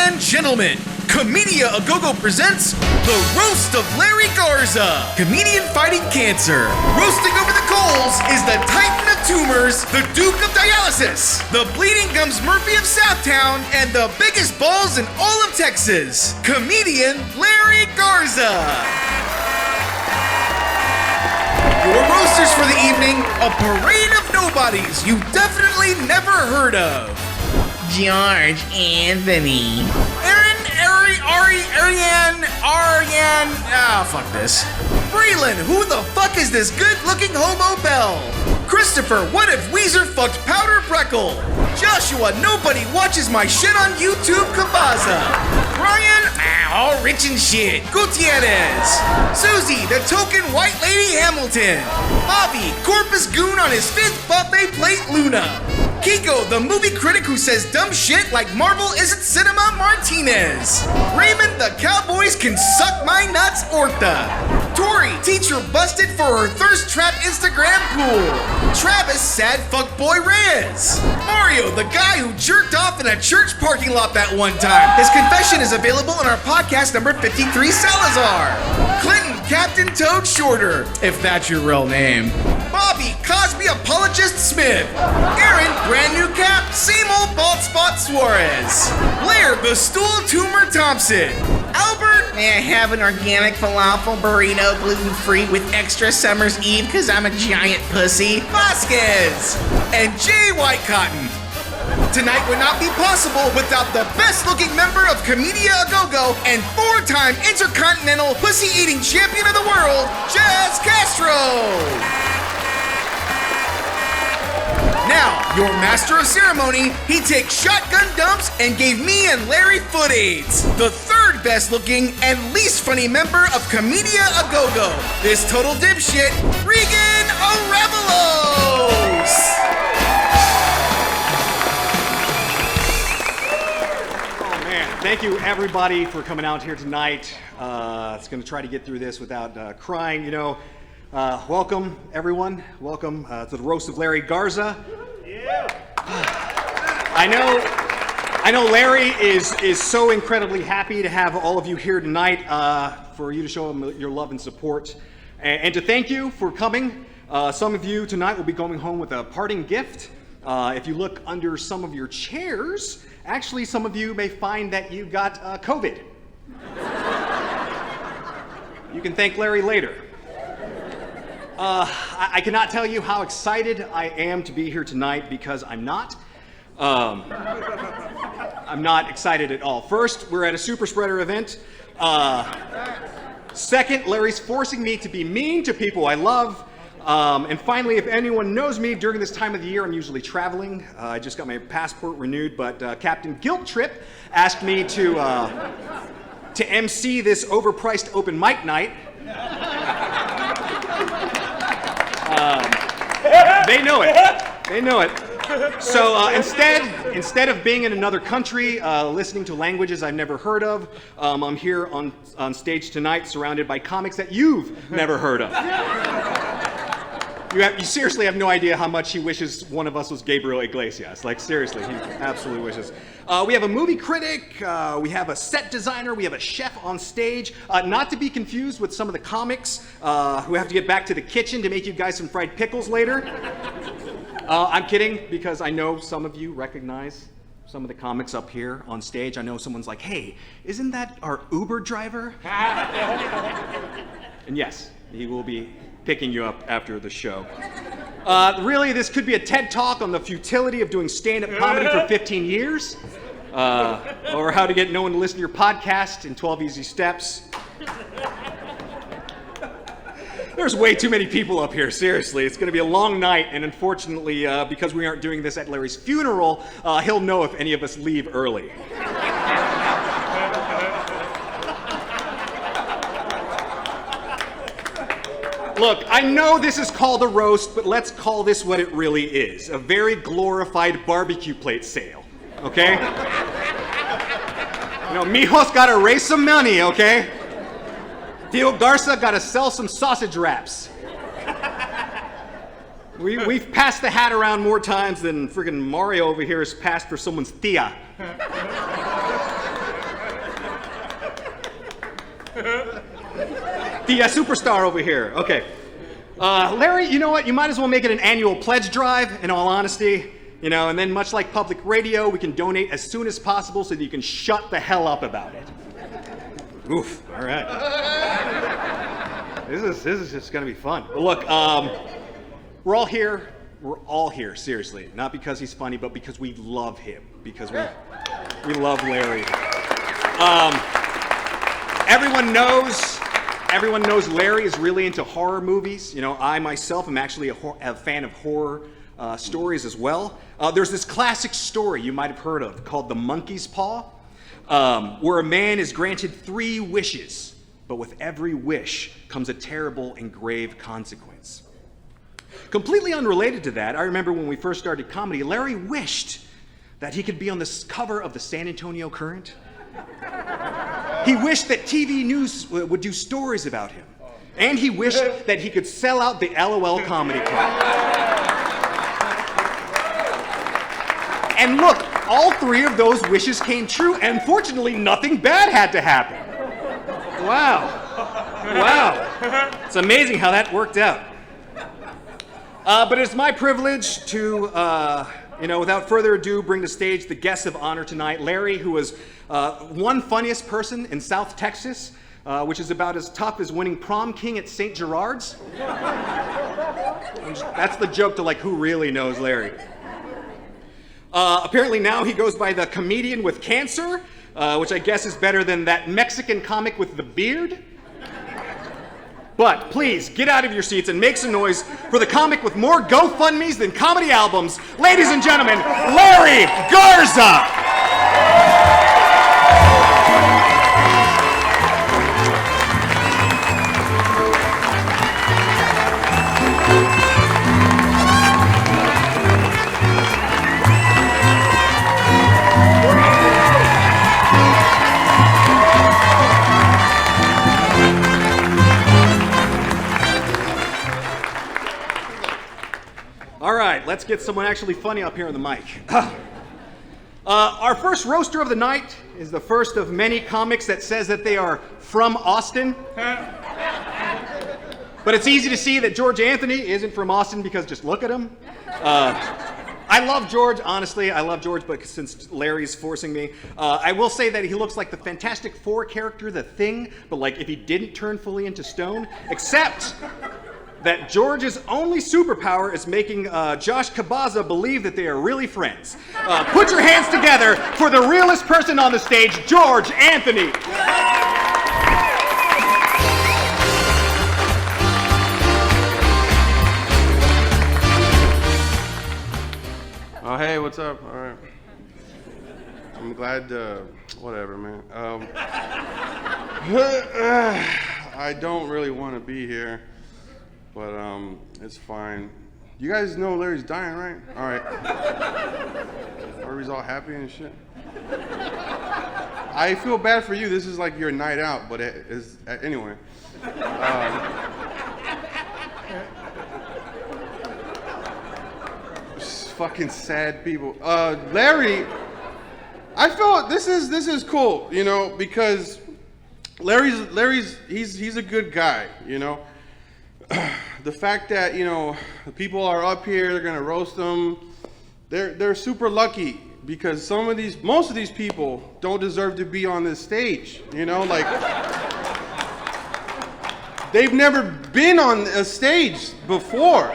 and gentlemen, Comedia A Go-Go presents The Roast of Larry Garza, comedian fighting cancer. Roasting over the coals is the Titan of tumors, the Duke of dialysis, the Bleeding Gums Murphy of Southtown, and the biggest balls in all of Texas, comedian Larry Garza. Your roasters for the evening, a parade of nobodies you definitely never heard of. George Anthony. Arian. Fuck this. Braylon, who the fuck is this good-looking homo Bell? Christopher, what if Weezer fucked Powder Brickell? Joshua, nobody watches my shit on YouTube, Cabaza. Brian, all rich and shit. Gutierrez. Susie, the token white lady Hamilton. Javi, corpus goon on his 5th buffet plate Luna. Kiko, the movie critic who says dumb shit like Marvel isn't cinema Martinez. Raymond, the Cowboys can suck my nuts Orta. Tory, teacher busted for her thirst trap Instagram pool. Travis, sad fuckboy Reyes. Mario, the guy who jerked off in a church parking lot that one time. His confession is available in our podcast number 53, Salazar. Clinton, Captain Toad Shorter, if that's your real name. Bobby, Cosby apologist Smith. Aaron, brand new cap, same old bald spot Suarez. Blair, the stool tumor Thompson. Albert, May I have an organic falafel burrito, gluten-free with extra Summer's Eve because I'm a giant pussy? Vasquez, and Jay Whitecotton. Tonight would not be possible without the best-looking member of Comedia A Go-Go and 4-time Intercontinental Pussy-Eating Champion of the World, Jazz Castro. Now, your master of ceremony, he takes shotgun dumps and gave me and Larry foot aids. The 3rd best looking and least funny member of Comedia A Go-Go, this total dipshit, Regan Arevalos. Oh man, thank you everybody for coming out here tonight. It's gonna try to get through this without crying, you know. Welcome, everyone. Welcome to the Roast of Larry Garza. Yeah. I know Larry is so incredibly happy to have all of you here tonight, for you to show him your love and support, and to thank you for coming. Some of you tonight will be going home with a parting gift. If you look under some of your chairs, actually some of you may find that you got COVID. You can thank Larry later. I cannot tell you how excited I am to be here tonight because I'm not. I'm not excited at all. First, we're at a super spreader event. Second, Larry's forcing me to be mean to people I love. And finally, if anyone knows me, during this time of the year, I'm usually traveling. I just got my passport renewed, but Captain Guilt Trip asked me to MC this overpriced open mic night. They know it. So instead of being in another country, listening to languages I've never heard of, I'm here on stage tonight surrounded by comics that you've never heard of. You seriously have no idea how much he wishes one of us was Gabriel Iglesias. Like, seriously, he absolutely wishes. We have a movie critic, we have a set designer, we have a chef on stage, not to be confused with some of the comics who have to get back to the kitchen to make you guys some fried pickles later. I'm kidding, because I know some of you recognize some of the comics up here on stage. I know someone's like, hey, isn't that our Uber driver? And yes, he will be picking you up after the show. Really, this could be a TED Talk on the futility of doing stand-up comedy for 15 years, or how to get no one to listen to your podcast in 12 easy steps. There's way too many people up here, seriously. It's gonna be a long night, and unfortunately, because we aren't doing this at Larry's funeral, he'll know if any of us leave early. Look, I know this is called a roast, but let's call this what it really is. A very glorified barbecue plate sale, okay? You know, mijo's gotta raise some money, okay? Theo Garza gotta sell some sausage wraps. We've passed the hat around more times than friggin' Mario over here has passed for someone's tia. The superstar over here. Okay. Larry, you know what? You might as well make it an annual pledge drive, in all honesty. You know, and then much like public radio, we can donate as soon as possible so that you can shut the hell up about it. Oof, all right. This is just gonna be fun. But look, we're all here, seriously. Not because he's funny, but because we love him. Because we love Larry. Everyone knows Larry is really into horror movies. You know, I myself am actually a fan of horror stories as well. There's this classic story you might have heard of called The Monkey's Paw, where a man is granted 3 wishes, but with every wish comes a terrible and grave consequence. Completely unrelated to that, I remember when we first started comedy, Larry wished that he could be on the cover of the San Antonio Current. He wished that TV news would do stories about him. And he wished that he could sell out the LOL Comedy Club. And look, all 3 of those wishes came true, and fortunately, nothing bad had to happen. Wow. It's amazing how that worked out. But it's my privilege to, without further ado, bring to stage the guest of honor tonight, Larry, who was one funniest person in South Texas, which is about as tough as winning prom king at St. Gerard's. That's the joke to like who really knows Larry. Apparently now he goes by the comedian with cancer, which I guess is better than that Mexican comic with the beard. But please, get out of your seats and make some noise for the comic with more GoFundMes than comedy albums. Ladies and gentlemen, Larry Garza! All right, let's get someone actually funny up here on the mic. Our first roaster of the night is the first of many comics that says that they are from Austin. But it's easy to see that George Anthony isn't from Austin because just look at him. I love George, honestly. I love George, but since Larry's forcing me, I will say that he looks like the Fantastic Four character, The Thing, but like if he didn't turn fully into stone, except that George's only superpower is making Josh Cabaza believe that they are really friends. Put your hands together for the realest person on the stage, George Anthony. Oh, hey, what's up? All right. I'm glad, whatever, man. I don't really want to be here. But it's fine. You guys know Larry's dying, right? All right. Everybody's all happy and shit. I feel bad for you. This is like your night out, but it is anyway. Just fucking sad people. Larry, I feel this is cool, you know, because Larry's he's a good guy, you know. The fact that, you know, the people are up here, they're gonna roast them. They're super lucky because most of these people don't deserve to be on this stage. You know, like they've never been on a stage before.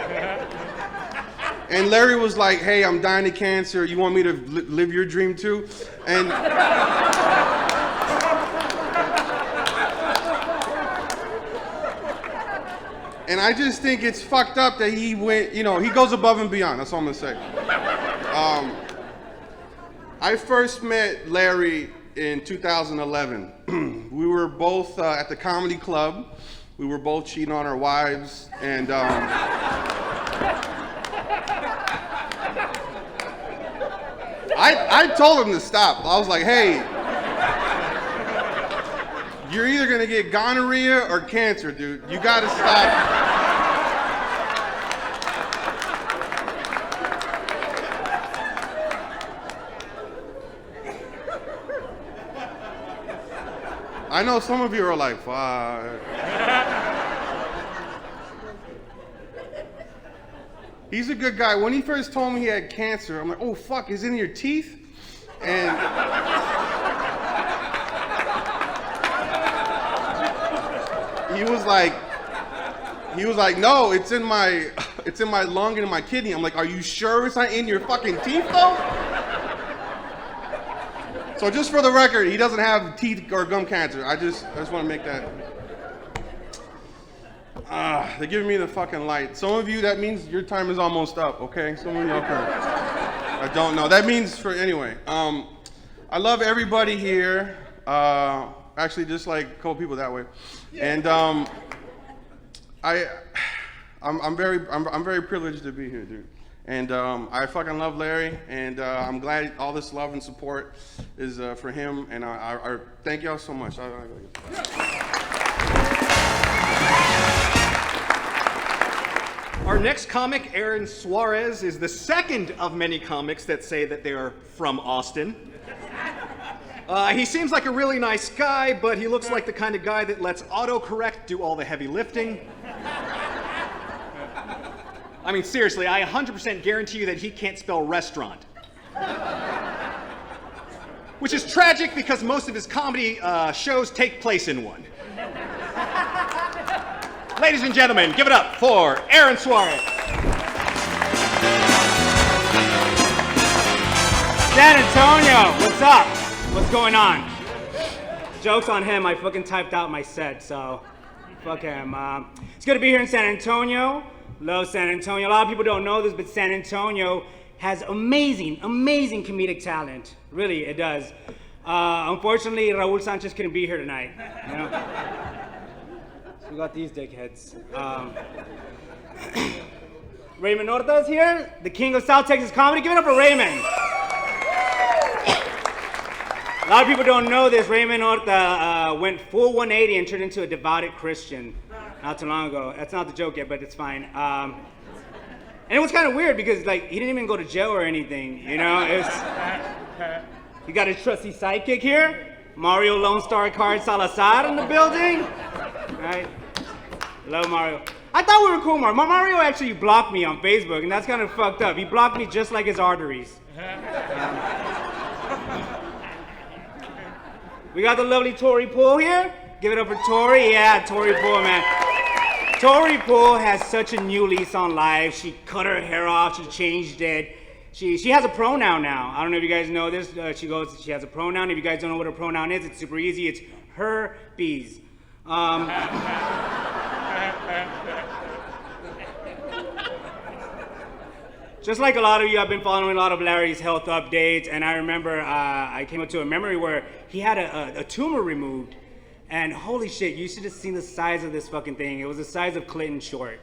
And Larry was like, "Hey, I'm dying of cancer. You want me to live your dream too?" And I just think it's fucked up that he went, you know, he goes above and beyond. That's all I'm gonna say. I first met Larry in 2011. We were both at the comedy club. We were both cheating on our wives, and I told him to stop. I was like, hey, you're either gonna get gonorrhea or cancer, dude. You gotta stop. I know some of you are like, fuck. He's a good guy. When he first told me he had cancer, I'm like, oh fuck, is it in your teeth? And he was like, no, it's in my lung and in my kidney. I'm like, are you sure it's not in your fucking teeth though? So just for the record, he doesn't have teeth or gum cancer. I just want to make that. They're giving me the fucking light. Some of you, that means your time is almost up, okay? Some of y'all can. I don't know. That means for, anyway. I love everybody here. Actually, just like a couple people that way. And I'm very privileged to be here, dude. And I fucking love Larry, and I'm glad all this love and support is for him. And I thank y'all so much. Our next comic, Aaron Suarez, is the second of many comics that say that they are from Austin. He seems like a really nice guy, but he looks like the kind of guy that lets autocorrect do all the heavy lifting. I mean, seriously, I 100% guarantee you that he can't spell restaurant. Which is tragic because most of his comedy shows take place in one. Ladies and gentlemen, give it up for Aaron Suarez. San Antonio, what's up? What's going on? Joke's on him, I fucking typed out my set, so fuck him. It's good to be here in San Antonio. Love San Antonio. A lot of people don't know this, but San Antonio has amazing comedic talent. Really, it does. Unfortunately, Raul Sanchez couldn't be here tonight. You know? So we got these dickheads. Raymond Orta is here, the king of South Texas comedy. Give it up for Raymond. A lot of people don't know this. Raymond Orta went full 180 and turned into a devoted Christian not too long ago. That's not the joke yet, but it's fine. And it was kind of weird because like he didn't even go to jail or anything, you know? You got his trusty sidekick here, Mario Lone Star Card Salazar in the building. Right? Love Mario. I thought we were cool, Mario. Mario actually blocked me on Facebook, and that's kind of fucked up. He blocked me just like his arteries. We got the lovely Tory Pool here. Give it up for Tory. Yeah, Tory Pool, man. Tory Pool has such a new lease on life. She cut her hair off. She changed it. She has a pronoun now. I don't know if you guys know this. She has a pronoun. If you guys don't know what a pronoun is, it's super easy. It's her bees. Just like a lot of you, I've been following a lot of Larry's health updates, and I remember I came up to a memory where he had a tumor removed, and holy shit, you should have seen the size of this fucking thing. It was the size of Clinton Short.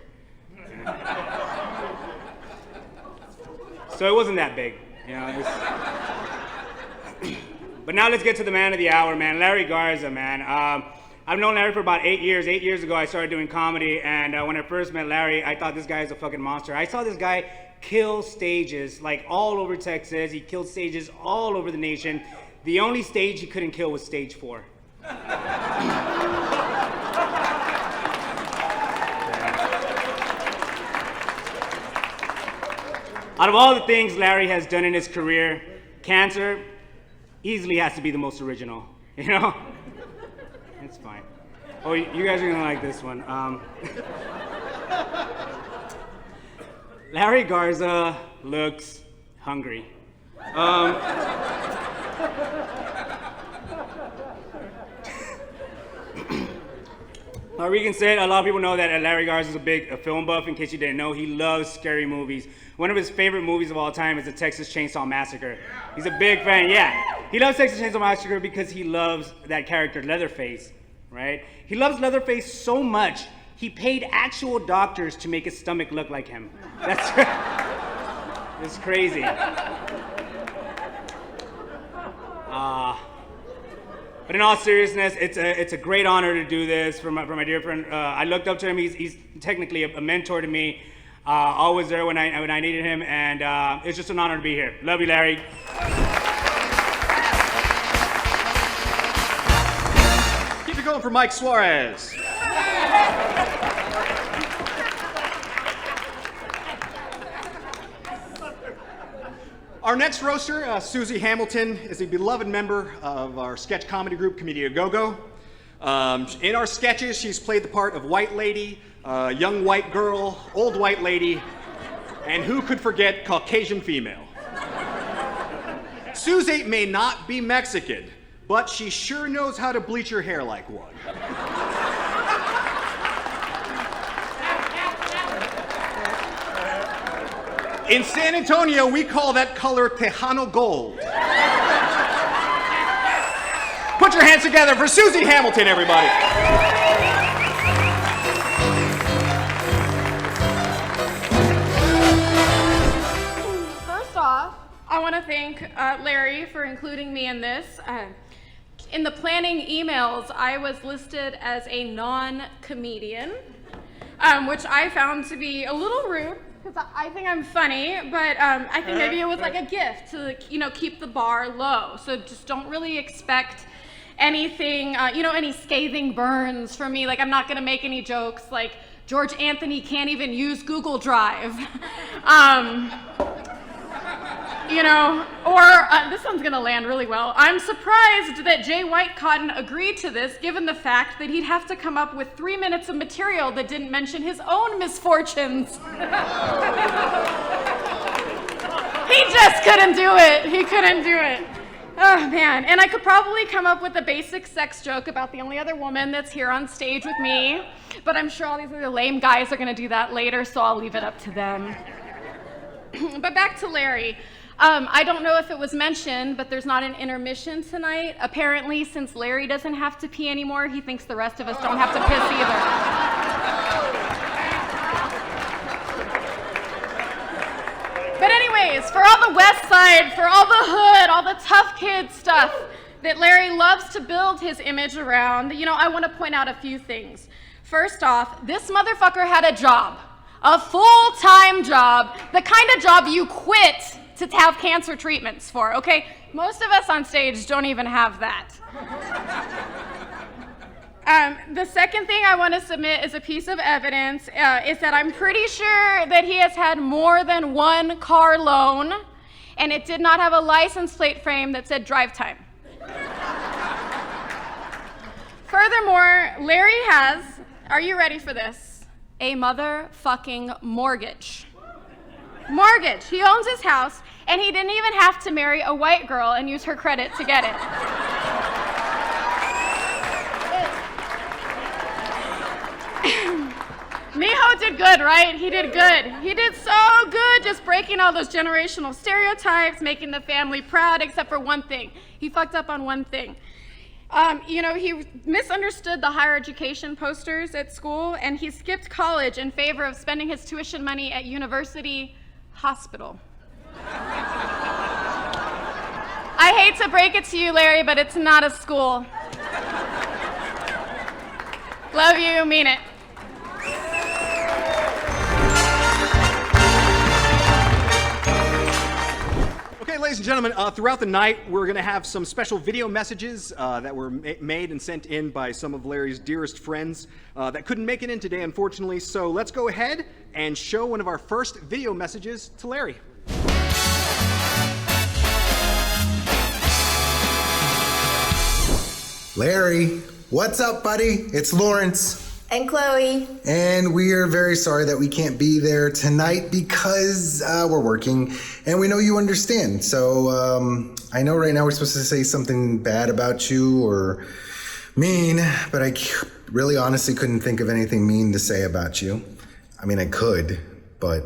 So it wasn't that big, you know. But now let's get to the man of the hour, man. Larry Garza, man. I've known Larry for about 8 years. 8 years ago, I started doing comedy, and when I first met Larry, I thought this guy is a fucking monster. I saw this guy kill stages, like all over Texas. He killed stages all over the nation. The only stage he couldn't kill was stage 4. Out of all the things Larry has done in his career, cancer easily has to be the most original, you know? It's fine. Oh, you guys are gonna like this one. Larry Garza looks hungry. Regan said, a lot of people know that Larry Garza is a big film buff. In case you didn't know, he loves scary movies. One of his favorite movies of all time is the Texas Chainsaw Massacre. He's a big fan, yeah. He loves Texas Chainsaw Massacre because he loves that character, Leatherface, right? He loves Leatherface so much, he paid actual doctors to make his stomach look like him. That's it's crazy. But in all seriousness, it's a great honor to do this for my dear friend. I looked up to him. He's technically a mentor to me. Always there when I needed him, and it's just an honor to be here. Love you, Larry. going for Mike Suarez. Our next roaster, Susie Hamilton, is a beloved member of our sketch comedy group, Comedy A Go-Go. In our sketches, she's played the part of white lady, young white girl, old white lady, and who could forget Caucasian female. Susie may not be Mexican, but she sure knows how to bleach her hair like one. In San Antonio, we call that color Tejano gold. Put your hands together for Susie Hamilton, everybody. First off, I want to thank Larry for including me in this. In the planning emails, I was listed as a non-comedian, which I found to be a little rude. Because I think I'm funny, but I think maybe it was like a gift to, keep the bar low. So just don't really expect anything, any scathing burns from me. Like, I'm not gonna make any jokes like George Anthony can't even use Google Drive. This one's gonna land really well. I'm surprised that Jay Whitecotton agreed to this, given the fact that he'd have to come up with 3 minutes of material that didn't mention his own misfortunes. He just couldn't do it. He couldn't do it. Oh, man. And I could probably come up with a basic sex joke about the only other woman that's here on stage with me, but I'm sure all these other lame guys are gonna do that later, so I'll leave it up to them. But back to Larry. I don't know if it was mentioned, but there's not an intermission tonight. Apparently, since Larry doesn't have to pee anymore, he thinks the rest of us don't have to piss either. But anyways, for all the West Side, for all the hood, all the tough kid stuff that Larry loves to build his image around, I want to point out a few things. First off, this motherfucker had a job. A full-time job, the kind of job you quit to have cancer treatments for, okay? Most of us on stage don't even have that. The second thing I want to submit as a piece of evidence is that I'm pretty sure that he has had more than one car loan, and it did not have a license plate frame that said drive time. Furthermore, Larry has, are you ready for this? A motherfucking mortgage. Mortgage. He owns his house, and he didn't even have to marry a white girl and use her credit to get it. Mijo did good, right? He did good. He did so good, just breaking all those generational stereotypes, making the family proud, except for one thing. He fucked up on one thing. He misunderstood the higher education posters at school, and he skipped college in favor of spending his tuition money at university hospital. I hate to break it to you, Larry, but it's not a school. Love you, mean it. Okay, ladies and gentlemen, throughout the night, we're going to have some special video messages that were made and sent in by some of Larry's dearest friends that couldn't make it in today, unfortunately. So let's go ahead and show one of our first video messages to Larry. Larry, what's up, buddy? It's Lawrence. And Chloe. And we are very sorry that we can't be there tonight because we're working, and we know you understand. So I know right now we're supposed to say something bad about you or mean, but I really honestly couldn't think of anything mean to say about you. I mean, I could, but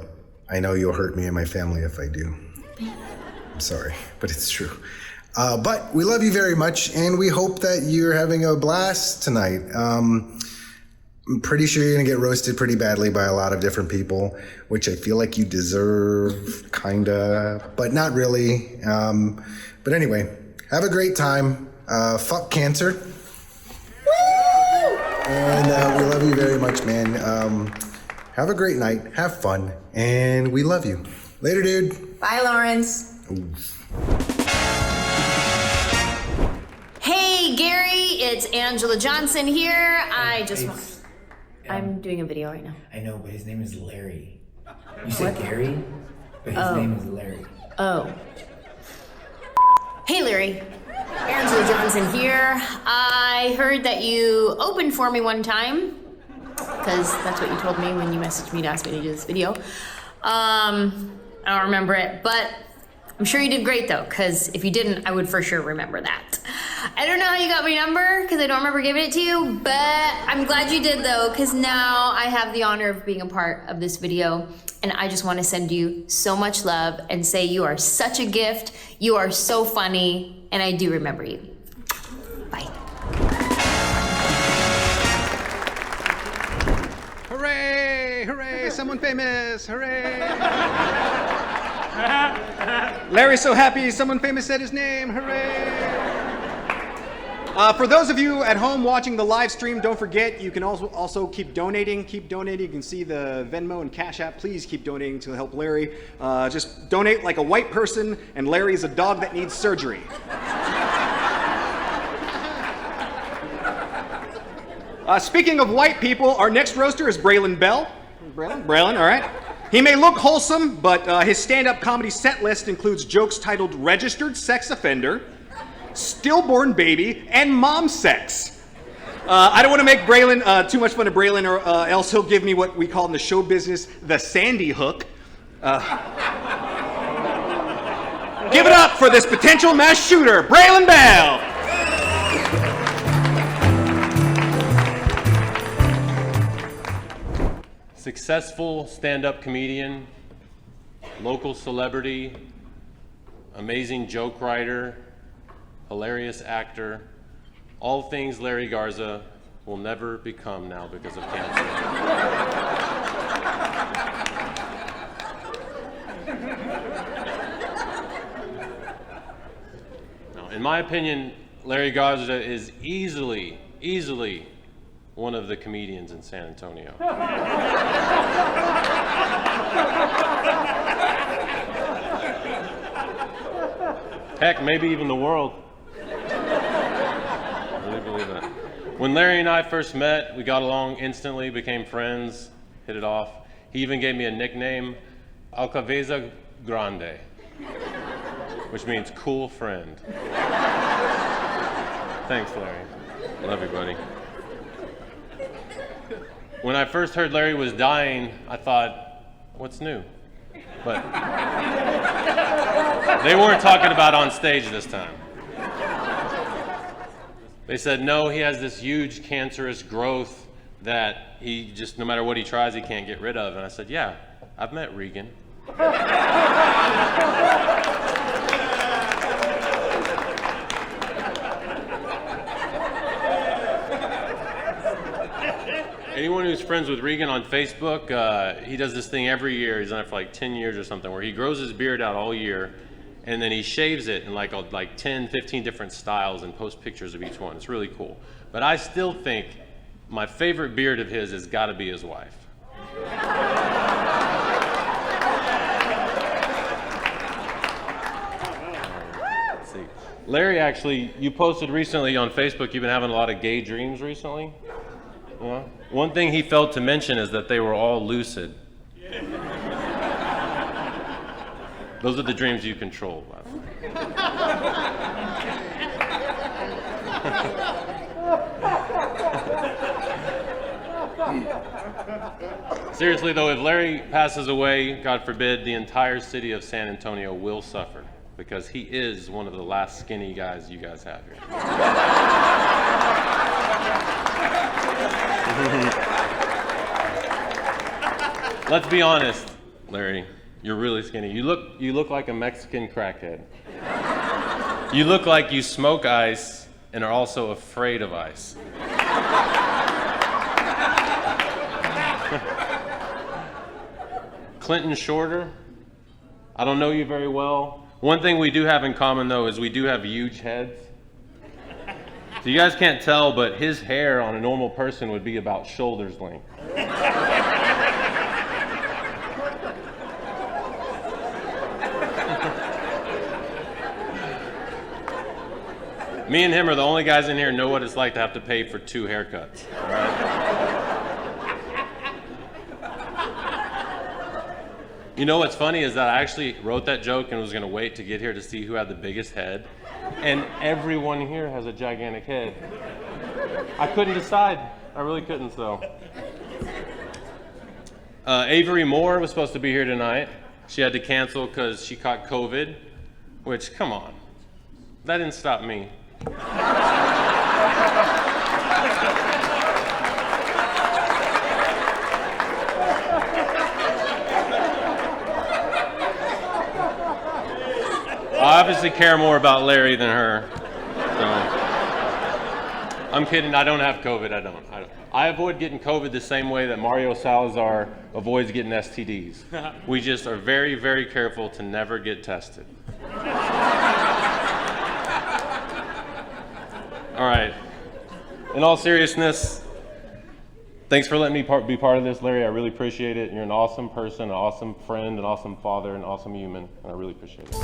I know you'll hurt me and my family if I do. I'm sorry, but it's true. But we love you very much, and we hope that you're having a blast tonight. I'm pretty sure you're gonna get roasted pretty badly by a lot of different people, which I feel like you deserve, kinda, but not really. But anyway, have a great time. Fuck cancer. Woo! And we love you very much, man. Have a great night, have fun, and we love you. Later, dude. Bye, Lawrence. Ooh. Hey Hey Gary, it's Angela Johnson here. I'm doing a video right now. I know, but his name is Larry. You said Gary, but his name is Larry. Oh. Hey Larry, Angela Johnson here. I heard that you opened for me one time, because that's what you told me when you messaged me to ask me to do this video. I don't remember it, but I'm sure you did great though, because if you didn't, I would for sure remember that. I don't know how you got my number, because I don't remember giving it to you, but I'm glad you did though, because now I have the honor of being a part of this video, and I just want to send you so much love and say you are such a gift, you are so funny, and I do remember you. Bye. Hooray! Hooray! Someone famous! Hooray! Larry's so happy someone famous said his name. Hooray! For those of you at home watching the live stream, don't forget you can also keep donating. Keep donating. You can see the Venmo and Cash App. Please keep donating to help Larry. Just donate like a white person, and Larry's a dog that needs surgery. Speaking of white people, our next roaster is Braylon Bell. Braylon, all right. He may look wholesome, but his stand-up comedy set list includes jokes titled Registered Sex Offender, Stillborn Baby, and Mom Sex. I don't want to make Braylon too much fun of Braylon, or else he'll give me what we call in the show business the Sandy hook. Give it up for this potential mass shooter, Braylon Bell! Successful stand-up comedian, local celebrity, amazing joke writer, hilarious actor, all things Larry Garza will never become now because of cancer. Now, in my opinion, Larry Garza is easily one of the comedians in San Antonio. Heck, maybe even the world. I really believe that. When Larry and I first met, we got along instantly, became friends, hit it off. He even gave me a nickname, Cabaza Grande, which means cool friend. Thanks, Larry. Love you, buddy. When I first heard Larry was dying, I thought, what's new? But they weren't talking about on stage this time. They said, no, he has this huge cancerous growth that he just, no matter what he tries, he can't get rid of. And I said, yeah, I've met Regan. Anyone who's friends with Regan on Facebook, he does this thing every year. He's done it for like 10 years or something, where he grows his beard out all year, and then he shaves it in like 10, 15 different styles and posts pictures of each one. It's really cool. But I still think my favorite beard of his has got to be his wife. Let's see. Larry, actually, you posted recently on Facebook, you've been having a lot of gay dreams recently. Yeah. One thing he failed to mention is that they were all lucid. Those are the dreams you control, by the way. Seriously though, if Larry passes away, God forbid, the entire city of San Antonio will suffer, because he is one of the last skinny guys you guys have here. Let's be honest, Larry. You're really skinny. You look like a Mexican crackhead. You look like you smoke ice and are also afraid of ice. Clinton Shorter, I don't know you very well. One thing we do have in common though is we do have huge heads. So you guys can't tell, but his hair on a normal person would be about shoulders length. Me and him are the only guys in here who know what it's like to have to pay for 2 haircuts. All right? You know what's funny is that I actually wrote that joke and was gonna wait to get here to see who had the biggest head. And everyone here has a gigantic head. I couldn't decide. I really couldn't, so. Avery Moore was supposed to be here tonight. She had to cancel because she caught COVID, which, come on. That didn't stop me. I obviously care more about Larry than her. So. I'm kidding, I don't have COVID, I don't. I avoid getting COVID the same way that Mario Salazar avoids getting STDs. We just are very, very careful to never get tested. All right, in all seriousness, thanks for letting me be part of this, Larry. I really appreciate it. You're an awesome person, an awesome friend, an awesome father, an awesome human, and I really appreciate it.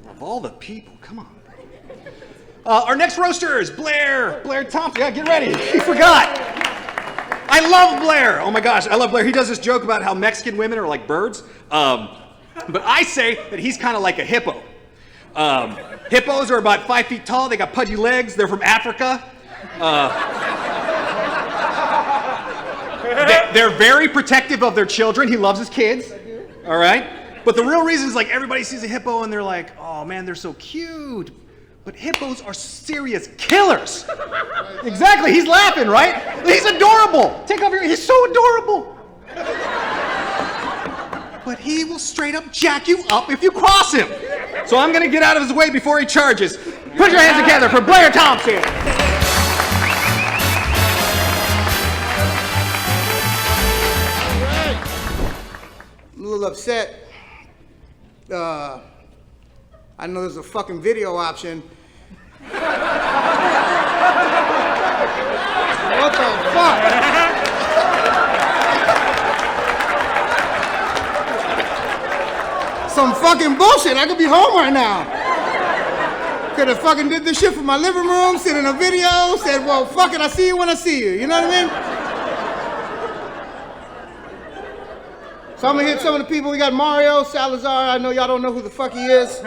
Of all the people, come on. Our next roaster is Blair Thompson. Yeah, get ready. He forgot. I love Blair. Oh my gosh, I love Blair. He does this joke about how Mexican women are like birds. But I say that he's kind of like a hippo. Hippos are about 5 feet tall. They got pudgy legs. They're from Africa. They're very protective of their children. He loves his kids. All right? But the real reason is like everybody sees a hippo and they're like, oh man, they're so cute. But hippos are serious killers. Exactly, he's laughing, right? He's adorable. Take off your, he's so adorable. But he will straight up jack you up if you cross him. So I'm gonna get out of his way before he charges. Put your hands together for Blair Thompson. I'm a little upset. I know there's a fucking video option. What the fuck? Some fucking bullshit. I could be home right now. Could have fucking did this shit from my living room, sit in a video, said, well, fuck it, I see you when I see you. You know what I mean? So I'm gonna hit some of the people. We got Mario Salazar. I know y'all don't know who the fuck he is.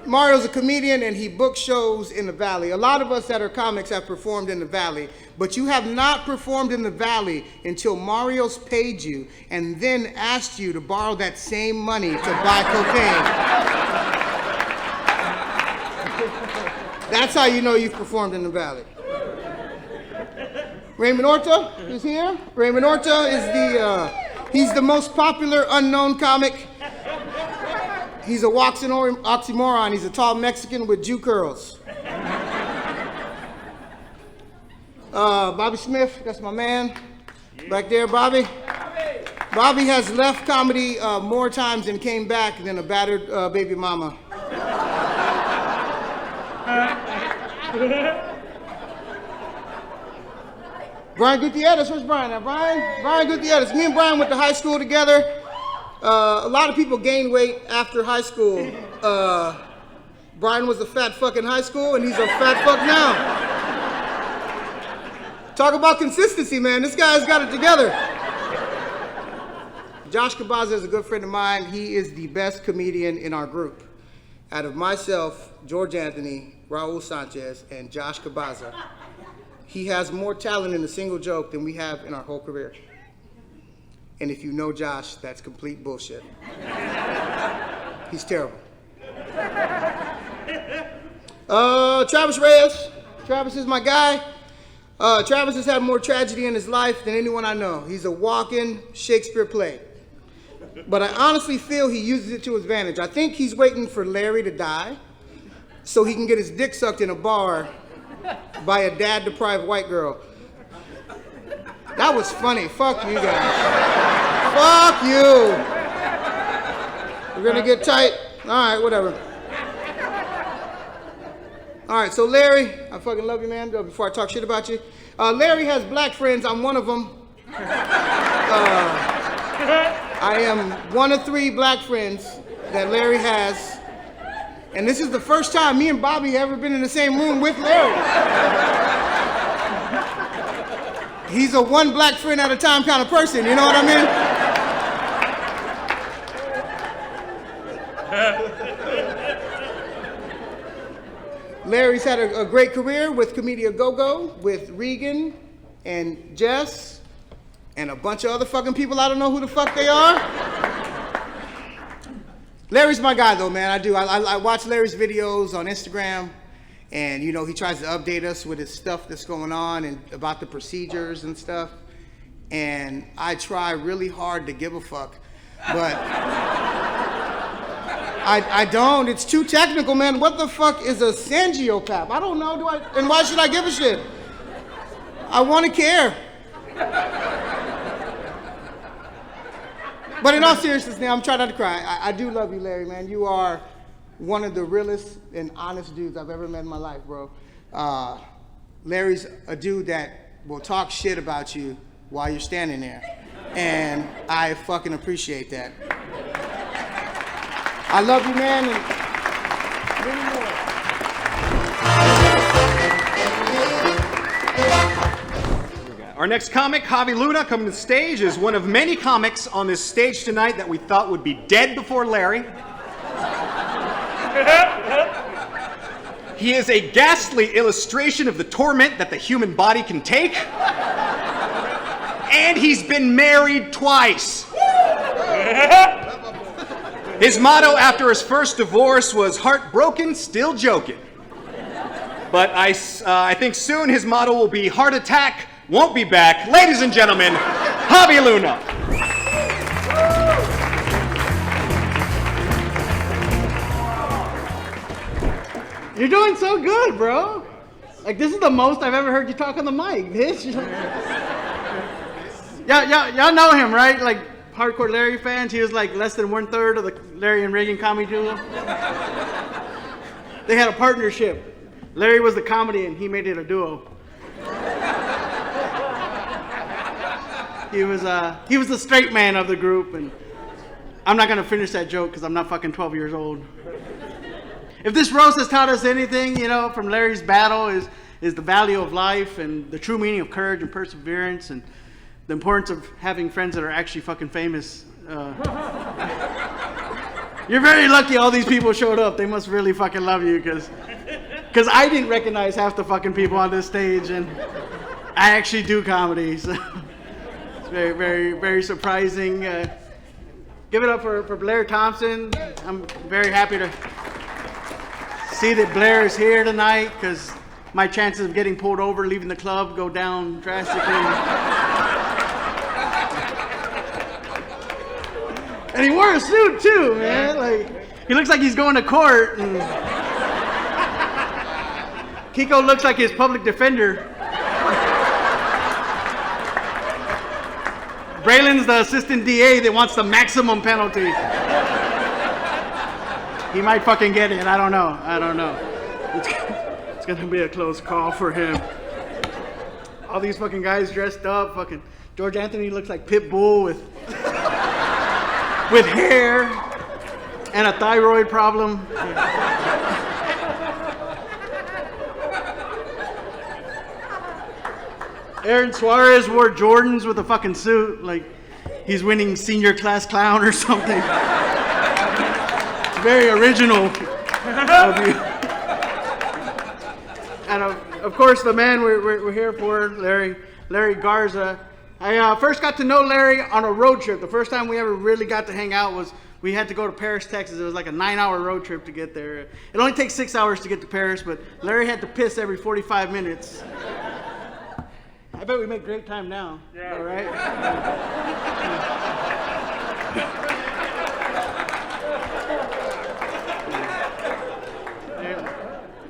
Mario's a comedian and he books shows in the Valley. A lot of us that are comics have performed in the Valley, but you have not performed in the Valley until Mario's paid you and then asked you to borrow that same money to buy cocaine. That's how you know you've performed in the Valley. Raymond Orta is here. Raymond Orta is he's the most popular unknown comic. He's a oxymoron. He's a tall Mexican with Jew curls. Bobby Smith, that's my man. Back there, Bobby. Bobby has left comedy more times and came back than a battered baby mama. Brian Gutierrez, where's Brian at? Brian Gutierrez. Me and Brian went to high school together. A lot of people gain weight after high school. Brian was a fat fuck in high school and he's a fat fuck now. Talk about consistency, man. This guy's got it together. Josh Cabaza is a good friend of mine. He is the best comedian in our group. Out of myself, George Anthony, Raul Sanchez, and Josh Cabaza, he has more talent in a single joke than we have in our whole career. And if you know Josh, that's complete bullshit. He's terrible. Travis Reyes. Travis is my guy. Travis has had more tragedy in his life than anyone I know. He's a walking Shakespeare play. But I honestly feel he uses it to his advantage. I think he's waiting for Larry to die so he can get his dick sucked in a bar by a dad-deprived white girl. That was funny. Fuck you guys. Fuck you. We're gonna get tight. All right, whatever. All right, so Larry, I fucking love you, man. Before I talk shit about you, Larry has black friends. I'm one of them. I am one of 3 black friends that Larry has, and this is the first time me and Bobby have ever been in the same room with Larry. He's a one black friend at a time kind of person, you know what I mean? Larry's had a great career with Comedia Go-Go, with Regan and Jess, and a bunch of other fucking people. I don't know who the fuck they are. Larry's my guy though, man. I watch Larry's videos on Instagram, and you know, he tries to update us with his stuff that's going on and about the procedures and stuff. And I try really hard to give a fuck, but I don't. It's too technical, man. What the fuck is a sangiopap? I don't know. And why should I give a shit? I want to care. But in all seriousness now, I'm trying not to cry. I do love you, Larry, man. You are one of the realest and honest dudes I've ever met in my life, bro. Larry's a dude that will talk shit about you while you're standing there. And I fucking appreciate that. I love you, man, and many more. Our next comic, Javi Luna, coming to the stage, is one of many comics on this stage tonight that we thought would be dead before Larry. He is a ghastly illustration of the torment that the human body can take. And he's been married twice. His motto after his first divorce was heartbroken, still joking. But I think soon his motto will be heart attack, won't be back. Ladies and gentlemen, Javi Luna. You're doing so good, bro. Like, this is the most I've ever heard you talk on the mic, bitch. Y'all know him, right? Like, hardcore Larry fans. He was like less than 1/3 of the Larry and Reagan comedy duo. They had a partnership. Larry was the comedy and he made it a duo. He was the straight man of the group, and I'm not gonna finish that joke because I'm not fucking 12 years old. If this roast has taught us anything, you know, from Larry's battle is the value of life and the true meaning of courage and perseverance and the importance of having friends that are actually fucking famous. You're very lucky all these people showed up. They must really fucking love you because I didn't recognize half the fucking people on this stage, and I actually do comedy, so it's very, very, very surprising. Give it up for Blair Thompson. I'm very happy to see that Blair is here tonight because my chances of getting pulled over leaving the club go down drastically. And he wore a suit too, man. Like, he looks like he's going to court. And Kiko looks like his public defender. Braylon's the assistant DA that wants the maximum penalty. He might fucking get it. I don't know. It's gonna be a close call for him. All these fucking guys dressed up. Fucking George Anthony looks like Pitbull with hair and a thyroid problem. Aaron Suarez wore Jordans with a fucking suit, like he's winning senior class clown or something. It's very original of you. And of course, the man we're here for, Larry Garza. I first got to know Larry on a road trip. The first time we ever really got to hang out was we had to go to Paris, Texas. It was like a 9-hour road trip to get there. It only takes 6 hours to get to Paris, but Larry had to piss every 45 minutes. I bet we make great time now. Yeah. All right?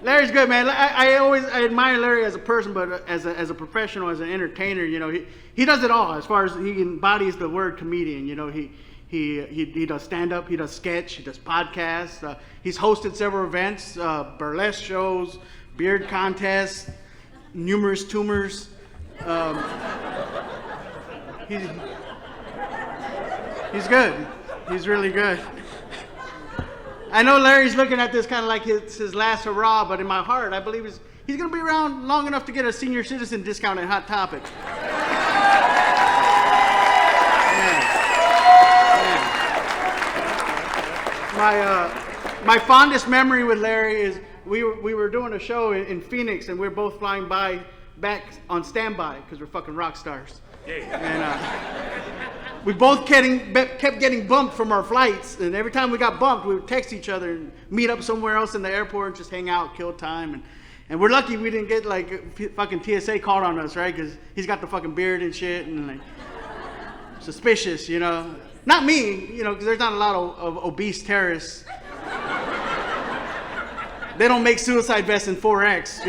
Larry's good, man. I admire Larry as a person, but as a professional, as an entertainer, you know, he does it all. As far as he embodies the word comedian, you know, he does stand up, he does sketch, he does podcasts. He's hosted several events, burlesque shows, beard contests, numerous tumors. He's good. He's really good. I know Larry's looking at this kind of like it's his last hurrah, but in my heart, I believe he's going to be around long enough to get a senior citizen discount at Hot Topic. My fondest memory with Larry is we were doing a show in Phoenix, and we were both flying back on standby because we're fucking rock stars. And we both kept getting bumped from our flights, and every time we got bumped, we would text each other and meet up somewhere else in the airport and just hang out, kill time. And we're lucky we didn't get like fucking TSA called on us, right? Because he's got the fucking beard and shit, and like suspicious, you know. Not me, you know, because there's not a lot of obese terrorists. They don't make suicide vests in 4X,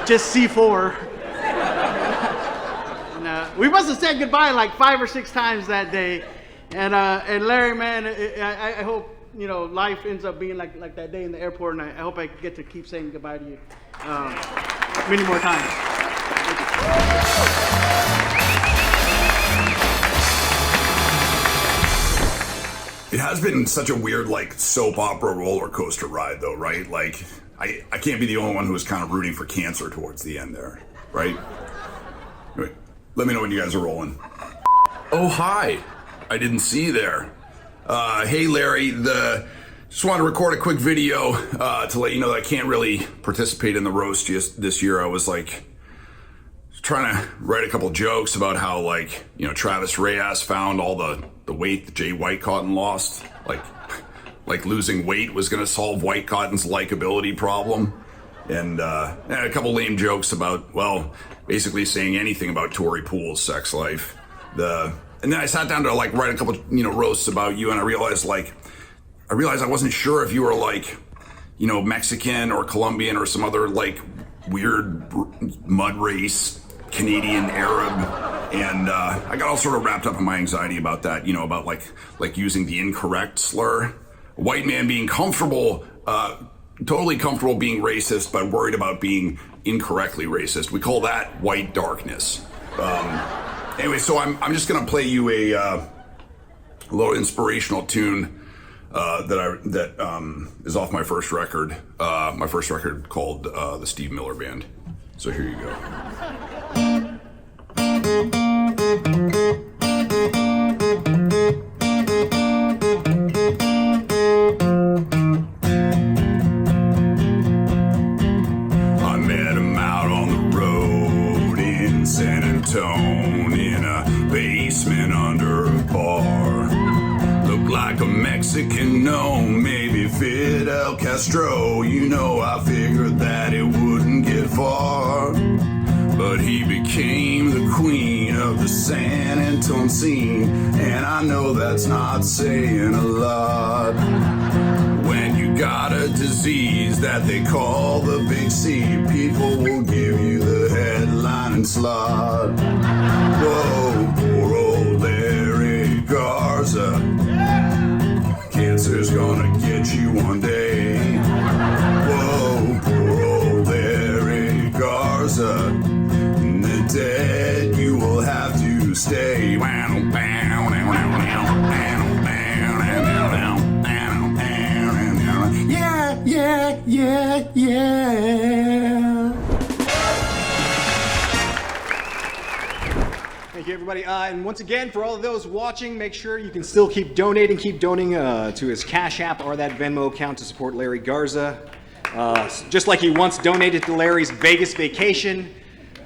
just C4. And, we must have said goodbye like 5 or 6 times that day. And Larry, man, I hope, you know, life ends up being like that day in the airport, and I hope I get to keep saying goodbye to you many more times. It has been such a weird, like, soap opera roller coaster ride, though, right? Like, I can't be the only one who was kind of rooting for cancer towards the end there, right? Anyway, let me know when you guys are rolling. Oh, hi. I didn't see you there. Hey, Larry, just wanted to record a quick video to let you know that I can't really participate in the roast this year. I was, like, trying to write a couple jokes about how, like, you know, Travis Reyes found all the weight that Jay White Cotton lost. Like losing weight was going to solve White Cotton's likability problem. And a couple lame jokes about, well, basically saying anything about Tory Pool's sex life. And then I sat down to, like, write a couple, you know, roasts about you, and I realized I wasn't sure if you were, like, you know, Mexican or Colombian or some other, like, weird mud race, Canadian, Arab, and I got all sort of wrapped up in my anxiety about that, you know, about like using the incorrect slur. A white man being comfortable, totally comfortable being racist, but worried about being incorrectly racist. We call that white darkness. Anyway, so I'm just gonna play you a little inspirational tune that is off my first record. My first record called the Steve Miller Band. So here you go. I met him out on the road in San Antonio in a basement under a bar. Looked like a Mexican, no, maybe Fidel Castro. You know, I figured that it wouldn't get far. But he became the queen of the San Antonio scene, and I know that's not saying a lot. When you got a disease that they call the Big C, people will give you the headline and slot. Whoa, poor old Larry Garza. Cancer's gonna get you one day. Whoa, poor old Larry Garza. Dead, you will have to stay. Yeah. Thank you, everybody. And once again, for all of those watching, make sure you can still keep donating to his Cash App or that Venmo account to support Larry Garza. Just like he once donated to Larry's Vegas vacation.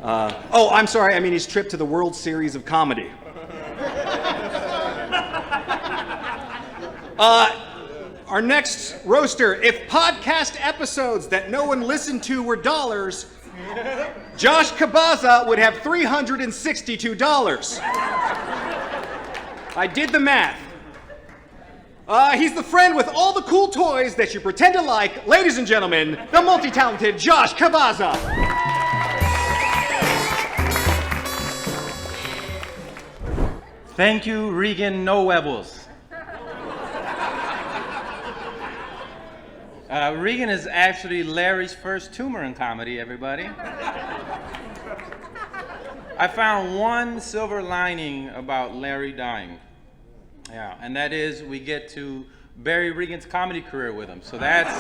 I'm sorry, I mean his trip to the World Series of Comedy. Our next roaster, if podcast episodes that no one listened to were dollars, Josh Cabaza would have $362. I did the math. He's the friend with all the cool toys that you pretend to like. Ladies and gentlemen, the multi-talented Josh Cabaza. Thank you, Regan No Webbles. Regan is actually Larry's first tumor in comedy, everybody. I found one silver lining about Larry dying. Yeah, and that is we get to bury Regan's comedy career with him. So that's...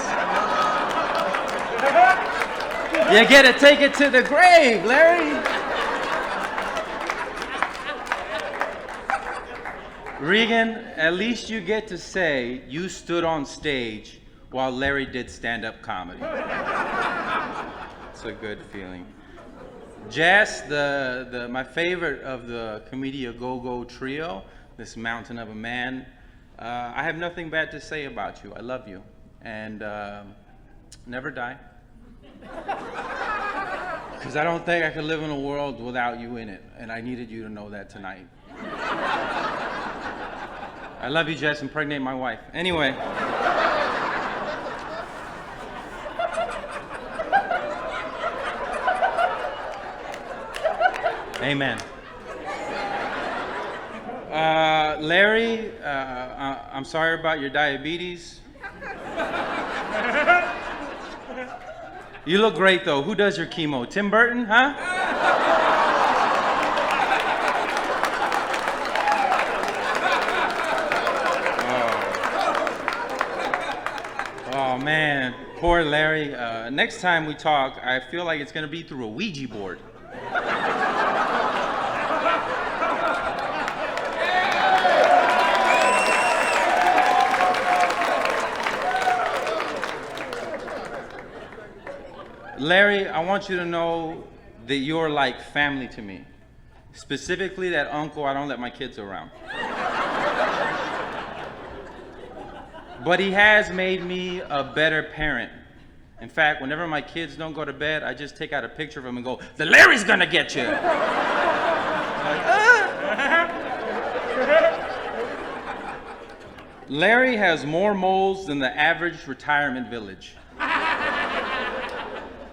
You get to take it to the grave, Larry. Regan, at least you get to say you stood on stage while Larry did stand-up comedy. It's a good feeling. Jess, my favorite of the Comedia Go-Go trio, this mountain of a man, I have nothing bad to say about you. I love you. And never die. Because I don't think I could live in a world without you in it. And I needed you to know that tonight. I love you, Jess. Impregnate my wife. Anyway. Amen. Larry, I'm sorry about your diabetes. You look great, though. Who does your chemo? Tim Burton, huh? Oh, man. Poor Larry. Next time we talk, I feel like it's going to be through a Ouija board. Larry, I want you to know that you're like family to me. Specifically that uncle I don't let my kids around. But he has made me a better parent. In fact, whenever my kids don't go to bed, I just take out a picture of him and go, "The Larry's gonna get you." Larry has more moles than the average retirement village.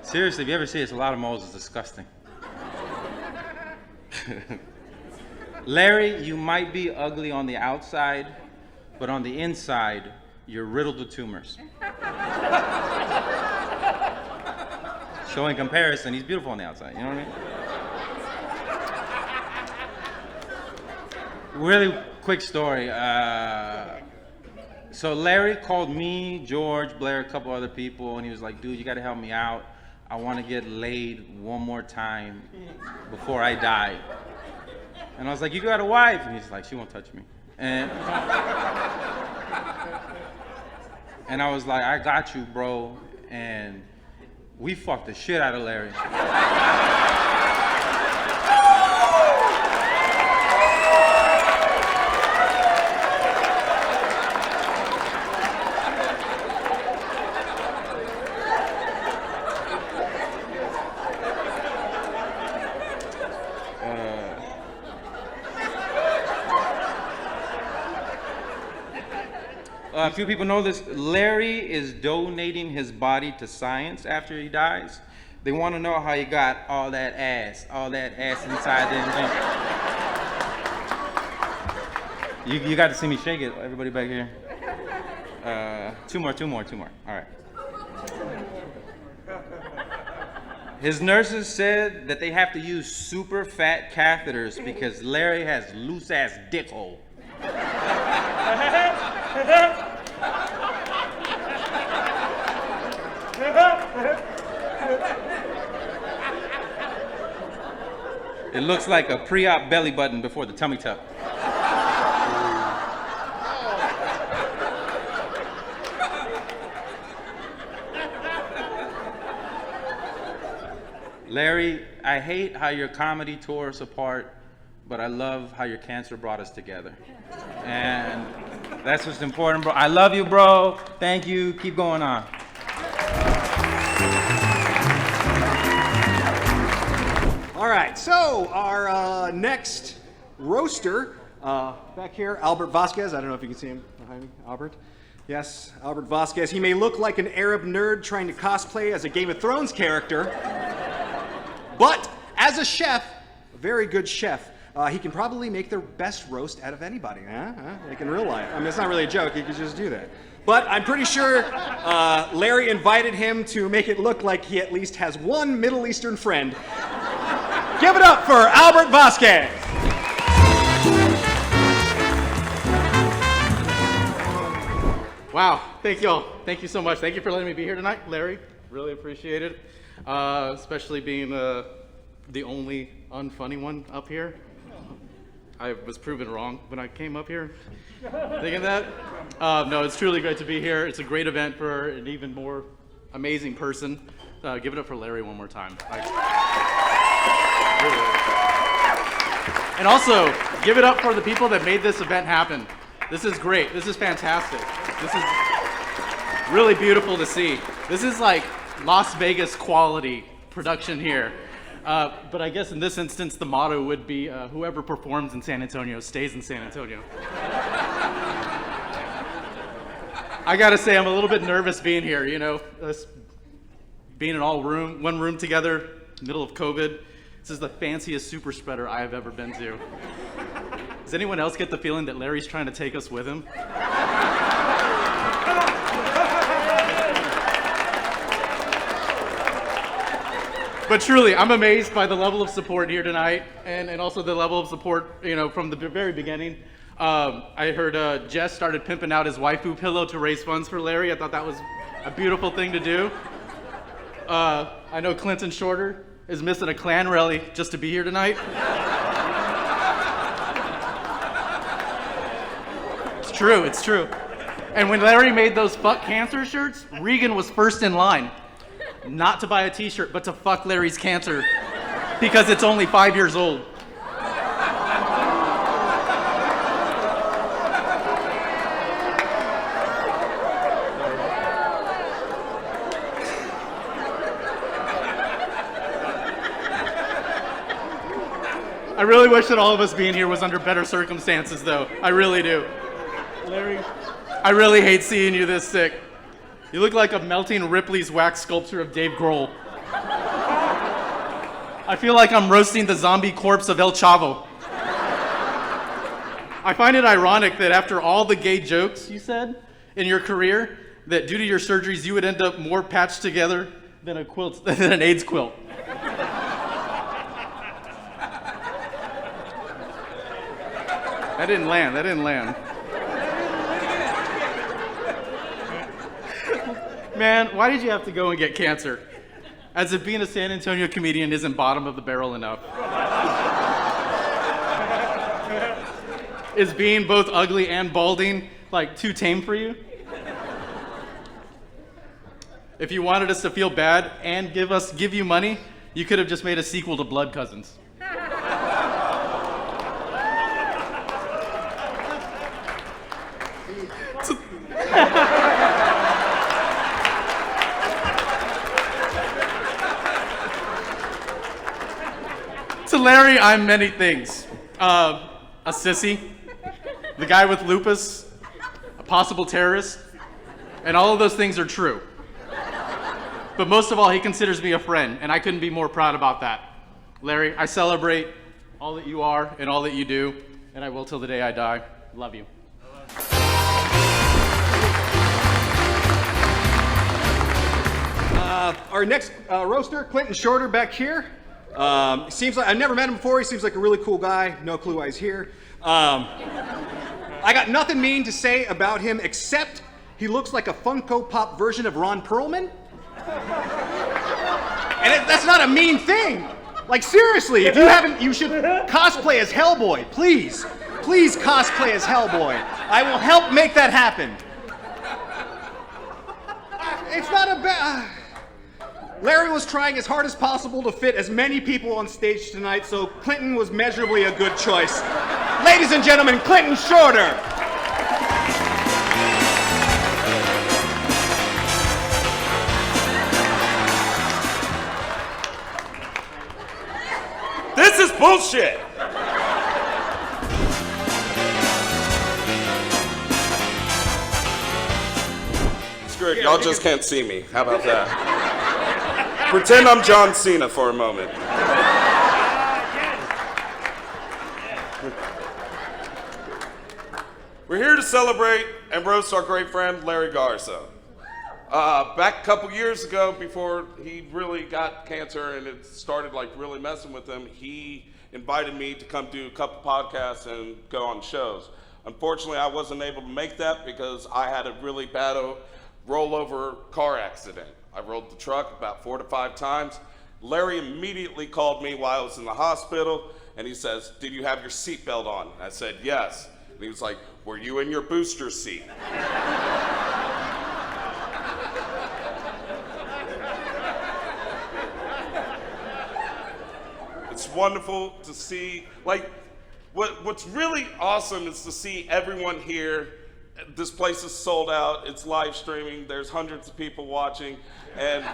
Seriously, if you ever see it, it's a lot of moles. It's disgusting. Larry, you might be ugly on the outside, but on the inside, you're riddled with tumors. So in comparison, he's beautiful on the outside, you know what I mean? Really quick story. So Larry called me, George, Blair, a couple other people, and he was like, "Dude, you gotta help me out. I want to get laid one more time before I die." And I was like, "You got a wife?" And he's like, "She won't touch me." And I was like, "I got you, bro." And we fucked the shit out of Larry. A few people know this. Larry is donating his body to science after he dies. They want to know how he got all that ass inside them. You got to see me shake it, everybody back here. Two more. All right. His nurses said that they have to use super fat catheters because Larry has loose ass dick hole. It looks like a pre-op belly button before the tummy tuck. Larry, I hate how your comedy tore us apart, but I love how your cancer brought us together. And that's what's important, bro. I love you, bro. Thank you. Keep going on. All right, so our next roaster, back here, Albert Vasquez. I don't know if you can see him. behind me, Albert. Yes, Albert Vasquez. He may look like an Arab nerd trying to cosplay as a Game of Thrones character, but as a chef, a very good chef, he can probably make the best roast out of anybody, like in real life. I mean, it's not really a joke, he could just do that. But I'm pretty sure Larry invited him to make it look like he at least has one Middle Eastern friend. Give it up for Albert Vasquez. Wow, thank you all. Thank you so much. Thank you for letting me be here tonight, Larry. Really appreciate it. Especially being the only unfunny one up here. I was proven wrong when I came up here thinking that. No, it's truly great to be here. It's a great event for an even more amazing person. Give it up for Larry one more time. And also, give it up for the people that made this event happen. This is great. This is fantastic. This is really beautiful to see. This is like Las Vegas quality production here. But I guess in this instance, the motto would be whoever performs in San Antonio stays in San Antonio. I gotta say, I'm a little bit nervous being here, you know, us being in one room together, middle of COVID. This is the fanciest super spreader I have ever been to. Does anyone else get the feeling that Larry's trying to take us with him? But truly, I'm amazed by the level of support here tonight, and also the level of support, you know, from the very beginning. I heard Jess started pimping out his waifu pillow to raise funds for Larry. I thought that was a beautiful thing to do. I know Clinton Shorter is missing a Klan rally just to be here tonight. It's true, it's true. And when Larry made those fuck cancer shirts, Regan was first in line. Not to buy a t-shirt, but to fuck Larry's cancer because it's only 5 years old. I really wish that all of us being here was under better circumstances, though. I really do. Larry, I really hate seeing you this sick. You look like a melting Ripley's wax sculpture of Dave Grohl. I feel like I'm roasting the zombie corpse of El Chavo. I find it ironic that after all the gay jokes you said in your career, that due to your surgeries you would end up more patched together than an AIDS quilt. That didn't land. Man, why did you have to go and get cancer? As if being a San Antonio comedian isn't bottom of the barrel enough. Is being both ugly and balding like too tame for you? If you wanted us to feel bad and give you money, you could have just made a sequel to Blood Cousins. To Larry, I'm many things. A sissy, the guy with lupus, a possible terrorist, and all of those things are true. But most of all, he considers me a friend, and I couldn't be more proud about that. Larry, I celebrate all that you are and all that you do, and I will till the day I die. Love you. Our next roaster, Clinton Shorter, back here. Seems like I've never met him before. He seems like a really cool guy. No clue why he's here. I got nothing mean to say about him except he looks like a Funko Pop version of Ron Perlman. And that's not a mean thing. Like seriously, if you haven't, you should cosplay as Hellboy. Please cosplay as Hellboy. I will help make that happen. It's not a bad. Larry was trying as hard as possible to fit as many people on stage tonight, so Clinton was measurably a good choice. Ladies and gentlemen, Clinton Shorter. This is bullshit. picture it. Y'all just can't see me. How about that? Pretend I'm John Cena for a moment. We're here to celebrate and roast our great friend, Larry Garza. Back a couple years ago, before he really got cancer and it started like really messing with him, he invited me to come do a couple podcasts and go on shows. Unfortunately, I wasn't able to make that because I had a really bad rollover car accident. I rolled the truck about 4 to 5 times. Larry immediately called me while I was in the hospital and he says, "Did you have your seatbelt on?" I said, "Yes." And he was like, "Were you in your booster seat?" It's wonderful to see, like, what's really awesome is to see everyone here. This place is sold out, it's live streaming, there's hundreds of people watching, and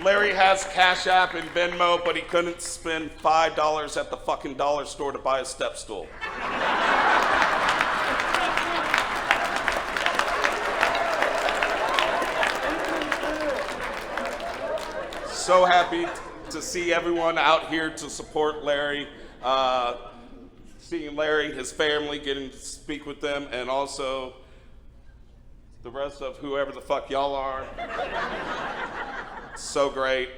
Larry has Cash App and Venmo, but he couldn't spend $5 at the fucking dollar store to buy a step stool. So happy to see everyone out here to support Larry, seeing Larry, his family, getting to speak with them, and also the rest of whoever the fuck y'all are. So great.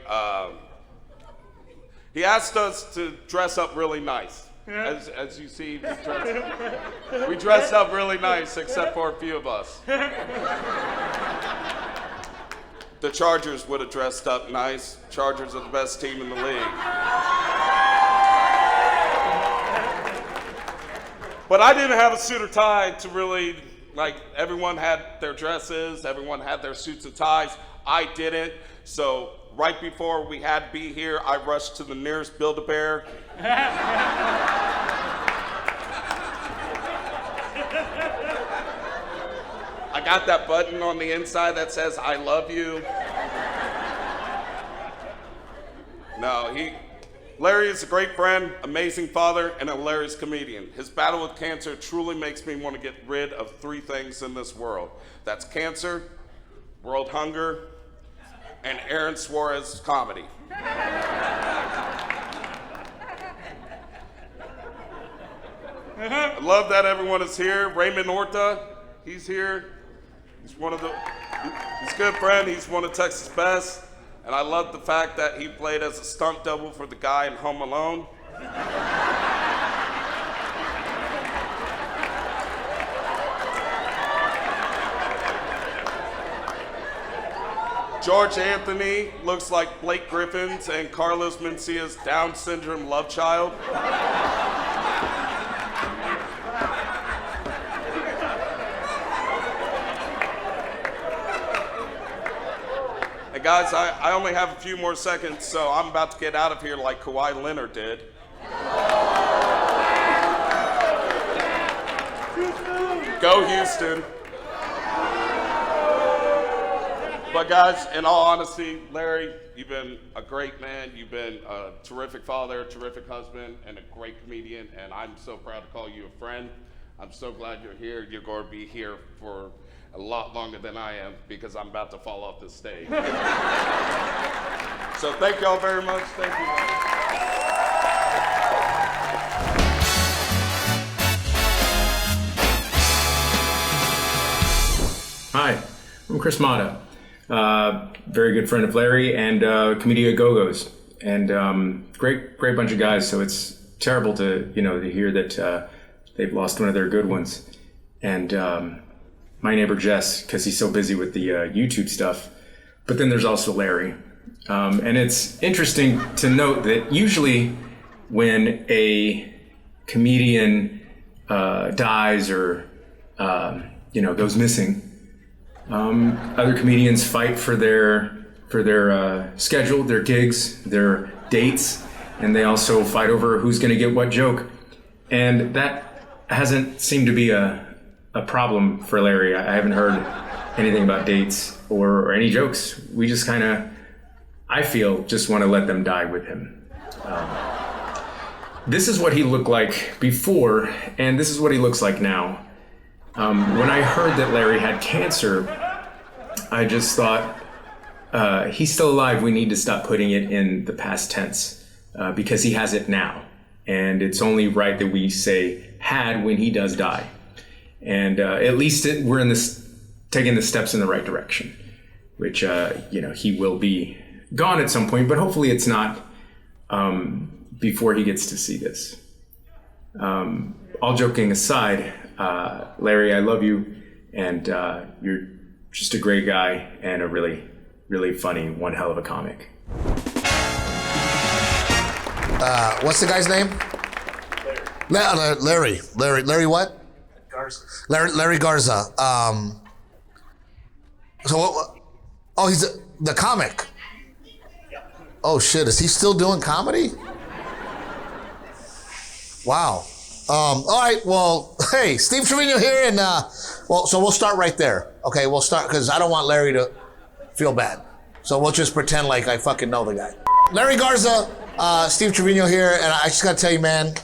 He asked us to dress up really nice. As you see, we dressed up really nice, except for a few of us. The Chargers would have dressed up nice. Chargers are the best team in the league. But I didn't have a suit or tie to really, like, everyone had their dresses, everyone had their suits and ties. I didn't. So right before we had to be here, I rushed to the nearest Build-A-Bear. I got that button on the inside that says, "I love you." No, Larry is a great friend, amazing father, and a hilarious comedian. His battle with cancer truly makes me want to get rid of 3 things in this world. That's cancer, world hunger, and Aaron Suarez comedy. I love that everyone is here. Raymond Orta, he's here. He's he's a good friend. He's one of Texas' best. And I love the fact that he played as a stunt double for the guy in Home Alone. George Anthony looks like Blake Griffin's and Carlos Mencia's Down syndrome love child. Hey guys, I only have a few more seconds, so I'm about to get out of here like Kawhi Leonard did. Go Houston. But guys, in all honesty, Larry, you've been a great man. You've been a terrific father, a terrific husband, and a great comedian. And I'm so proud to call you a friend. I'm so glad you're here. You're going to be here for a lot longer than I am because I'm about to fall off this stage. So thank y'all very much. Thank you. Hi, I'm Chris Mata. Very good friend of Larry and Comedia Go-Go's, and great bunch of guys. So it's terrible to hear that they've lost one of their good ones. And my neighbor Jess, because he's so busy with the YouTube stuff. But then there's also Larry, and it's interesting to note that usually when a comedian dies or goes missing, other comedians fight for their schedule, their gigs, their dates, and they also fight over who's going to get what joke. And that hasn't seemed to be a problem for Larry. I haven't heard anything about dates or any jokes. We just kind of, I feel, just want to let them die with him. This is what he looked like before, and this is what he looks like now. When I heard that Larry had cancer, I just thought, he's still alive. We need to stop putting it in the past tense because he has it now. And it's only right that we say had when he does die. And at least we're in this, taking the steps in the right direction, which, he will be gone at some point, but hopefully it's not before he gets to see this. All joking aside, Larry, I love you, and you're just a great guy and a really, really funny, one hell of a comic. What's the guy's name? Larry. Larry what? Garza. Larry Garza. He's the comic. Oh shit, is he still doing comedy? Wow. All right, well, hey, Steve Trevino here, and so we'll start right there. Okay, we'll start, because I don't want Larry to feel bad. So we'll just pretend like I fucking know the guy. Larry Garza, Steve Trevino here, and I just gotta tell you, man,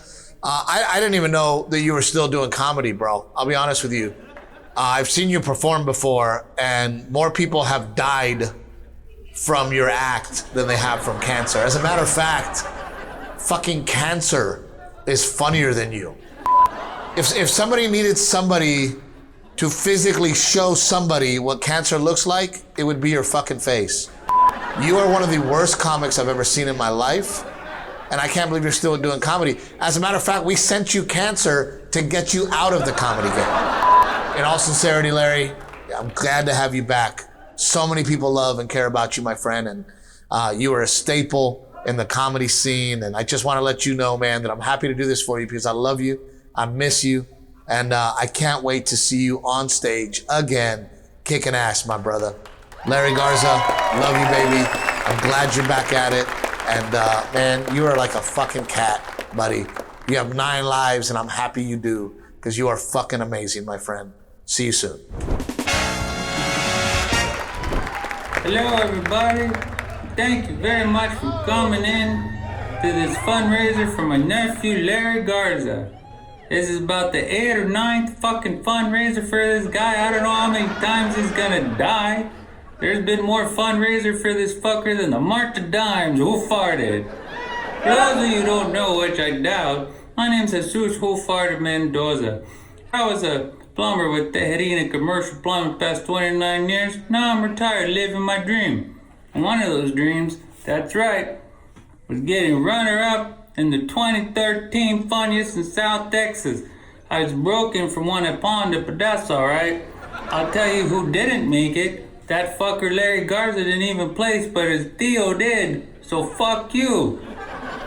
I didn't even know that you were still doing comedy, bro. I'll be honest with you. I've seen you perform before, and more people have died from your act than they have from cancer. As a matter of fact, fucking cancer is funnier than you. If somebody needed somebody to physically show somebody what cancer looks like, it would be your fucking face. You are one of the worst comics I've ever seen in my life, and I can't believe you're still doing comedy. As a matter of fact, we sent you cancer to get you out of the comedy game. In all sincerity, Larry, I'm glad to have you back. So many people love and care about you, my friend, and you are a staple in the comedy scene, and I just want to let you know, man, that I'm happy to do this for you because I love you, I miss you, and I can't wait to see you on stage again, kicking ass, my brother. Larry Garza, love you, baby. I'm glad you're back at it, and man, you are like a fucking cat, buddy. You have 9 lives, and I'm happy you do, because you are fucking amazing, my friend. See you soon. Hello, everybody. Thank you very much for coming in to this fundraiser for my nephew, Larry Garza. This is about the 8th or 9th fucking fundraiser for this guy. I don't know how many times he's gonna die. There's been more fundraiser for this fucker than the March of Dimes. Who farted? For those of you who don't know, which I doubt, my name's Jesus Who Farted Mendoza. I was a plumber with Tejerina Commercial Plumbing past 29 years. Now I'm retired, living my dream. And one of those dreams, that's right, was getting runner-up in the 2013 Funniest in South Texas. I was broken from one I pawned, but that's alright. I'll tell you who didn't make it. That fucker Larry Garza didn't even place, but his Theo did. So fuck you.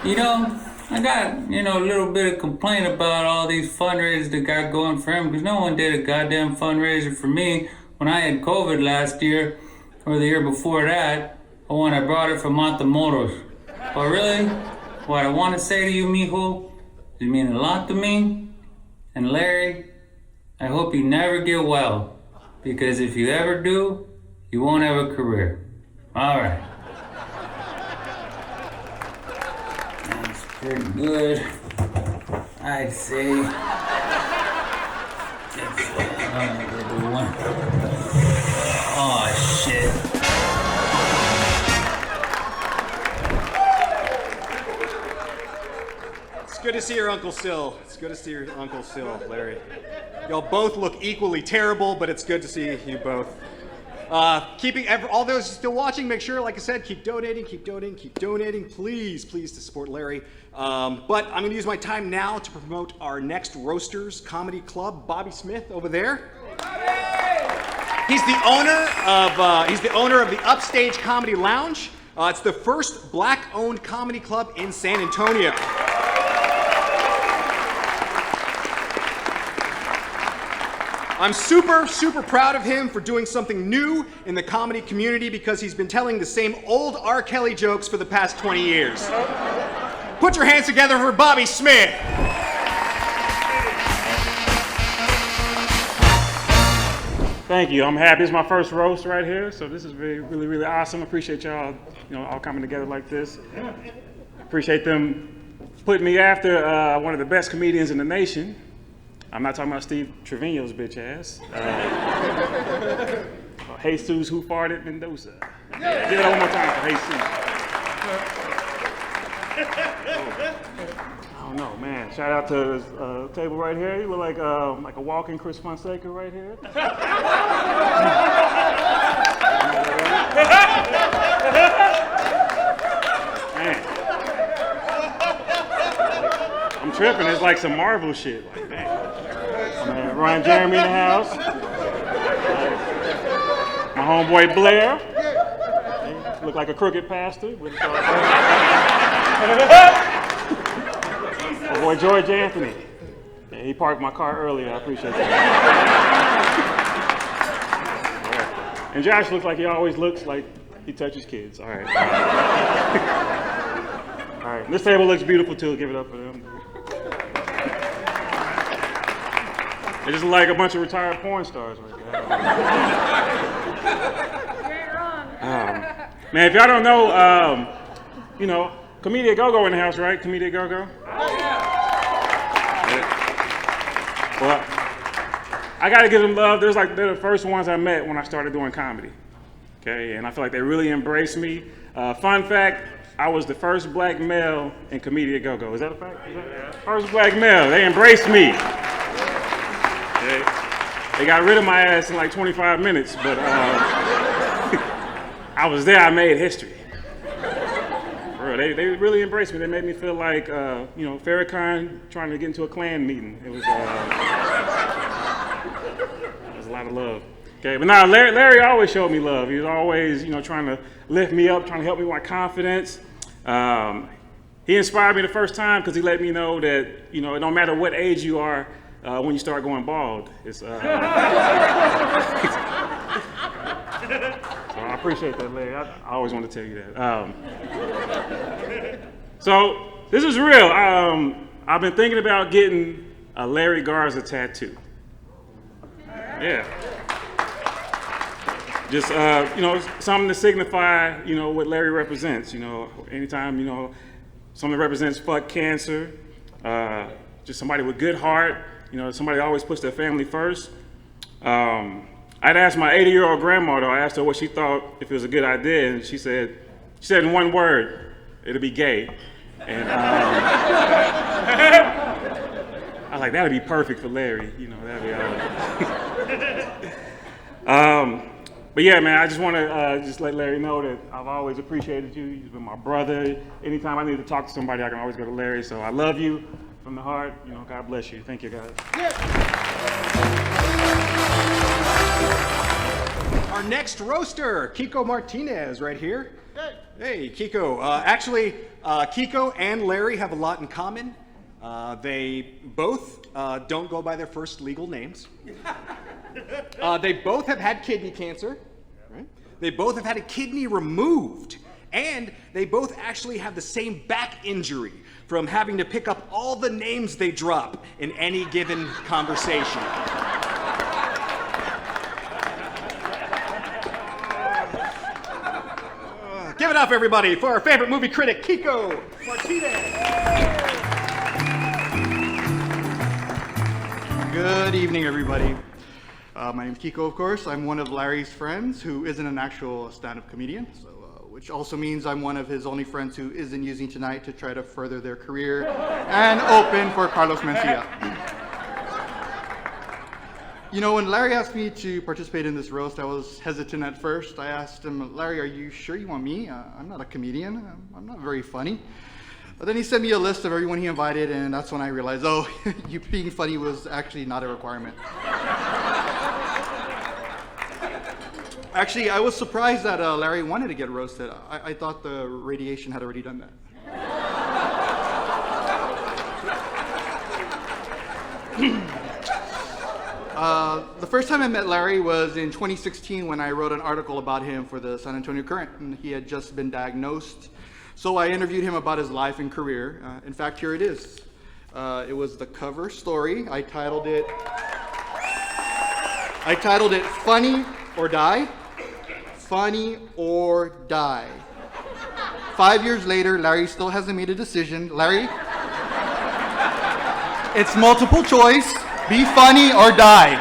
You know, I got, a little bit of complaint about all these fundraisers that got going for him, because no one did a goddamn fundraiser for me when I had COVID last year, or the year before that, or when I brought it from Matamoros. But really, what I want to say to you, mijo, it means a lot to me. And Larry, I hope you never get well, because if you ever do, you won't have a career. All right. That's pretty good, I'd say. Oh, shit. It's good to see your Uncle Sil. It's good to see your Uncle Sil, Larry. Y'all both look equally terrible, but it's good to see you both. All those still watching, make sure, like I said, keep donating, please, to support Larry. But I'm gonna use my time now to promote our next Roasters Comedy Club, Bobby Smith over there. He's the owner of the Upstage Comedy Lounge. It's the first black-owned comedy club in San Antonio. I'm super, super proud of him for doing something new in the comedy community because he's been telling the same old R. Kelly jokes for the past 20 years. Put your hands together for Bobby Smith. Thank you. I'm happy. It's my first roast right here, so this is really, really awesome. Appreciate y'all, all coming together like this. Appreciate them putting me after one of the best comedians in the nation. I'm not talking about Steve Trevino's bitch ass. Jesus Who Farted Mendoza. Yeah, give it one more time for Jesus. I don't know, man. Shout out to this table right here. You look like a walking Chris Fonseca right here. Man. I'm tripping. It's like some Marvel shit. Like, man. Ryan Jeremy in the house. My homeboy Blair. Look like a crooked pastor. My boy George Anthony. Yeah, he parked my car earlier. I appreciate that. Yeah. And Josh looks like he always looks like he touches kids. All right. All right. This table looks beautiful too. Give it up for them. They just like a bunch of retired porn stars right there. Man, if y'all don't know, you know, Comedia Go-Go in the house, right? Comedia Go-Go? Well, I gotta give them love. They're the first ones I met when I started doing comedy. Okay, and I feel like they really embraced me. Fun fact, I was the first black male in Comedia Go-Go. Is that a fact? First black male. They embraced me. They got rid of my ass in like 25 minutes, but I was there. I made history. Bro, they really embraced me. They made me feel like, you know, Farrakhan trying to get into a Klan meeting. It was a lot of love. Okay, but now Larry always showed me love. He was always, you know, trying to lift me up, trying to help me with my confidence. He inspired me the first time because he let me know that, you know, no matter what age you are, when you start going bald, it's. So I appreciate that, Larry. I always want to tell you that. So this is real. I've been thinking about getting a Larry Garza tattoo. Yeah. Just you know, something to signify, you know, what Larry represents. You know, anytime, you know, something that represents fuck cancer, just somebody with good heart. You know, somebody always puts their family first. I'd asked my 80-year-old grandma, though, I asked her what she thought, if it was a good idea, and she said in one word, it'll be gay. And I was like, that'd be perfect for Larry, you know, that'd be but yeah, man, I just want to just let Larry know that I've always appreciated you. You've been my brother. Anytime I need to talk to somebody, I can always go to Larry, so I love you. From the heart, you know, God bless you. Thank you, guys. Our next roaster, Kiko Martinez, right here. Hey, Kiko. Actually, Kiko and Larry have a lot in common. They both don't go by their first legal names. They both have had kidney cancer. Right? They both have had a kidney removed. And they both actually have the same back injury from having to pick up all the names they drop in any given conversation. Give it up, everybody, for our favorite movie critic, Kiko Martinez. Good evening, everybody. My name's Kiko, of course. I'm one of Larry's friends who isn't an actual stand-up comedian, which also means I'm one of his only friends who isn't using tonight to try to further their career and open for Carlos Mencia. You know, when Larry asked me to participate in this roast, I was hesitant at first. I asked him, Larry, are you sure you want me? I'm not a comedian. I'm not very funny. But then he sent me a list of everyone he invited, and that's when I realized, oh, you being funny was actually not a requirement. Actually, I was surprised that Larry wanted to get roasted. I thought the radiation had already done that. The first time I met Larry was in 2016 when I wrote an article about him for the San Antonio Current, and he had just been diagnosed. So I interviewed him about his life and career. In fact, here it is. It was the cover story. I titled it Funny or Die. Funny or Die. 5 years later, Larry still hasn't made a decision. Larry, it's multiple choice. Be funny or die.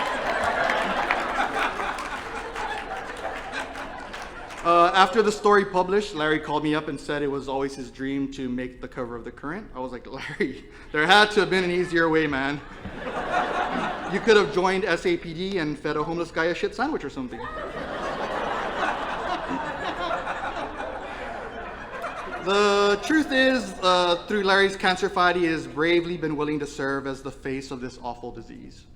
After the story published, Larry called me up and said it was always his dream to make the cover of The Current. I was like, Larry, there had to have been an easier way, man. You could have joined SAPD and fed a homeless guy a shit sandwich or something. The truth is, through Larry's cancer fight, he has bravely been willing to serve as the face of this awful disease.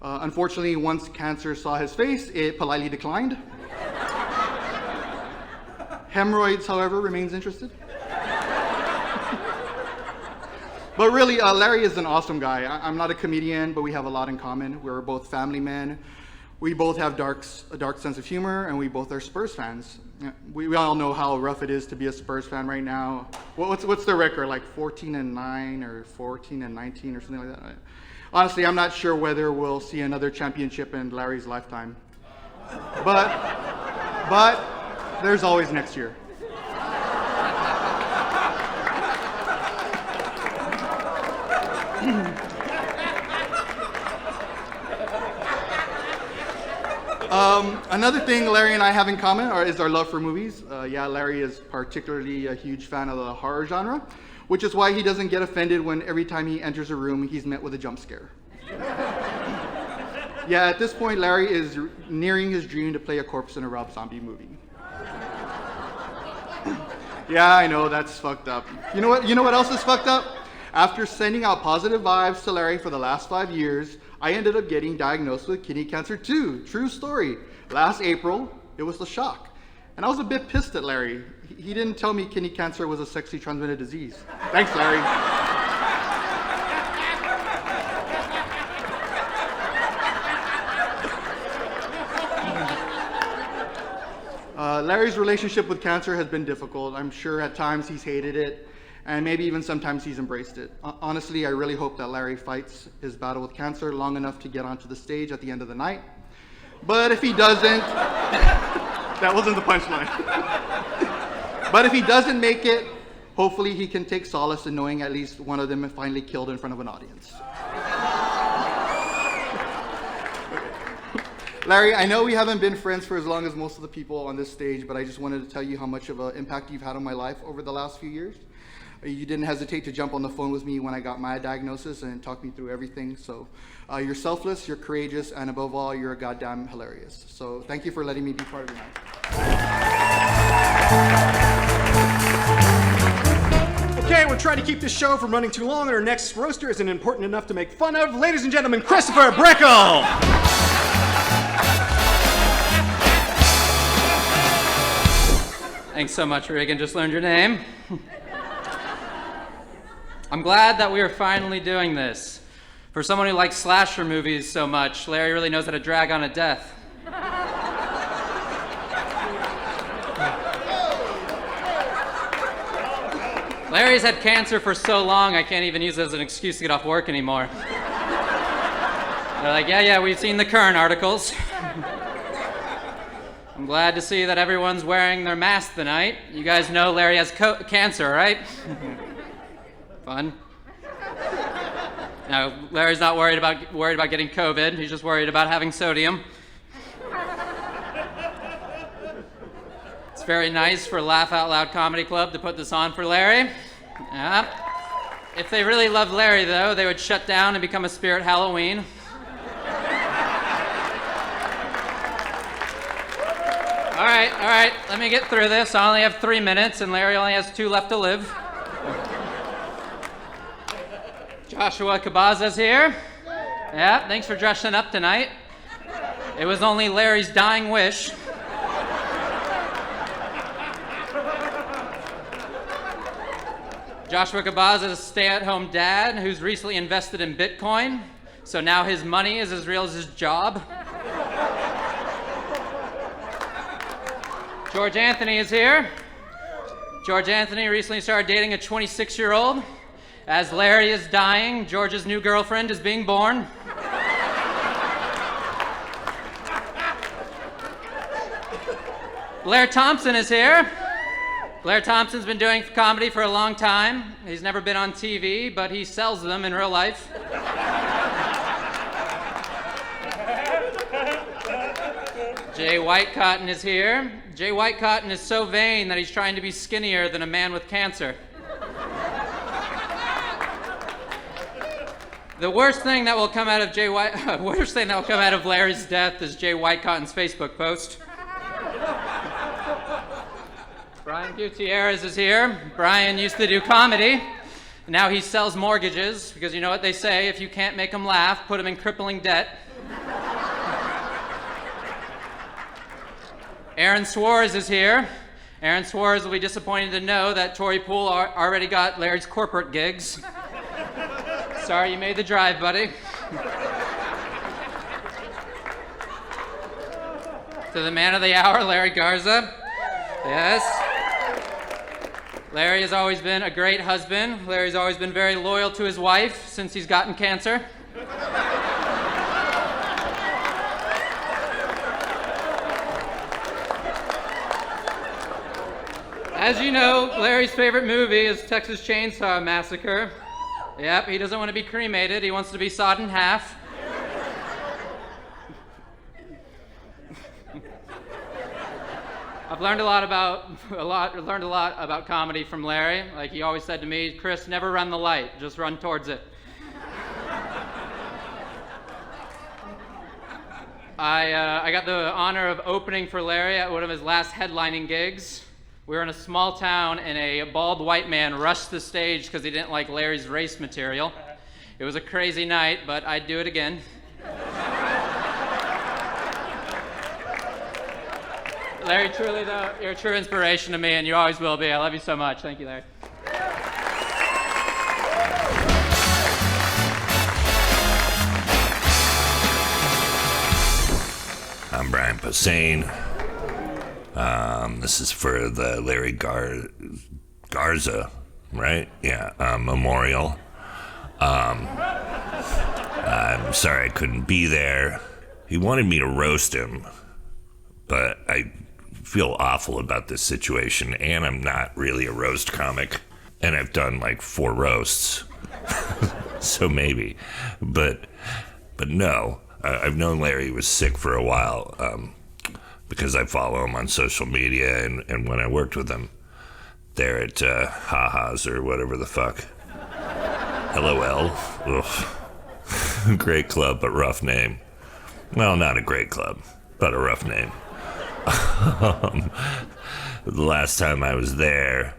Unfortunately, once cancer saw his face, it politely declined. Hemorrhoids, however, remains interested. But really, Larry is an awesome guy. I'm not a comedian, but we have a lot in common. We're both family men. We both have a dark sense of humor, and we both are Spurs fans. We all know how rough it is to be a Spurs fan right now. What's the record, like 14-9 or 14-19 or something like that? Honestly, I'm not sure whether we'll see another championship in Larry's lifetime. But there's always next year. Another thing Larry and I have in common is our love for movies. Larry is particularly a huge fan of the horror genre, which is why he doesn't get offended when every time he enters a room, he's met with a jump scare. At this point, Larry is nearing his dream to play a corpse in a Rob Zombie movie. Yeah, I know, that's fucked up. You know what else is fucked up? After sending out positive vibes to Larry for the last 5 years, I ended up getting diagnosed with kidney cancer too. True story. Last April, it was a shock. And I was a bit pissed at Larry. He didn't tell me kidney cancer was a sexually transmitted disease. Thanks, Larry. Larry's relationship with cancer has been difficult. I'm sure at times he's hated it, and maybe even sometimes he's embraced it. Honestly, I really hope that Larry fights his battle with cancer long enough to get onto the stage at the end of the night. But if he doesn't, that wasn't the punchline. But if he doesn't make it, hopefully he can take solace in knowing at least one of them is finally killed in front of an audience. Larry, I know we haven't been friends for as long as most of the people on this stage, but I just wanted to tell you how much of an impact you've had on my life over the last few years. You didn't hesitate to jump on the phone with me when I got my diagnosis and talk me through everything. So you're selfless, you're courageous, and above all, you're goddamn hilarious. So thank you for letting me be part of your night. Okay, we're trying to keep this show from running too long, and our next roaster isn't important enough to make fun of. Ladies and gentlemen, Christopher Brickell! Thanks so much, Regan. Just learned your name. I'm glad that we are finally doing this. For someone who likes slasher movies so much, Larry really knows how to drag on a death. Larry's had cancer for so long, I can't even use it as an excuse to get off work anymore. They're like, yeah, we've seen the Current articles. I'm glad to see that everyone's wearing their mask tonight. You guys know Larry has cancer, right? Fun. No, Larry's not worried about getting COVID. He's just worried about having sodium. It's very nice for Laugh Out Loud Comedy Club to put this on for Larry. Yeah. If they really loved Larry, though, they would shut down and become a Spirit Halloween. All right, let me get through this. I only have 3 minutes, and Larry only has 2 left to live. Joshua Cabaza's here. Yeah, thanks for dressing up tonight. It was only Larry's dying wish. Joshua Cabaza is a stay-at-home dad who's recently invested in Bitcoin, so now his money is as real as his job. George Anthony is here. George Anthony recently started dating a 26-year-old. As Larry is dying, George's new girlfriend is being born. Blair Thompson is here. Blair Thompson's been doing comedy for a long time. He's never been on TV, but he sells them in real life. Jay Whitecotton is here. Jay Whitecotton is so vain that he's trying to be skinnier than a man with cancer. The worst thing that will come out of Larry's death is Jay Whitecotton's Facebook post. Brian Gutierrez is here. Brian used to do comedy. Now he sells mortgages because you know what they say, if you can't make them laugh, put them in crippling debt. Aaron Suarez is here. Aaron Suarez will be disappointed to know that Tory Pool already got Larry's corporate gigs. Sorry you made the drive, buddy. To the man of the hour, Larry Garza. Yes. Larry has always been a great husband. Larry's always been very loyal to his wife since he's gotten cancer. As you know, Larry's favorite movie is Texas Chainsaw Massacre. Yep, he doesn't want to be cremated. He wants to be sawed in half. I've learned a lot about comedy from Larry. Like he always said to me, Chris, never run the light, just run towards it. I got the honor of opening for Larry at one of his last headlining gigs. We were in a small town and a bald white man rushed the stage because he didn't like Larry's race material. It was a crazy night, but I'd do it again. Larry, truly though, you're a true inspiration to me and you always will be. I love you so much. Thank you, Larry. I'm Bryan Passane. This is for the Larry Garza, right? Yeah, memorial. I'm sorry I couldn't be there. He wanted me to roast him, but I feel awful about this situation, and I'm not really a roast comic, and I've done like 4 roasts, so maybe, but no. I've known Larry was sick for a while, because I follow him on social media, and when I worked with him there at Ha-Ha's or whatever the fuck. LOL. Ugh. Great club, but rough name. Well, not a great club, but a rough name. The last time I was there,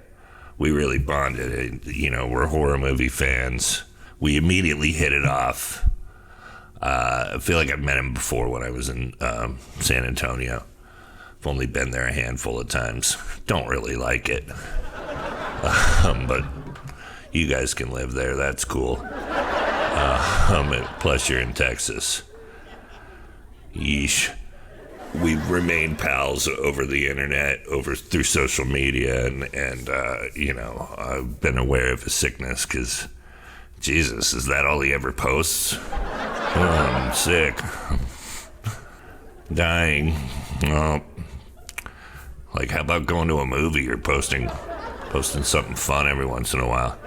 we really bonded. You know, we're horror movie fans. We immediately hit it off. I feel like I've met him before when I was in San Antonio. I've only been there a handful of times. Don't really like it. But you guys can live there. That's cool. Plus you're in Texas. Yeesh. We've remained pals over the internet, through social media, and you know, I've been aware of his sickness because, Jesus, is that all he ever posts? Oh, I'm sick. Dying. Oh. Like, how about going to a movie or posting something fun every once in a while?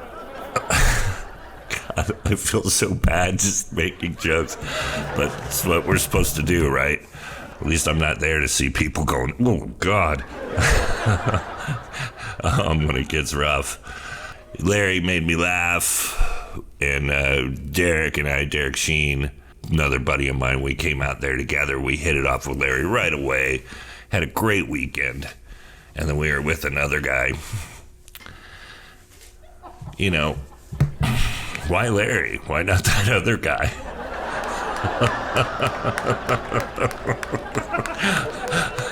God, I feel so bad just making jokes, but it's what we're supposed to do, right? At least I'm not there to see people going, oh, God. When it gets rough. Larry made me laugh, and Derek Sheen, another buddy of mine, we came out there together. We hit it off with Larry right away. Had a great weekend. And then we were with another guy. You know, why Larry? Why not that other guy?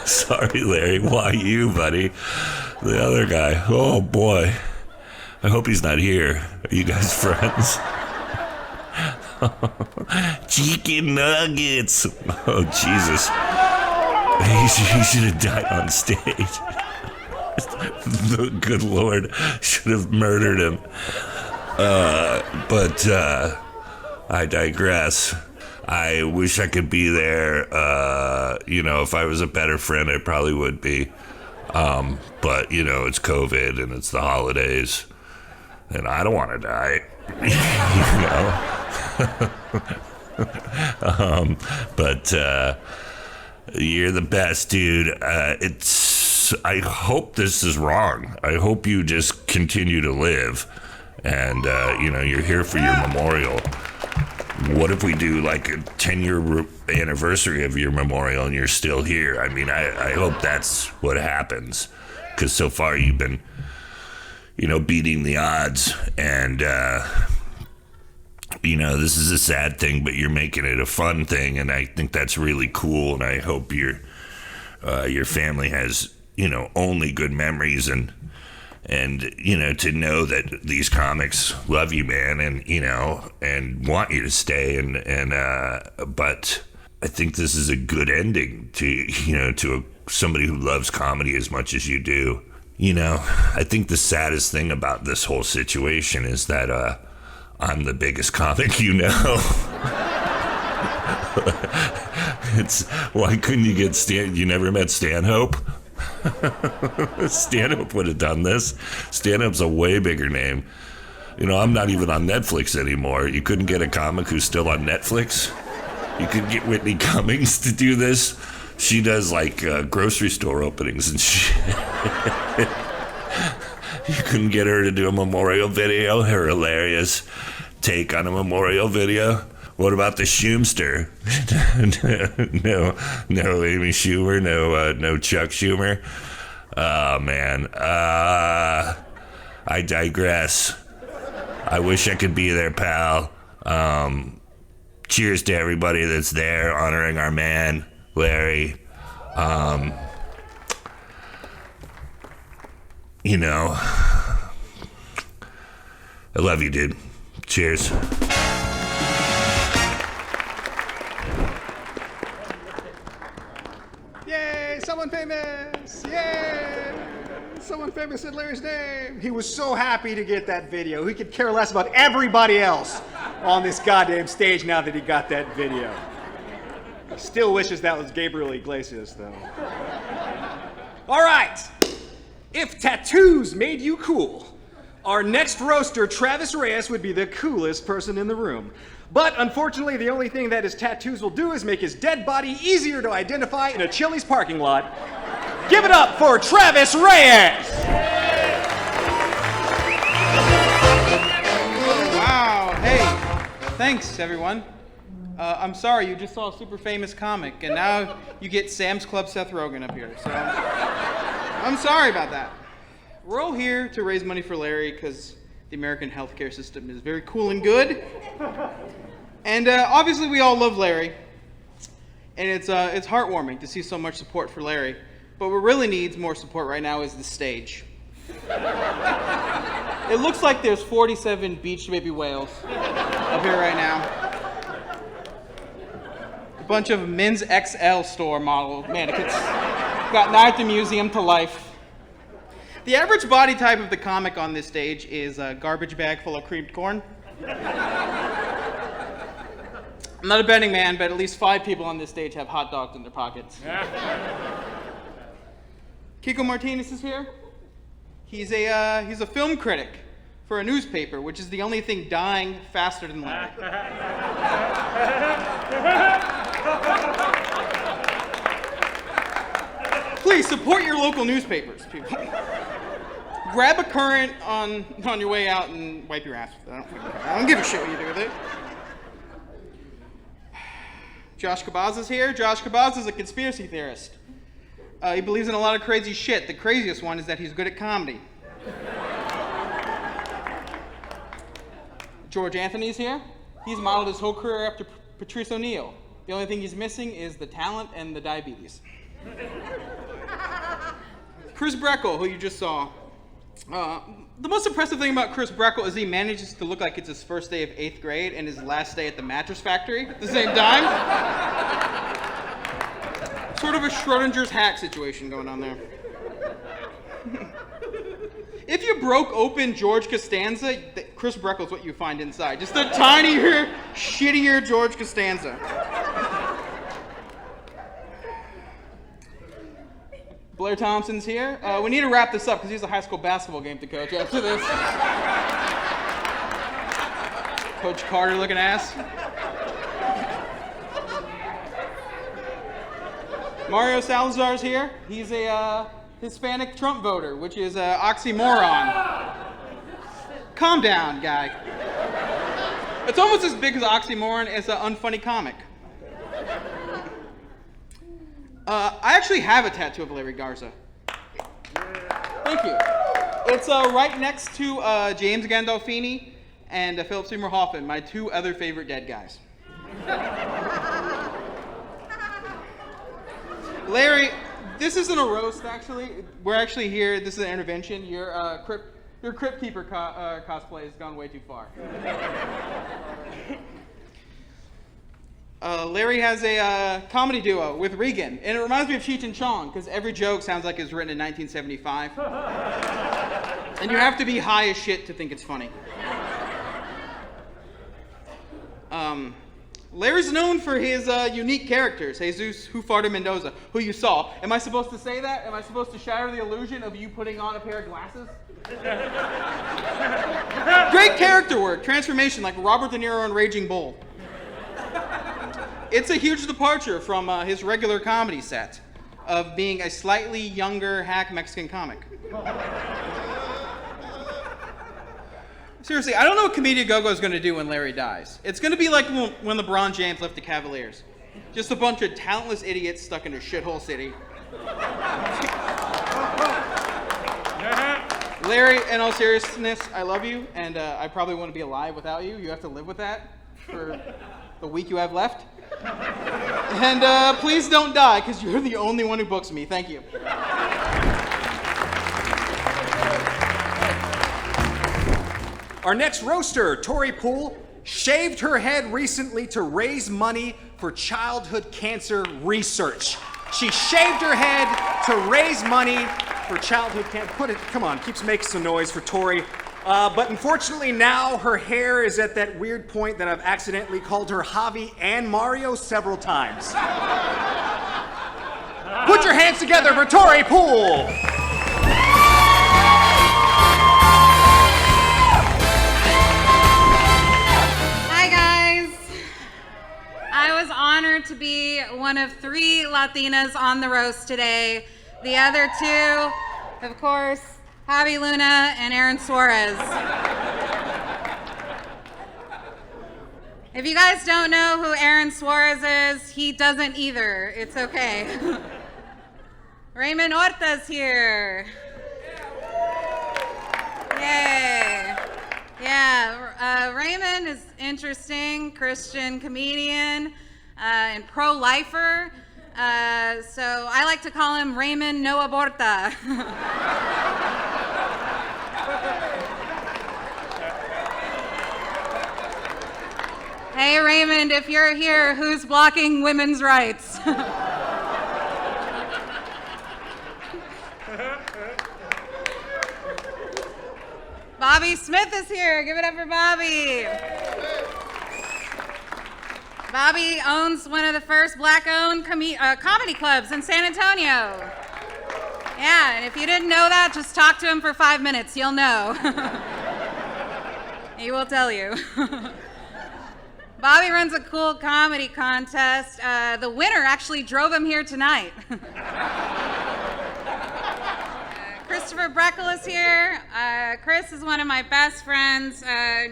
Sorry, Larry. Why you, buddy? The other guy. Oh, boy. I hope he's not here. Are you guys friends? Chicken nuggets. Oh, Jesus. He should have died on stage. The good Lord should have murdered him. But I digress. I wish I could be there. You know, if I was a better friend, I probably would be. But, you know, it's COVID and it's the holidays. And I don't want to die. You know? But You're the best, dude. I hope this is wrong. I hope you just continue to live. And, you're here for your memorial. What if we do like a 10-year anniversary of your memorial and you're still here? I mean, I hope that's what happens. Because so far you've been, beating the odds. And, this is a sad thing, but you're making it a fun thing. And I think that's really cool. And I hope your family has, only good memories and to know that these comics love you, man, and want you to stay, but I think this is a good ending to somebody who loves comedy as much as you do. I think the saddest thing about this whole situation is that I'm the biggest comic you know. Why couldn't you get you never met Stanhope? Stanhope would have done this. Stanhope's a way bigger name. I'm not even on Netflix anymore. You couldn't get a comic who's still on Netflix. You could get Whitney Cummings to do this. She does grocery store openings and shit. You couldn't get her to do a memorial video. Her hilarious take on a memorial video. What about the Schumer? no Amy Schumer, no Chuck Schumer. Oh man, I digress. I wish I could be there, pal. Cheers to everybody that's there honoring our man, Larry. I love you, dude. Cheers. Someone famous! Yay! Someone famous said Larry's name. He was so happy to get that video. He could care less about everybody else on this goddamn stage now that he got that video. He still wishes that was Gabriel Iglesias, though. All right. If tattoos made you cool, our next roaster, Travis Reyes, would be the coolest person in the room. But unfortunately, the only thing that his tattoos will do is make his dead body easier to identify in a Chili's parking lot. Give it up for Travis Reyes! Wow, hey, thanks everyone. I'm sorry, you just saw a super famous comic, and now you get Sam's Club Seth Rogen up here, so I'm sorry about that. We're all here to raise money for Larry because the American healthcare system is very cool and good. And obviously we all love Larry. And it's heartwarming to see so much support for Larry. But what really needs more support right now is the stage. It looks like there's 47 beach baby whales up here right now. A bunch of men's XL store model mannequins got Night at the Museum to life. The average body type of the comic on this stage is a garbage bag full of creamed corn. I'm not a betting man, but at least 5 people on this stage have hot dogs in their pockets. Kiko Martinez is here. He's a film critic for a newspaper, which is the only thing dying faster than Larry. Please support your local newspapers, people. Grab a current on your way out and wipe your ass with it. I don't give a shit what you do with it. Josh Cabaza's here. Josh Cabaza's a conspiracy theorist. He believes in a lot of crazy shit. The craziest one is that he's good at comedy. George Anthony's here. He's modeled his whole career after Patrice O'Neill. The only thing he's missing is the talent and the diabetes. Chris Brickell, who you just saw. The most impressive thing about Chris Brickell is he manages to look like it's his first day of 8th grade and his last day at the mattress factory at the same time. Sort of a Schrodinger's hat situation going on there. If you broke open George Costanza, Chris Brickell's what you find inside. Just a tinier, shittier George Costanza. Blair Thompson's here. We need to wrap this up because he has a high school basketball game to coach after this. Coach Carter looking ass. Mario Salazar's here. He's a Hispanic Trump voter, which is an oxymoron. Calm down, guy. It's almost as big as oxymoron as an unfunny comic. I actually have a tattoo of Larry Garza. Thank you. It's right next to James Gandolfini and Philip Seymour Hoffman, my two other favorite dead guys. Larry, this isn't a roast, actually. We're actually here. This is an intervention. Your Crypt Keeper cosplay has gone way too far. Larry has a comedy duo with Regan, and it reminds me of Cheech and Chong, because every joke sounds like it was written in 1975. And you have to be high as shit to think it's funny. Larry's known for his unique characters. Jesus Who Farted Mendoza, who you saw. Am I supposed to say that? Am I supposed to shatter the illusion of you putting on a pair of glasses? Great character work, transformation like Robert De Niro in Raging Bull. It's a huge departure from his regular comedy set of being a slightly younger hack Mexican comic. Seriously, I don't know what Comedia Go-Go is going to do when Larry dies. It's going to be like when LeBron James left the Cavaliers. Just a bunch of talentless idiots stuck in a shithole city. Larry, in all seriousness, I love you, and I probably wouldn't be alive without you. You have to live with that for the week you have left. And please don't die, because you're the only one who books me. Thank you. Our next roaster, Tory Pool, shaved her head recently to raise money for childhood cancer research. She shaved her head to raise money for childhood cancer. Come on, keeps making some noise for Tory. But unfortunately now her hair is at that weird point that I've accidentally called her Javi and Mario several times. Put your hands together for Tory Pool. I was honored to be one of 3 Latinas on the roast today. The other 2, of course, Javi Luna and Aaron Suarez. If you guys don't know who Aaron Suarez is, he doesn't either. It's okay. Raymond Orta's here. Yay. Yeah, Raymond is interesting, Christian comedian and pro-lifer. So I like to call him Raymond No Aborta. Hey Raymond, if you're here, who's blocking women's rights? Bobby Smith is here. Give it up for Bobby. Bobby owns one of the first black-owned comedy clubs in San Antonio. Yeah, and if you didn't know that, just talk to him for 5 minutes. You'll know. He will tell you. Bobby runs a cool comedy contest. The winner actually drove him here tonight. Christopher Brickell is here. Chris is one of my best friends.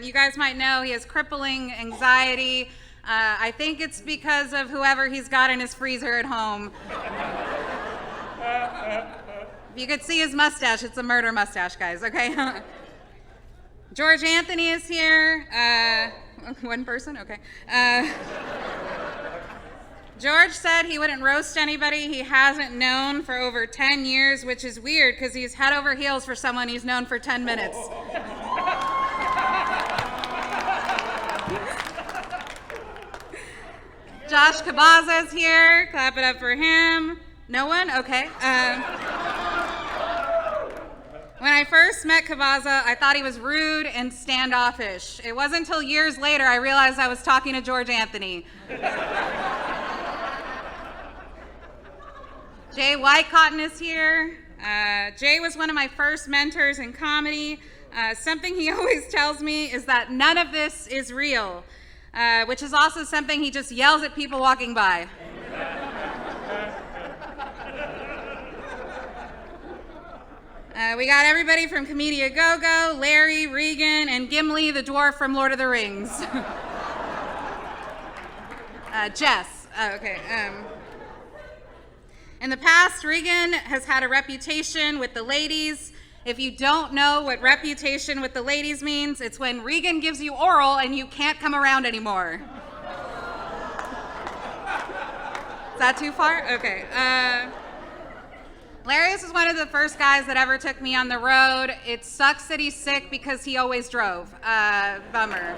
You guys might know he has crippling anxiety. I think it's because of whoever he's got in his freezer at home. If you could see his mustache, it's a murder mustache, guys, okay? George Anthony is here. One person? Okay. George said he wouldn't roast anybody he hasn't known for over 10 years, which is weird because he's head over heels for someone he's known for 10 minutes. Josh Cabaza is here. Clap it up for him. No one? Okay. When I first met Cabaza, I thought he was rude and standoffish. It wasn't until years later I realized I was talking to George Anthony. Jay Whitecotton is here. Jay was one of my first mentors in comedy. Something he always tells me is that none of this is real, which is also something he just yells at people walking by. We got everybody from Comedia Go-Go, Larry, Regan, and Gimli, the dwarf from Lord of the Rings. Jess. Oh, okay. In the past, Regan has had a reputation with the ladies. If you don't know what reputation with the ladies means, it's when Regan gives you oral and you can't come around anymore. Is that too far? Okay. Larry was one of the first guys that ever took me on the road. It sucks that he's sick because he always drove. Bummer.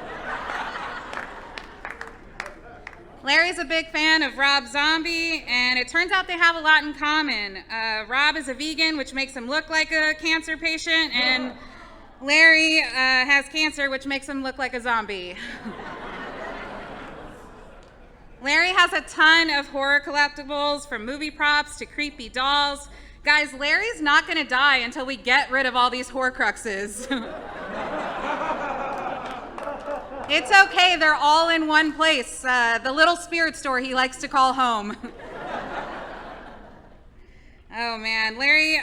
Larry's a big fan of Rob Zombie, and it turns out they have a lot in common. Rob is a vegan, which makes him look like a cancer patient, and Larry has cancer, which makes him look like a zombie. Larry has a ton of horror collectibles, from movie props to creepy dolls. Guys, Larry's not gonna die until we get rid of all these Horcruxes. It's okay, they're all in one place. The little spirit store he likes to call home. Oh man, Larry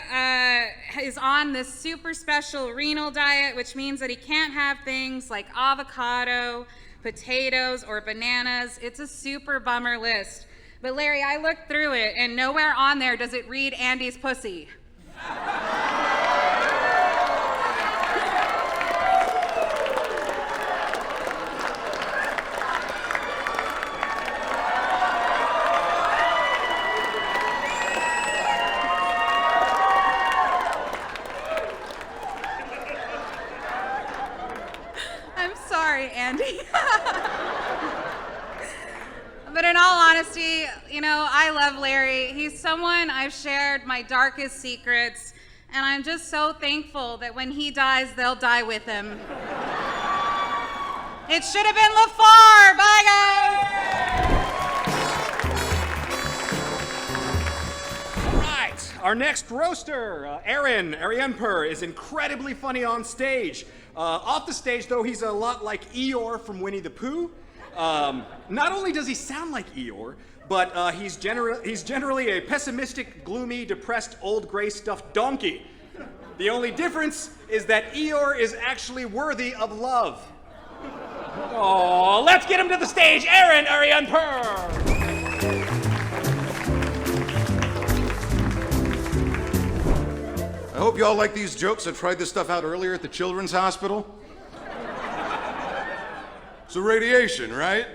is on this super special renal diet, which means that he can't have things like avocado, potatoes, or bananas. It's a super bummer list. But Larry, I looked through it, and nowhere on there does it read Andy's pussy. I'm sorry, Andy. But in all honesty, you know, I love Larry. He's someone I've shared my darkest secrets, and I'm just so thankful that when he dies, they'll die with him. It should have been LaFar. Bye, guys. All right, our next roaster, Ariempur, is incredibly funny on stage. Off the stage, though, he's a lot like Eeyore from Winnie the Pooh. Not only does he sound like Eeyore, but he's generally a pessimistic, gloomy, depressed, old gray stuffed donkey. The only difference is that Eeyore is actually worthy of love. Oh, let's get him to the stage, Ariempur! I hope you all like these jokes. I tried this stuff out earlier at the Children's Hospital. So radiation, right?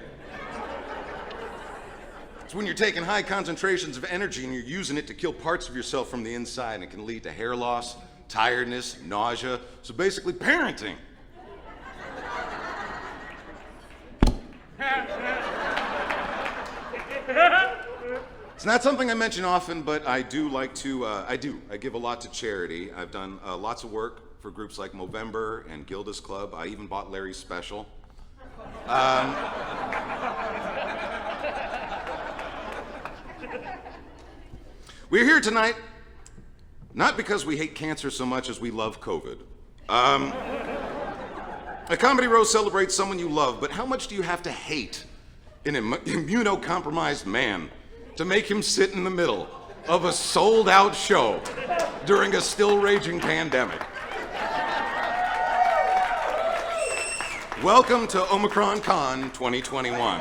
It's when you're taking high concentrations of energy and you're using it to kill parts of yourself from the inside, and it can lead to hair loss, tiredness, nausea. So basically, parenting. It's not something I mention often, but I do like to, I give a lot to charity. I've done lots of work for groups like Movember and Gilda's Club. I even bought Larry's special. We're here tonight not because we hate cancer so much as we love COVID. A comedy roast celebrates someone you love, but how much do you have to hate an immunocompromised man to make him sit in the middle of a sold-out show during a still raging pandemic? Welcome to Omicron Con 2021.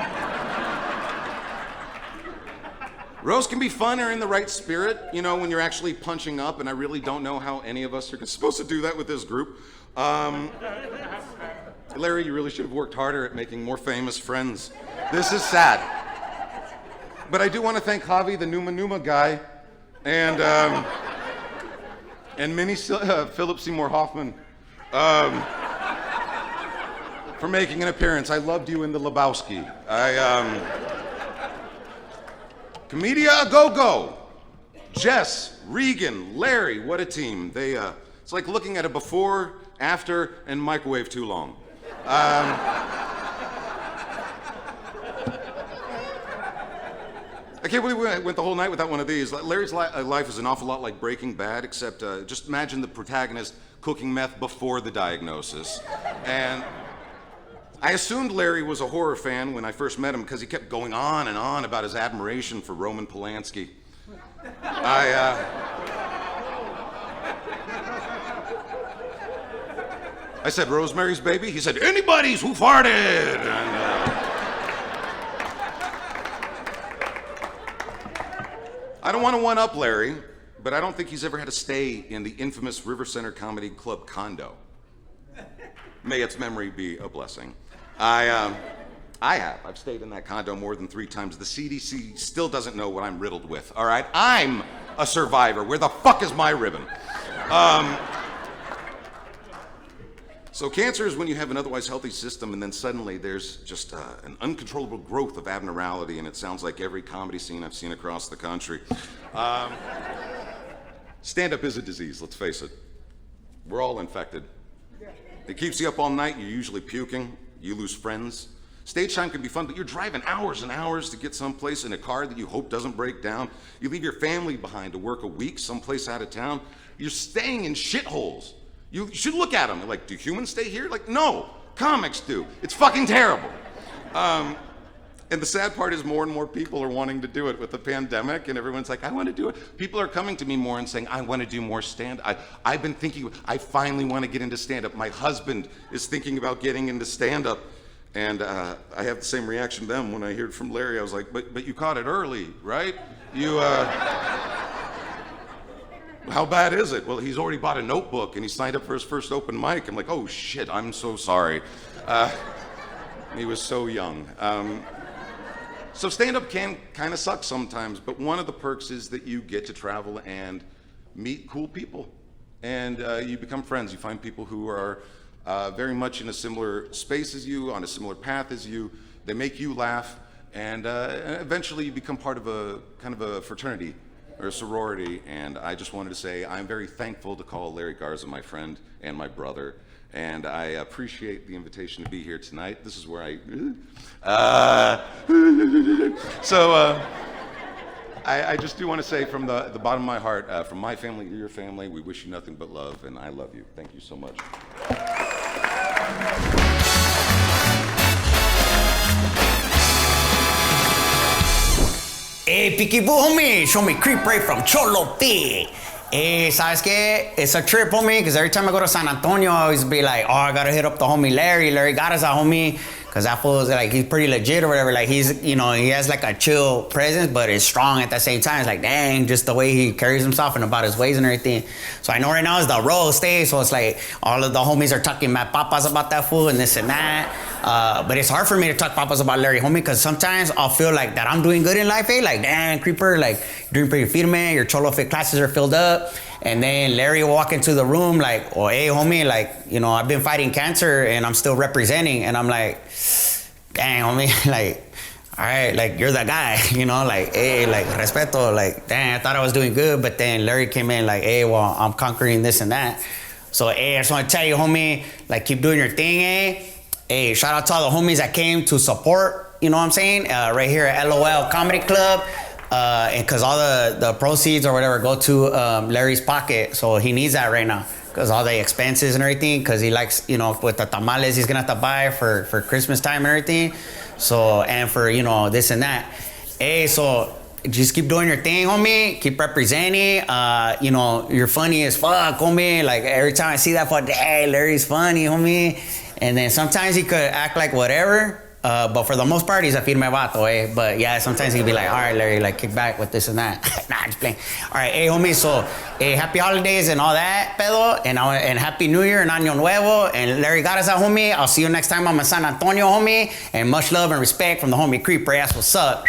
Roast can be fun or in the right spirit, you know, when you're actually punching up, and I really don't know how any of us are supposed to do that with this group. Larry, you really should have worked harder at making more famous friends. This is sad. But I do want to thank Javi, the Numa guy, and Philip Seymour Hoffman, for making an appearance. I loved you in the Lebowski. Comedia Go-Go. Jess, Regan, Larry, what a team. It's like looking at a before, after, and microwave too long. I can't believe we went the whole night without one of these. Larry's life is an awful lot like Breaking Bad, except just imagine the protagonist cooking meth before the diagnosis. And I assumed Larry was a horror fan when I first met him because he kept going on and on about his admiration for Roman Polanski. I said, Rosemary's Baby? He said, anybody's who farted. And, I don't want to one-up Larry, but I don't think he's ever had to stay in the infamous River Center Comedy Club condo. May its memory be a blessing. I have. I've stayed in that condo more than 3 times. The CDC still doesn't know what I'm riddled with, all right? I'm a survivor. Where the fuck is my ribbon? So cancer is when you have an otherwise healthy system and then suddenly there's just an uncontrollable growth of abnormality, and it sounds like every comedy scene I've seen across the country. Stand-up is a disease, let's face it. We're all infected. It keeps you up all night, you're usually puking, you lose friends. Stage time can be fun, but you're driving hours and hours to get someplace in a car that you hope doesn't break down. You leave your family behind to work a week someplace out of town. You're staying in shitholes. You should look at them. Like, do humans stay here? Like, no, comics do. It's fucking terrible. And the sad part is more and more people are wanting to do it with the pandemic, and everyone's like, I want to do it. People are coming to me more and saying, I want to do more stand-up. I've been thinking, I finally want to get into stand-up. My husband is thinking about getting into stand-up. And I have the same reaction to them when I heard from Larry. I was like, but you caught it early, right? You, how bad is it? Well, he's already bought a notebook and he signed up for his first open mic. I'm like, oh shit, I'm so sorry. He was so young. So stand-up can kind of suck sometimes, but one of the perks is that you get to travel and meet cool people. And you become friends. You find people who are very much in a similar space as you, on a similar path as you. They make you laugh, and eventually you become part of a kind of a fraternity or a sorority. And I just wanted to say I'm very thankful to call Larry Garza my friend and my brother, and I appreciate the invitation to be here tonight. This is where I just do want to say from the bottom of my heart, from my family to your family, we wish you nothing but love, and I love you. Thank you so much. Hey, Picky Boo, homie, show me creep ray from Cholo P. Hey, ¿sabes qué? It's a trip, homie, because every time I go to San Antonio, I always be like, oh, I gotta hit up the homie Larry Garza, homie, because that fool's like, he's pretty legit or whatever. Like, he's, you know, he has like a chill presence, but it's strong at the same time. It's like, dang, just the way he carries himself and about his ways and everything. So I know right now is the roast day, so it's like all of the homies are talking mad papas about that fool and this and that. But it's hard for me to talk papas about Larry, homie, because sometimes I'll feel like that I'm doing good in life, eh? Like, damn, creeper, like, you're doing pretty firme, your Cholo Fit classes are filled up. And then Larry will walk into the room like, oh, hey, homie, like, you know, I've been fighting cancer and I'm still representing. And I'm like, dang, homie, like, all right, like, you're that guy, you know, like, hey, like, respeto, like, dang, I thought I was doing good. But then Larry came in like, hey, well, I'm conquering this and that. So, hey, I just want to tell you, homie, like, keep doing your thing, eh? Hey, shout out to all the homies that came to support, you know what I'm saying? Right here at LOL Comedy Club. And because all the proceeds or whatever go to Larry's pocket. So he needs that right now. Because all the expenses and everything. Because he likes, you know, with the tamales he's going to have to buy for Christmas time and everything. So, and for, you know, this and that. Hey, so just keep doing your thing, homie. Keep representing. You know, you're funny as fuck, homie. Like, every time I see that, hey, Larry's funny, homie. And then sometimes he could act like whatever. But for the most part, he's a firme vato, eh? But yeah, sometimes he'd be like, all right, Larry, like, kick back with this and that. Nah, just playing. All right, hey, homie, so, hey, happy holidays and all that, pedo. And happy New Year and Año Nuevo. And Larry Garza, homie. I'll see you next time I'm in San Antonio, homie. And much love and respect from the homie Creeper. That's what's up.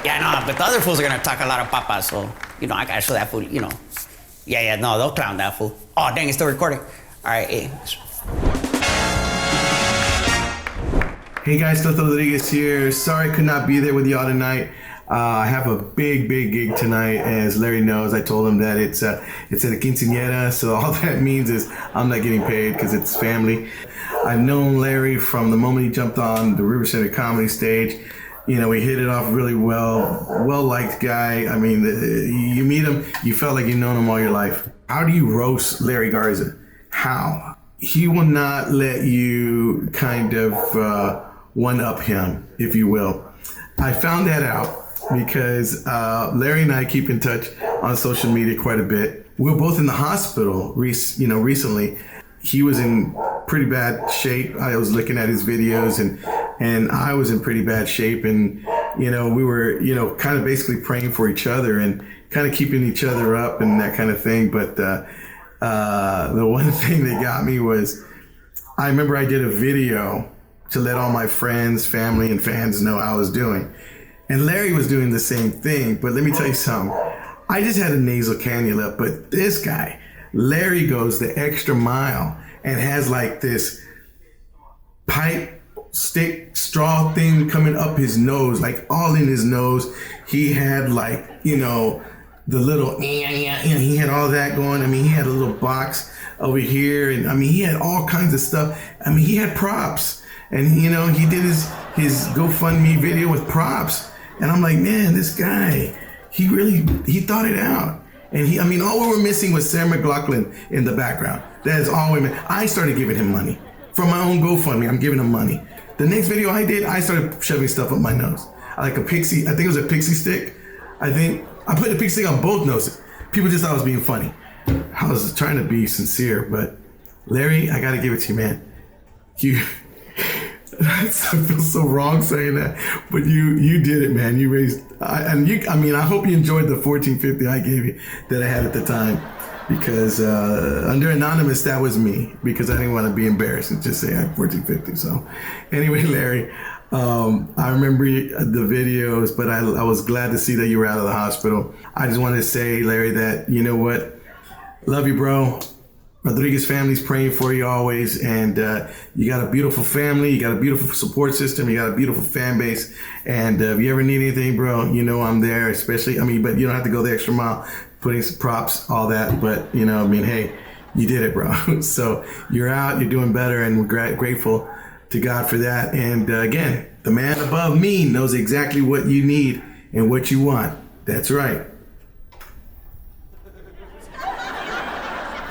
Yeah, no, but the other fools are going to talk a lot of papas. So, you know, I got to show that fool, you know. Yeah, no, they'll clown that fool. Oh, dang, it's still recording. All right, hey. Hey guys, Toto Rodriguez here. Sorry I could not be there with y'all tonight. I have a big gig tonight. As Larry knows, I told him that it's at a quinceañera, so all that means is I'm not getting paid because it's family. I've known Larry from the moment he jumped on the River Center comedy stage. You know, we hit it off really well-liked guy. I mean, you meet him, you felt like you've known him all your life. How do you roast Larry Garza? How? He will not let you kind of one-up him, if you will. I found that out because Larry and I keep in touch on social media quite a bit. We were both in the hospital, recently. he was in pretty bad shape. I was looking at his videos and I was in pretty bad shape, and we were kind of basically praying for each other and kind of keeping each other up and that kind of thing. But the one thing that got me was, I remember I did a video to let all my friends, family, and fans know how I was doing. And Larry was doing the same thing, but let me tell you something. I just had a nasal cannula, but this guy, Larry, goes the extra mile and has like this pipe stick straw thing coming up his nose, like all in his nose. He had like, the little, he had all that going. I mean, he had a little box over here, and I mean, he had all kinds of stuff. I mean, he had props, and he did his GoFundMe video with props. And I'm like, man, this guy, he thought it out. And all we were missing was Sarah McLachlan in the background. That is all we missed. I started giving him money. From my own GoFundMe, I'm giving him money. The next video I did, I started shoving stuff up my nose. Like a pixie, I think it was a pixie stick. I put the pixie stick on both noses. People just thought I was being funny. I was trying to be sincere, but Larry, I gotta give it to you, man. I feel so wrong saying that, but you did it, man. You raised, I hope you enjoyed the $14.50 I gave you that I had at the time, because under anonymous, that was me, because I didn't want to be embarrassed and just say I had $14.50. So anyway, Larry, I remember the videos, but I was glad to see that you were out of the hospital. I just wanted to say, Larry, that you know what, love you, bro. Rodriguez family's praying for you always, and you got a beautiful family, you got a beautiful support system, you got a beautiful fan base, and if you ever need anything, bro, I'm there, especially, but you don't have to go the extra mile, putting some props, all that, but, hey, you did it, bro. So you're out, you're doing better, and we're grateful to God for that. And again, the man above me knows exactly what you need and what you want. That's right.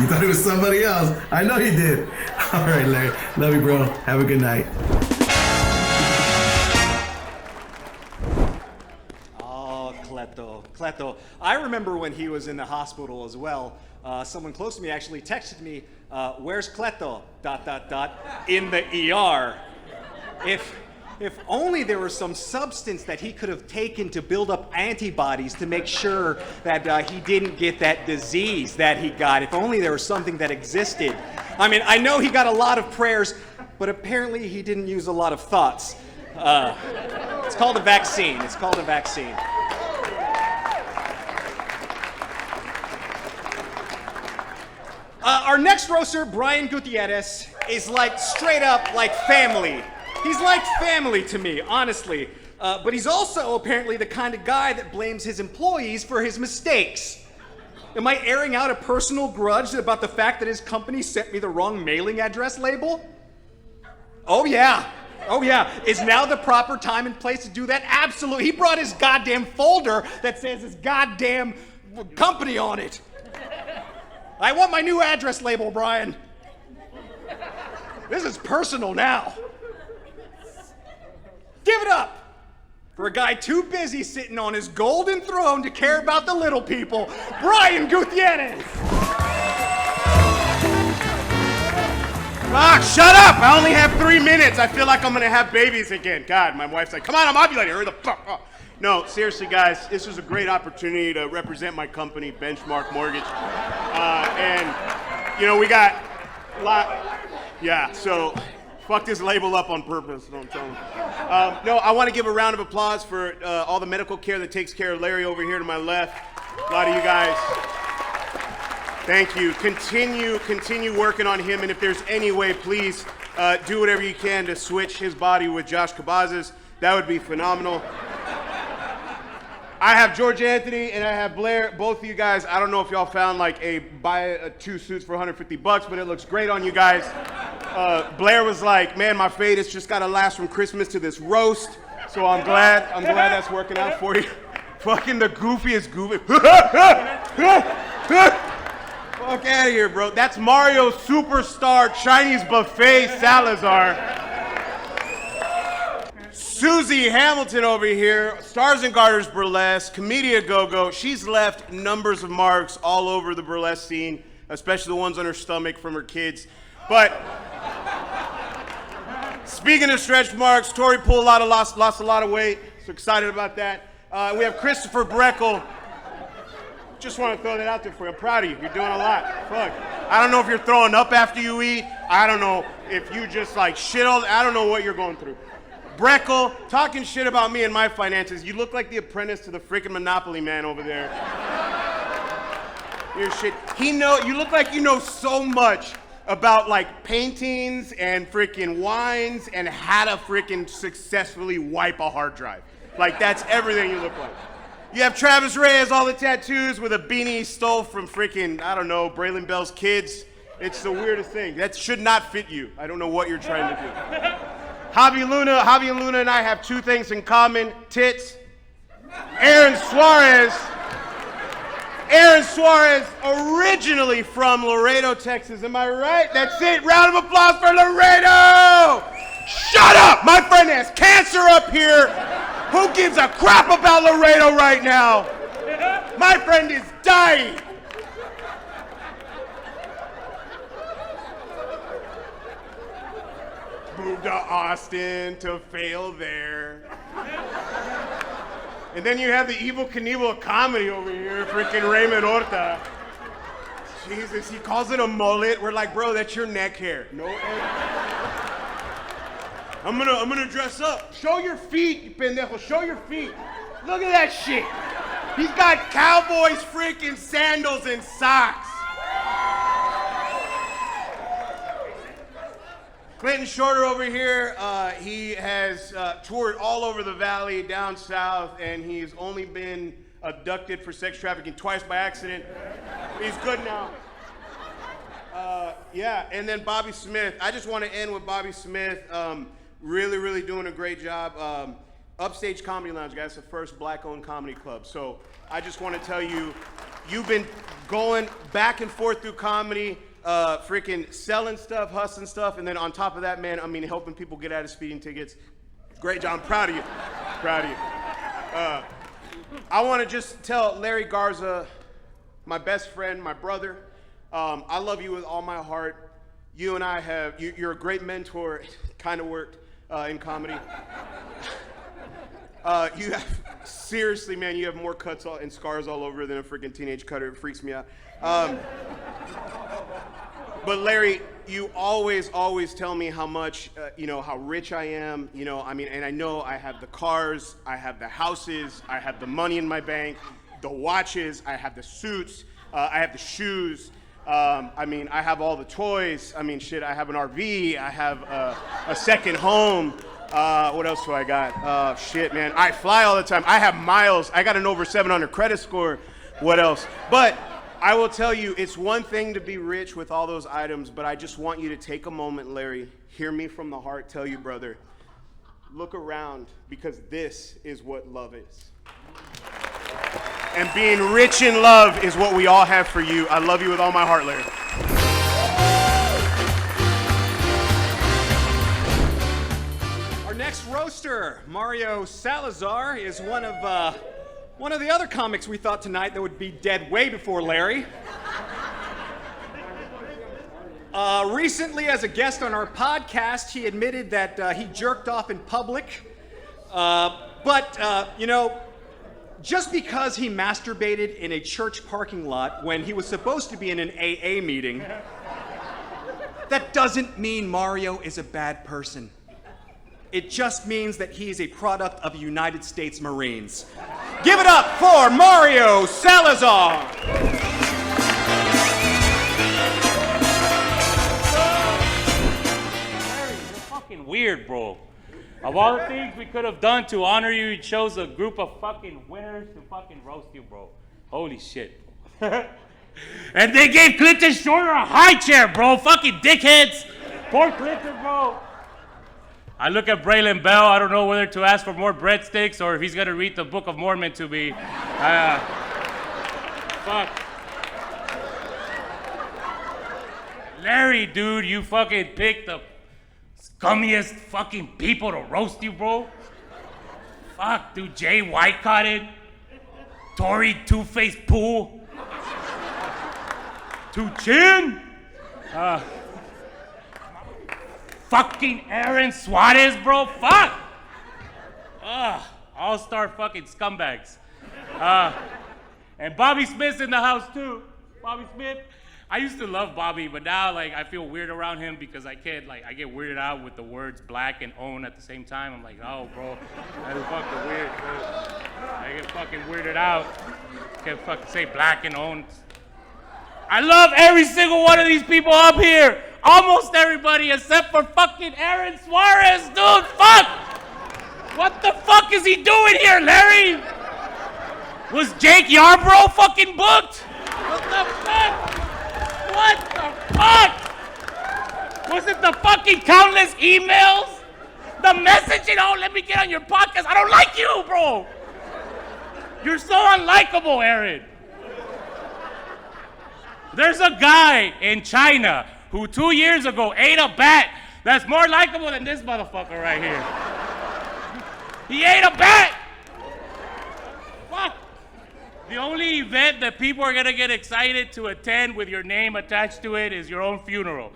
You thought it was somebody else. I know you did. All right, Larry. Love you, bro. Have a good night. Oh, Cleto. I remember when he was in the hospital as well. Someone close to me actually texted me, where's Cleto, ... in the ER. If only there was some substance that he could have taken to build up antibodies to make sure that he didn't get that disease that he got. If only there was something that existed. I know he got a lot of prayers, but apparently he didn't use a lot of thoughts. It's called a vaccine. Our next roaster, Brian Gutierrez, is like straight up like family. He's like family to me, honestly. But he's also apparently the kind of guy that blames his employees for his mistakes. Am I airing out a personal grudge about the fact that his company sent me the wrong mailing address label? Oh yeah. Is now the proper time and place to do that? Absolutely. He brought his goddamn folder that says his goddamn company on it. I want my new address label, Brian. This is personal now. Give it up for a guy too busy sitting on his golden throne to care about the little people, Brian Gutierrez. Shut up! I only have 3 minutes. I feel like I'm gonna have babies again. God, my wife's like, come on, I'm ovulating. Hurry the fuck up. No, seriously, guys, this was a great opportunity to represent my company, Benchmark Mortgage. We got a lot. Yeah, so fuck this label up on purpose, don't tell me. I want to give a round of applause for all the medical care that takes care of Larry over here to my left. A lot of you guys. Thank you. Continue working on him, and if there's any way, please do whatever you can to switch his body with Josh Cabaza's. That would be phenomenal. I have George Anthony and I have Blair. Both of you guys, I don't know if y'all found buy 2 suits for $150, but it looks great on you guys. Blair was like, man, my fade has just got to last from Christmas to this roast. So I'm glad that's working out for you. Fucking the goofiest goofy. Fuck out of here, bro. That's Mario Superstar Chinese Buffet Salazar. Susie Hamilton over here, Stars and Garters Burlesque, Comedia Go-Go. She's left numbers of marks all over the burlesque scene, especially the ones on her stomach from her kids. But speaking of stretch marks, Tory Pool lost a lot of weight, so excited about that. We have Christopher Brickell. Just want to throw that out there for you. I'm proud of you. You're doing a lot. Fuck. I don't know if you're throwing up after you eat. I don't know if you just like shit all. I don't know what you're going through. Brickell, talking shit about me and my finances. You look like the apprentice to the freaking Monopoly man over there. Your shit. You look like you know so much about like paintings and freaking wines and how to freaking successfully wipe a hard drive. Like that's everything you look like. You have Travis Reyes, all the tattoos with a beanie he stole from freaking, I don't know, Braylon Bell's kids. It's the weirdest thing. That should not fit you. I don't know what you're trying to do. Javi Luna and I have two things in common. Tits. Aaron Suarez, originally from Laredo, Texas. Am I right? That's it. Round of applause for Laredo! Shut up! My friend has cancer up here. Who gives a crap about Laredo right now? My friend is dying. Moved to Austin to fail there. And then you have the Evel Knievel of comedy over here, freaking Raymond Orta. Jesus, he calls it a mullet. We're like, bro, that's your neck hair. No. I'm gonna dress up. Show your feet, you pendejo. Show your feet. Look at that shit. He's got Cowboys freaking sandals and socks. Clinton Shorter over here, he has toured all over the valley, down south, and he's only been abducted for sex trafficking twice by accident. He's good now. Yeah, and then Bobby Smith. I just want to end with Bobby Smith. Really doing a great job. Upstage Comedy Lounge, guys, the first black-owned comedy club. So I just want to tell you, you've been going back and forth through comedy, freaking selling stuff, hustling stuff, and then on top of that, man, I mean, helping people get out of speeding tickets. Great job. I'm proud of you. Proud of you. I want to just tell Larry Garza, my best friend, my brother, I love you with all my heart. You and I have, you're a great mentor. It kind of worked in comedy. You have, seriously, man, you have more cuts and scars all over than a freaking teenage cutter. It freaks me out. But Larry, you always tell me how much, how rich I am, I mean, and I know I have the cars, I have the houses, I have the money in my bank, the watches, I have the suits, I have the shoes. I mean, I have all the toys. I mean, shit, I have an RV. I have a second home. What else do I got? Shit, man. I fly all the time. I have miles. I got an over 700 credit score. What else? But I will tell you, it's one thing to be rich with all those items, but I just want you to take a moment, Larry, hear me from the heart, tell you, brother, look around, because this is what love is. And being rich in love is what we all have for you. I love you with all my heart, Larry. Our next roaster, Mario Salazar, is one of the other comics we thought tonight that would be dead way before Larry. Recently, as a guest on our podcast, he admitted that he jerked off in public. Just because he masturbated in a church parking lot when he was supposed to be in an AA meeting, that doesn't mean Mario is a bad person. It just means that he is a product of the United States Marines. Give it up for Mario Salazar! Larry, you're fucking weird, bro. Of all the things we could have done to honor you, you chose a group of fucking winners to fucking roast you, bro. Holy shit. And they gave Clinton Shorter a high chair, bro. Fucking dickheads. Poor Clinton, bro. I look at Braylon Bell. I don't know whether to ask for more breadsticks or if he's going to read the Book of Mormon to me. Fuck. Larry, dude, you fucking picked the scummiest fucking people to roast you, bro. Fuck, dude. Jay Whitecotted. Tory Two-Face Pool. Two Chin. fucking Aaron Suarez, bro. Fuck. All-star fucking scumbags. And Bobby Smith's in the house too. Bobby Smith. I used to love Bobby, but now like I feel weird around him because I get weirded out with the words black and own at the same time. I'm like, oh bro, that is fucking weird, bro. I get fucking weirded out. Can't fucking say black and own. I love every single one of these people up here. Almost everybody except for fucking Aaron Suarez, dude. Fuck! What the fuck is he doing here, Larry? Was Jake Yarbrough fucking booked? What the fuck? What the fuck? Was it the fucking countless emails? The messaging? Oh, let me get on your podcast. I don't like you, bro. You're so unlikable, Aaron. There's a guy in China who 2 years ago ate a bat that's more likable than this motherfucker right here. He ate a bat. Fuck. The only event that people are gonna get excited to attend with your name attached to it is your own funeral.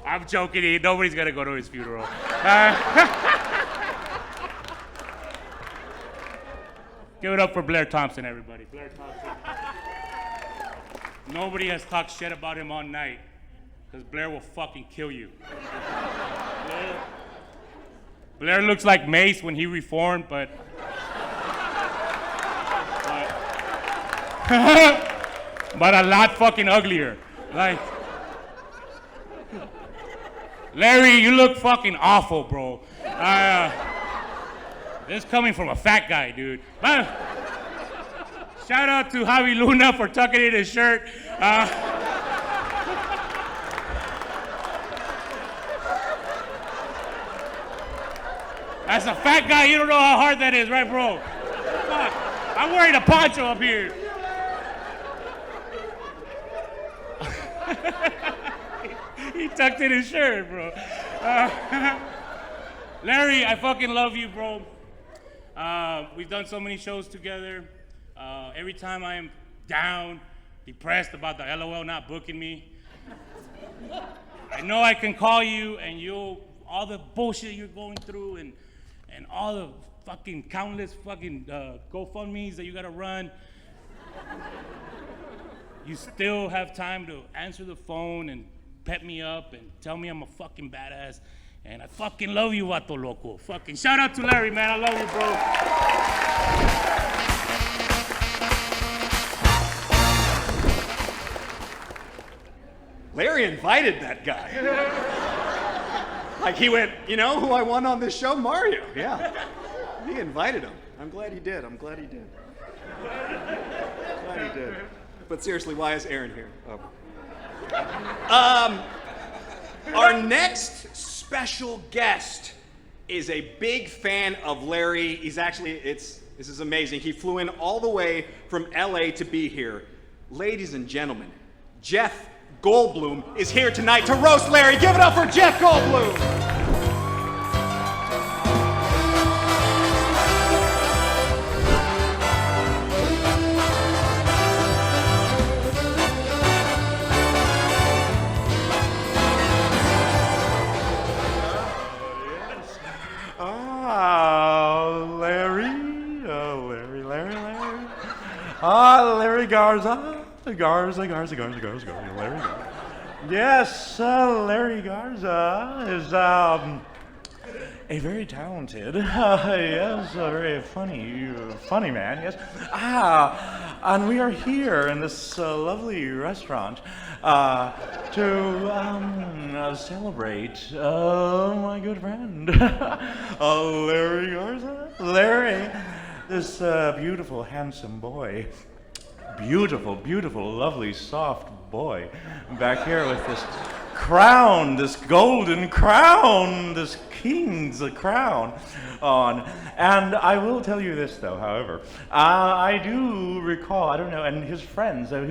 I'm joking. Nobody's gonna go to his funeral. Give it up for Blair Thompson, everybody. Blair Thompson. Nobody has talked shit about him all night, because Blair will fucking kill you. Blair looks like Mace when he reformed, but a lot fucking uglier. Like, Larry, you look fucking awful, bro. This is coming from a fat guy, dude. Shout out to Javi Luna for tucking in his shirt. As a fat guy, you don't know how hard that is, right, bro? Fuck. I'm wearing a poncho up here. He tucked in his shirt, bro. Larry, I fucking love you, bro. We've done so many shows together. Every time I am down, depressed about the LOL not booking me, I know I can call you and all the bullshit you're going through and all the fucking countless fucking GoFundMes that you gotta run, you still have time to answer the phone and pep me up and tell me I'm a fucking badass. And I fucking love you, Vato Loco. Fucking shout out to Larry, man. I love you, bro. Larry invited that guy. Like he went, you know who I want on this show? Mario. Yeah. He invited him. I'm glad he did. Glad he did. But seriously, why is Aaron here? Oh. Our next special guest is a big fan of Larry. This is amazing. He flew in all the way from LA to be here. Ladies and gentlemen, Jeff Goldblum is here tonight to roast Larry. Give it up for Jeff Goldblum. Larry Garza. Garza, Larry Garza. Yes, Larry Garza is a very talented, yes, a very funny man, yes. And we are here in this lovely restaurant to celebrate my good friend, Larry Garza. Larry, this beautiful, handsome boy. Beautiful, lovely, soft boy back here with this crown, this golden crown, this king's crown on. And I will tell you this, though, however. I do recall, I don't know, and his friends, where are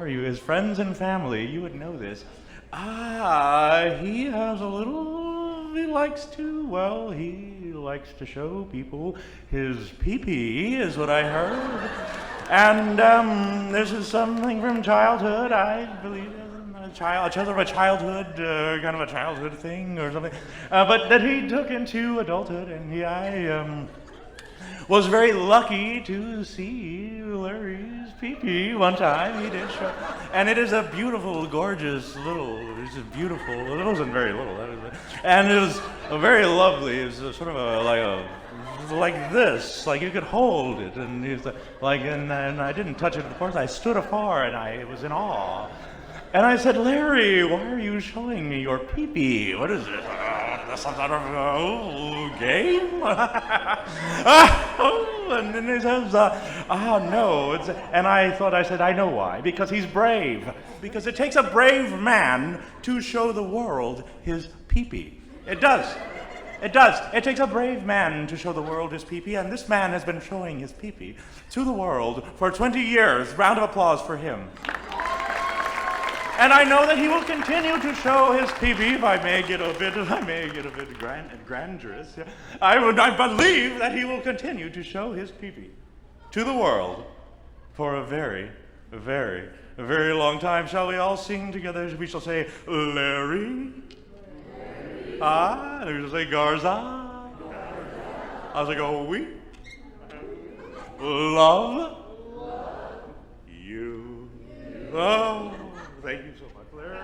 you? His friends and family, you would know this. He has a little, he likes to show people his pee-pee, is what I heard. And this is something from childhood, I believe, sort of a childhood, kind of a childhood thing or something, but that he took into adulthood, and I was very lucky to see Larry's pee-pee one time. He did show, and it is a beautiful, gorgeous little. It's just beautiful. It wasn't very little, and it was very lovely. It was sort of like this, like you could hold it, and it was and I didn't touch it. Of course, I stood afar, and I was in awe. And I said, Larry, why are you showing me your pee-pee? What is it? Some sort of game? And then he says, no. And I said, I know why. Because he's brave. Because it takes a brave man to show the world his pee-pee. It does. It does. It takes a brave man to show the world his pee-pee, and this man has been showing his pee-pee to the world for 20 years. Round of applause for him. And I know that he will continue to show his pee-pee, if I may get a bit grandiose. I believe that he will continue to show his pee-pee to the world for a very, very, very long time. Shall we all sing together? We shall say, Larry. And we shall say, Garza. I was like, oh, we love you. Oh. Thank you so much, Larry.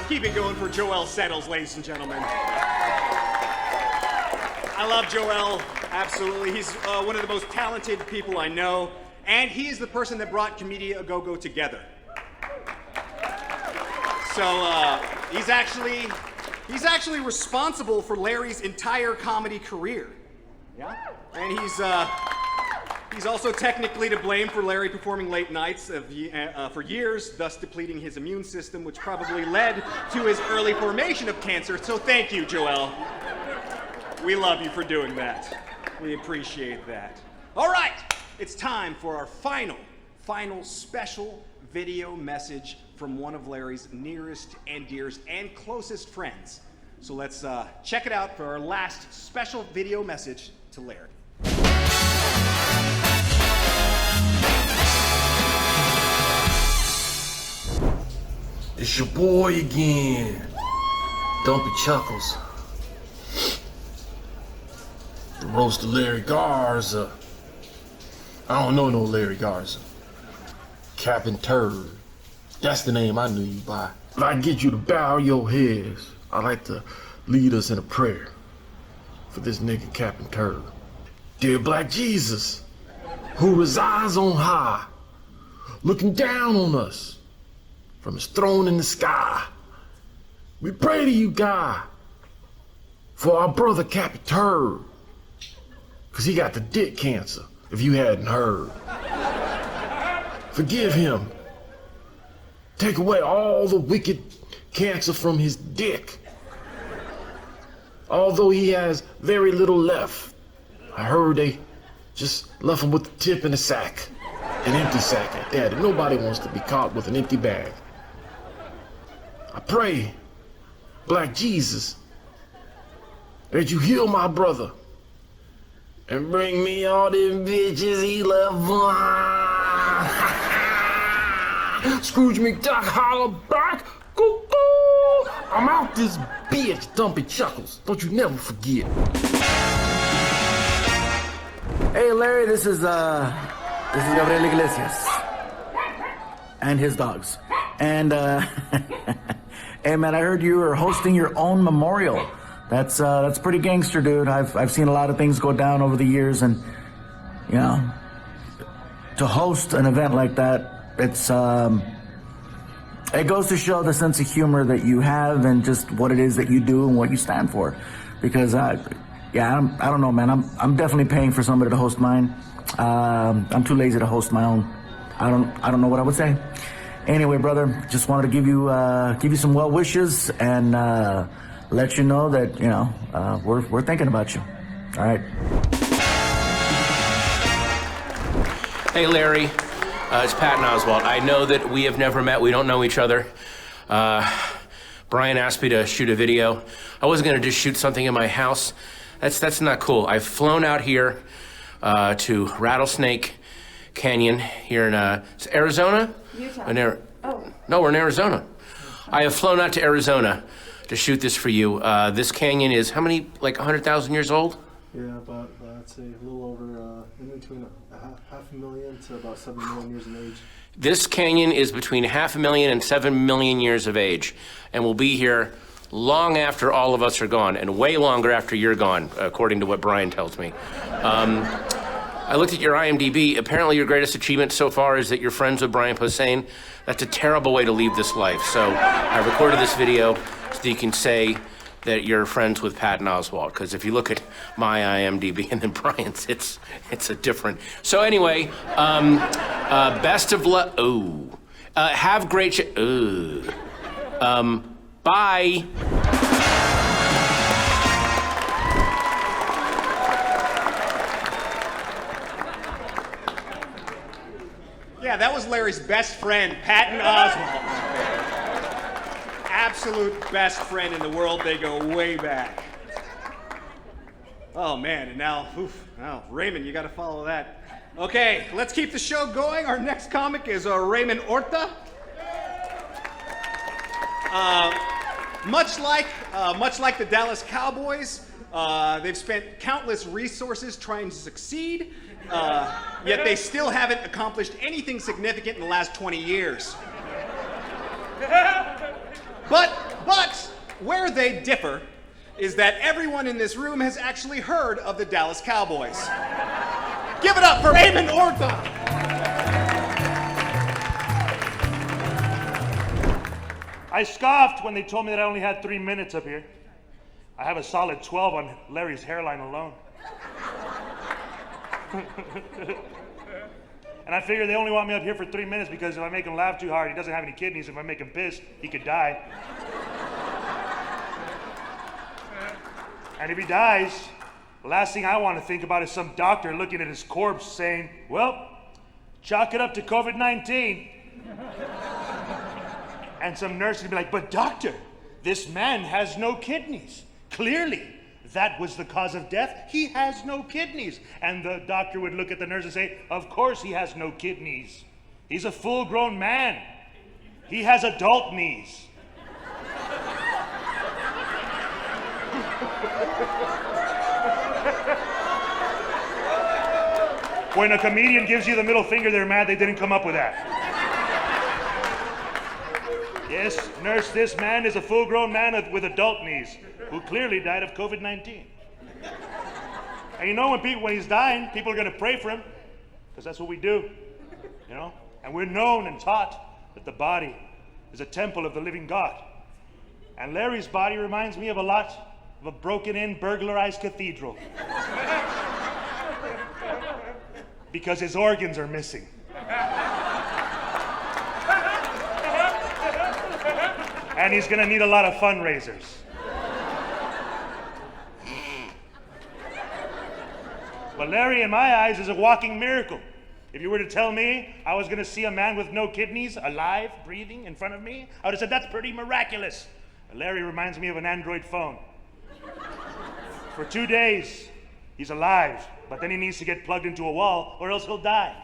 Keep it going for Joel Settles, ladies and gentlemen. I love Joel, absolutely. He's one of the most talented people I know, and he is the person that brought Comedia A Go-Go together. So he's actually responsible for Larry's entire comedy career. Yeah. And he's also technically to blame for Larry performing late nights for years, thus depleting his immune system, which probably led to his early formation of cancer. So thank you, Joel. We love you for doing that. We appreciate that. All right, it's time for our final special video message from one of Larry's nearest and dearest and closest friends. So let's check it out for our last special video message to Larry. It's your boy again, Dumpy Chuckles. The roast of Larry Garza. I don't know no Larry Garza. Captain Turd. That's the name I knew you by. If I get you to bow your heads, I'd like to lead us in a prayer for this nigga Captain Turd. Dear Black Jesus, who resides on high, looking down on us from his throne in the sky, we pray to you, God, for our brother Captain Turd, because he got the dick cancer, if you hadn't heard. Forgive him. Take away all the wicked cancer from his dick. Although he has very little left. I heard they just left him with the tip in the sack. An empty sack at that. And nobody wants to be caught with an empty bag. I pray, Black Jesus, that you heal my brother and bring me all them bitches he left behind. Scrooge McDuck, holler back. Cuckoo. I'm out this bitch, Dumpy Chuckles. Don't you never forget. Hey Larry, this is Gabriel Iglesias and his dogs. And hey man, I heard you were hosting your own memorial. That's pretty gangster, dude. I've seen a lot of things go down over the years, and you know, to host an event like that, it goes to show the sense of humor that you have and just what it is that you do and what you stand for. Because I don't know, man. I'm definitely paying for somebody to host mine. I'm too lazy to host my own. I don't know what I would say. Anyway, brother, just wanted to give you some well wishes and let you know that we're thinking about you. All right. Hey, Larry. It's Patton Oswalt. I know that we have never met. We don't know each other. Brian asked me to shoot a video. I wasn't going to just shoot something in my house. That's not cool. I've flown out here to Rattlesnake Canyon here in Arizona? Utah. No, we're in Arizona. I have flown out to Arizona to shoot this for you. This canyon is how many, like 100,000 years old? Yeah, about, I'd say a little over, in between half a million to about 7 million years in age. This canyon is between 500,000 and 7 million years of age, and will be here long after all of us are gone, and way longer after you're gone, according to what Brian tells me. I looked at your IMDb. Apparently your greatest achievement so far is that you're friends with Bryan Passane. That's a terrible way to leave this life. So I recorded this video so that you can say that you're friends with Patton Oswalt, because if you look at my IMDb and then Brian's, it's a different. So anyway, best of luck. Oh, have great. Bye. Yeah, that was Larry's best friend, Patton Oswalt. Absolute best friend in the world. They go way back. Oh man, and now Raymond, you got to follow that. Okay, let's keep the show going. Our next comic is Raymond Orta. Much like the Dallas Cowboys, they've spent countless resources trying to succeed, yet they still haven't accomplished anything significant in the last 20 years. But where they differ is that everyone in this room has actually heard of the Dallas Cowboys. Give it up for Raymond Orta! I scoffed when they told me that I only had 3 minutes up here. I have a solid 12 on Larry's hairline alone. And I figure they only want me up here for 3 minutes because if I make him laugh too hard, he doesn't have any kidneys. If I make him pissed, he could die. And if he dies, the last thing I want to think about is some doctor looking at his corpse saying, well, chalk it up to COVID-19. And some nurse would be like, but doctor, this man has no kidneys. Clearly, that was the cause of death. He has no kidneys. And the doctor would look at the nurse and say, of course he has no kidneys. He's a full-grown man. He has adult knees. When a comedian gives you the middle finger, they're mad they didn't come up with that. Yes, nurse, this man is a full-grown man with adult knees who clearly died of COVID-19. And you know when he's dying, people are going to pray for him because that's what we do, you know? And we're known and taught that the body is a temple of the living God. And Larry's body reminds me of a lot of a broken-in, burglarized cathedral. Because his organs are missing. And he's gonna need a lot of fundraisers. But Larry, in my eyes, is a walking miracle. If you were to tell me I was gonna see a man with no kidneys, alive, breathing in front of me, I would have said, that's pretty miraculous. But Larry reminds me of an Android phone. For 2 days, he's alive, but then he needs to get plugged into a wall or else he'll die.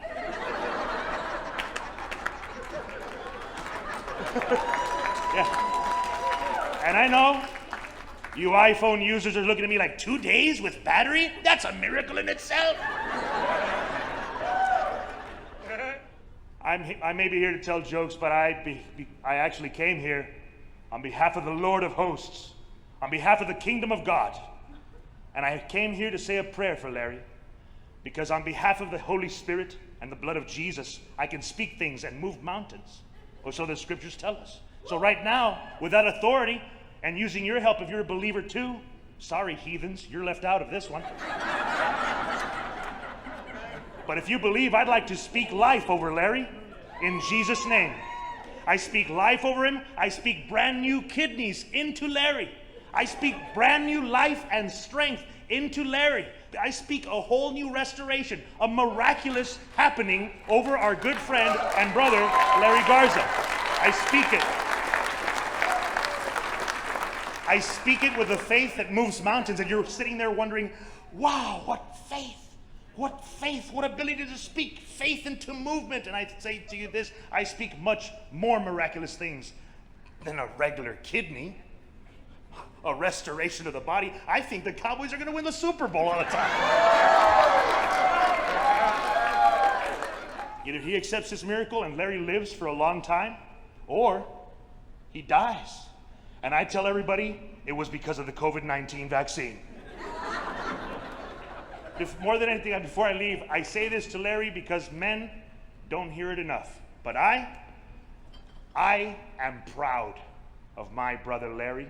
Yeah. And I know you iPhone users are looking at me like 2 days with battery? That's a miracle in itself. I may be here to tell jokes, but I actually came here on behalf of the Lord of Hosts, on behalf of the kingdom of God. And I came here to say a prayer for Larry, because on behalf of the Holy Spirit and the blood of Jesus, I can speak things and move mountains. Or so the scriptures tell us. So right now, with that authority, and using your help if you're a believer too, sorry heathens, you're left out of this one. But if you believe, I'd like to speak life over Larry in Jesus' name. I speak life over him. I speak brand new kidneys into Larry. I speak brand new life and strength into Larry. I speak a whole new restoration, a miraculous happening over our good friend and brother, Larry Garza. I speak it. I speak it with a faith that moves mountains, and you're sitting there wondering, wow, what faith? What faith, what ability to speak faith into movement. And I say to you this, I speak much more miraculous things than a regular kidney, a restoration of the body. I think the Cowboys are going to win the Super Bowl all the time. Either he accepts this miracle and Larry lives for a long time, or he dies. And I tell everybody it was because of the COVID-19 vaccine. More than anything, before I leave, I say this to Larry because men don't hear it enough. But I am proud of my brother Larry.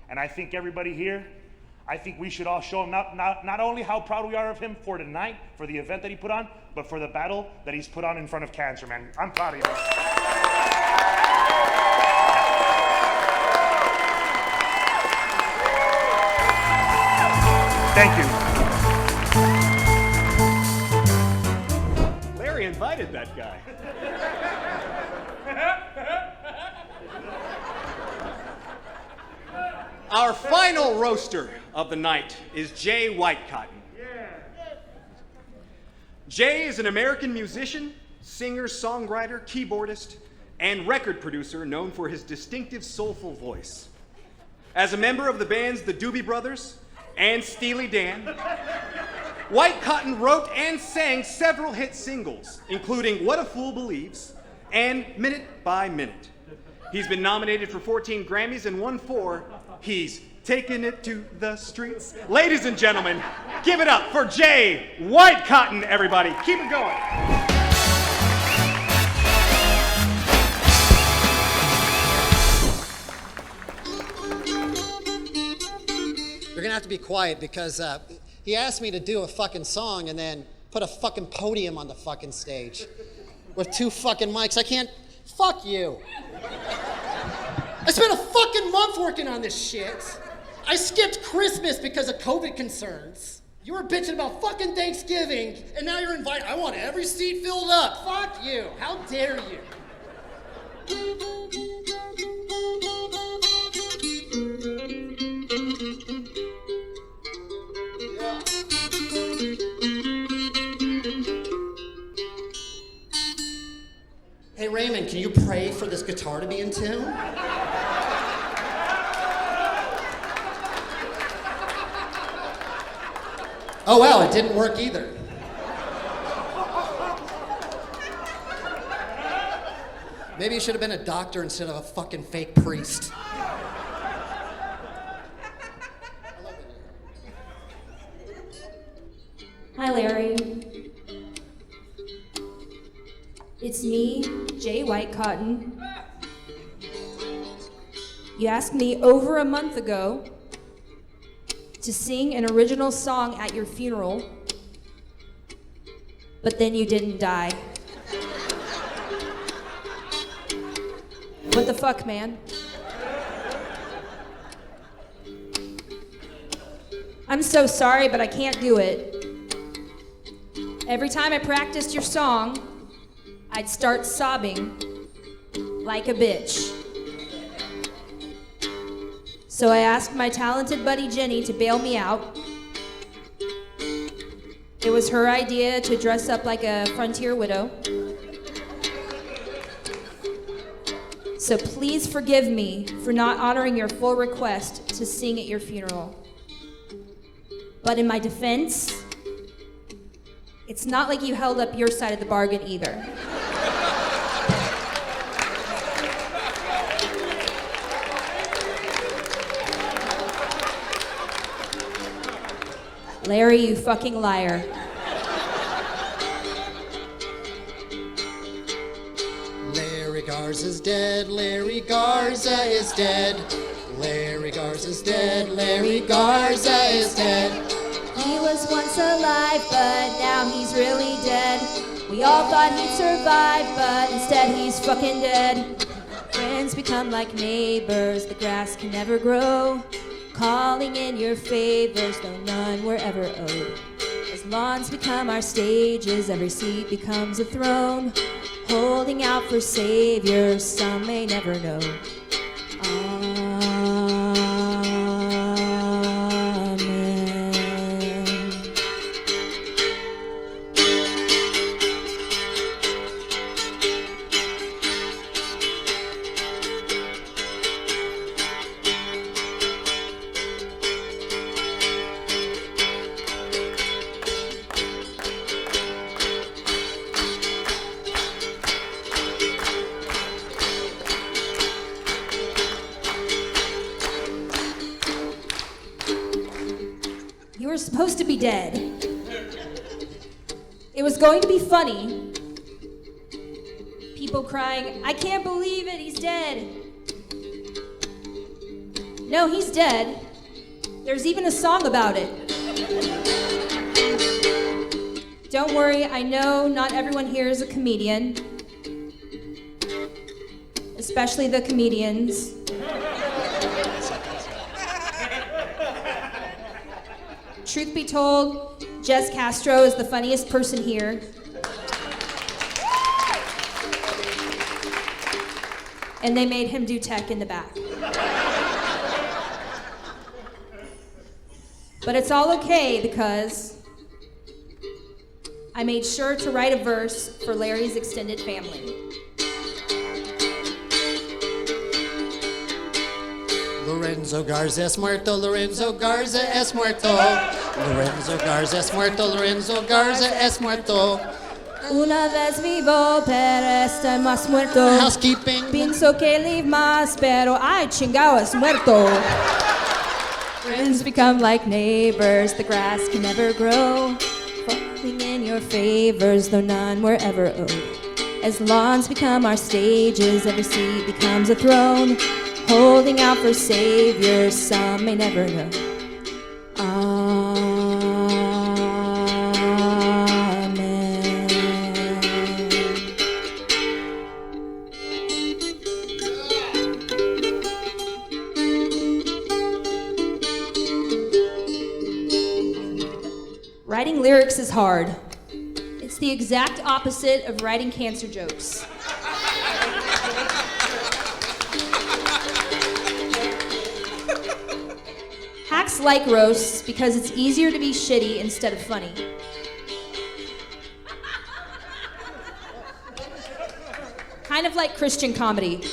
And I think everybody here, I think we should all show him not only how proud we are of him for tonight, for the event that he put on, but for the battle that he's put on in front of cancer, man. I'm proud of you. Thank you. Larry invited that guy. Our final roaster of the night is Jay Whitecotton. Jay is an American musician, singer, songwriter, keyboardist, and record producer known for his distinctive soulful voice. As a member of the bands The Doobie Brothers and Steely Dan, Whitecotton wrote and sang several hit singles, including What a Fool Believes and Minute by Minute. He's been nominated for 14 Grammys and won 4. He's taken it to the streets. Ladies and gentlemen, give it up for Jay Whitecotton, everybody. Keep it going. You're gonna have to be quiet because he asked me to do a fucking song and then put a fucking podium on the fucking stage with 2 fucking mics. I can't. Fuck you. I spent a fucking month working on this shit. I skipped Christmas because of COVID concerns. You were bitching about fucking Thanksgiving, and now you're invited. I want every seat filled up. Fuck you. How dare you? Hey, Raymond, can you pray for this guitar to be in tune? Oh, wow, it didn't work either. Maybe you should have been a doctor instead of a fucking fake priest. Hi, Larry. It's me, Jay Whitecotton. You asked me over a month ago to sing an original song at your funeral, but then you didn't die. What the fuck, man? I'm so sorry, but I can't do it. Every time I practiced your song, I'd start sobbing like a bitch. So I asked my talented buddy Jenny to bail me out. It was her idea to dress up like a frontier widow. So please forgive me for not honoring your full request to sing at your funeral. But in my defense, it's not like you held up your side of the bargain either. Larry, you fucking liar. Larry Garza's dead, Larry Garza is dead. Larry Garza's dead, Larry Garza is dead. He was once alive, but now he's really dead. We all thought he'd survive, but instead he's fucking dead. Friends become like neighbors, the grass can never grow. Calling in your favors, though none were ever owed. As lawns become our stages, every seat becomes a throne. Holding out for saviors, some may never know. Amen. supposed to be dead. It was going to be funny. People crying, I can't believe it, he's dead. No, he's dead. There's even a song about it. Don't worry, I know not everyone here is a comedian, especially the comedians. Truth be told, Jess Castro is the funniest person here. And they made him do tech in the back. But it's all okay because I made sure to write a verse for Larry's extended family. Lorenzo Garza es muerto, Lorenzo Garza es muerto. Lorenzo Garza es muerto, Lorenzo Garza es muerto. Una vez vivo, pero estoy más muerto. Housekeeping. Pienso que live más, pero ay, chingao, es muerto. Friends become like neighbors, the grass can never grow. Falling in your favors, though none were ever owed. As lawns become our stages, every seat becomes a throne. Holding out for saviors, some may never know. Writing lyrics is hard. It's the exact opposite of writing cancer jokes. Hacks like roasts because it's easier to be shitty instead of funny. Kind of like Christian comedy.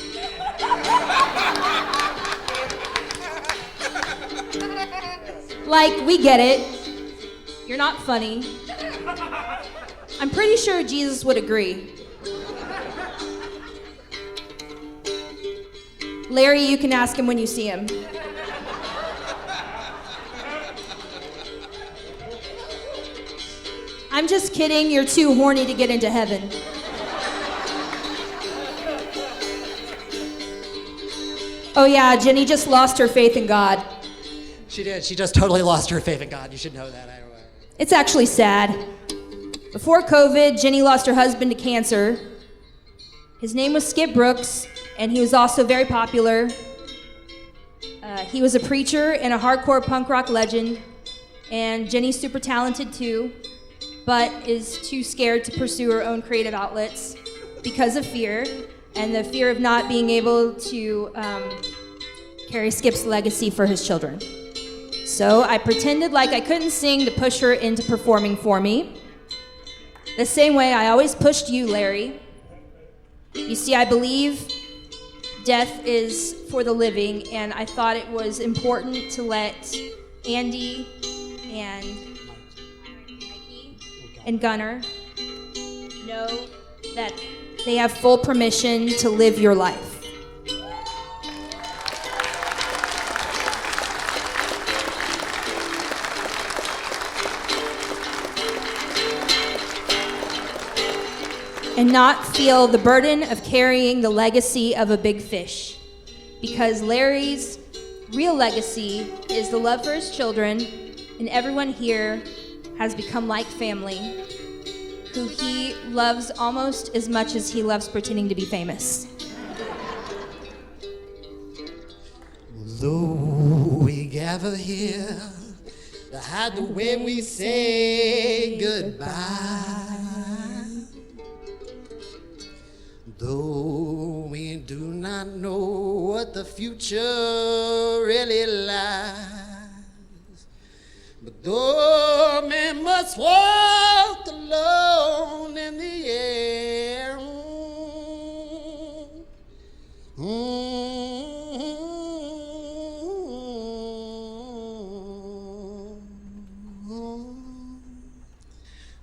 Like, we get it. You're not funny. I'm pretty sure Jesus would agree. Larry, you can ask him when you see him. I'm just kidding, you're too horny to get into heaven. Oh yeah, Jenny just lost her faith in God. She did. She just totally lost her faith in God. You should know that. It's actually sad. Before COVID, Jenny lost her husband to cancer. His name was Skip Brooks, and he was also very popular. He was a preacher and a hardcore punk rock legend, and Jenny's super talented too, but is too scared to pursue her own creative outlets because of fear, and the fear of not being able to carry Skip's legacy for his children. So I pretended like I couldn't sing to push her into performing for me. The same way I always pushed you, Larry. You see, I believe death is for the living, and I thought it was important to let Andy and Mikey and Gunnar know that they have full permission to live your life. And not feel the burden of carrying the legacy of a big fish. Because Larry's real legacy is the love for his children, and everyone here has become like family, who he loves almost as much as he loves pretending to be famous. Though we gather here to hide the way we say goodbye, though we do not know what the future really lies, but though man must walk alone in the air,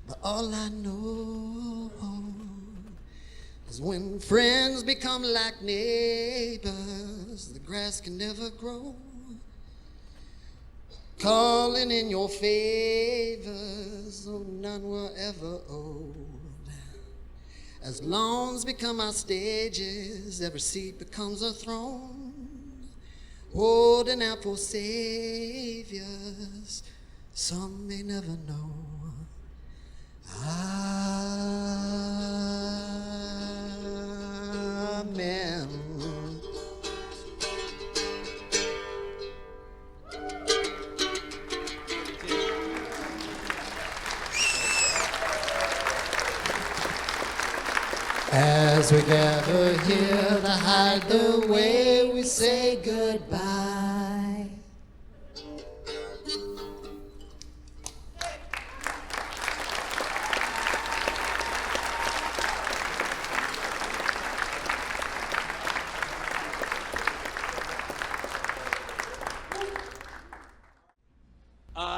but all I know is when friends become like neighbors, the grass can never grow. calling in your favors, oh, none were ever owed. As lawns become our stages, every seat becomes a throne. Holding out for saviors, some may never know. Amen. As we gather here to hide the way we say goodbye.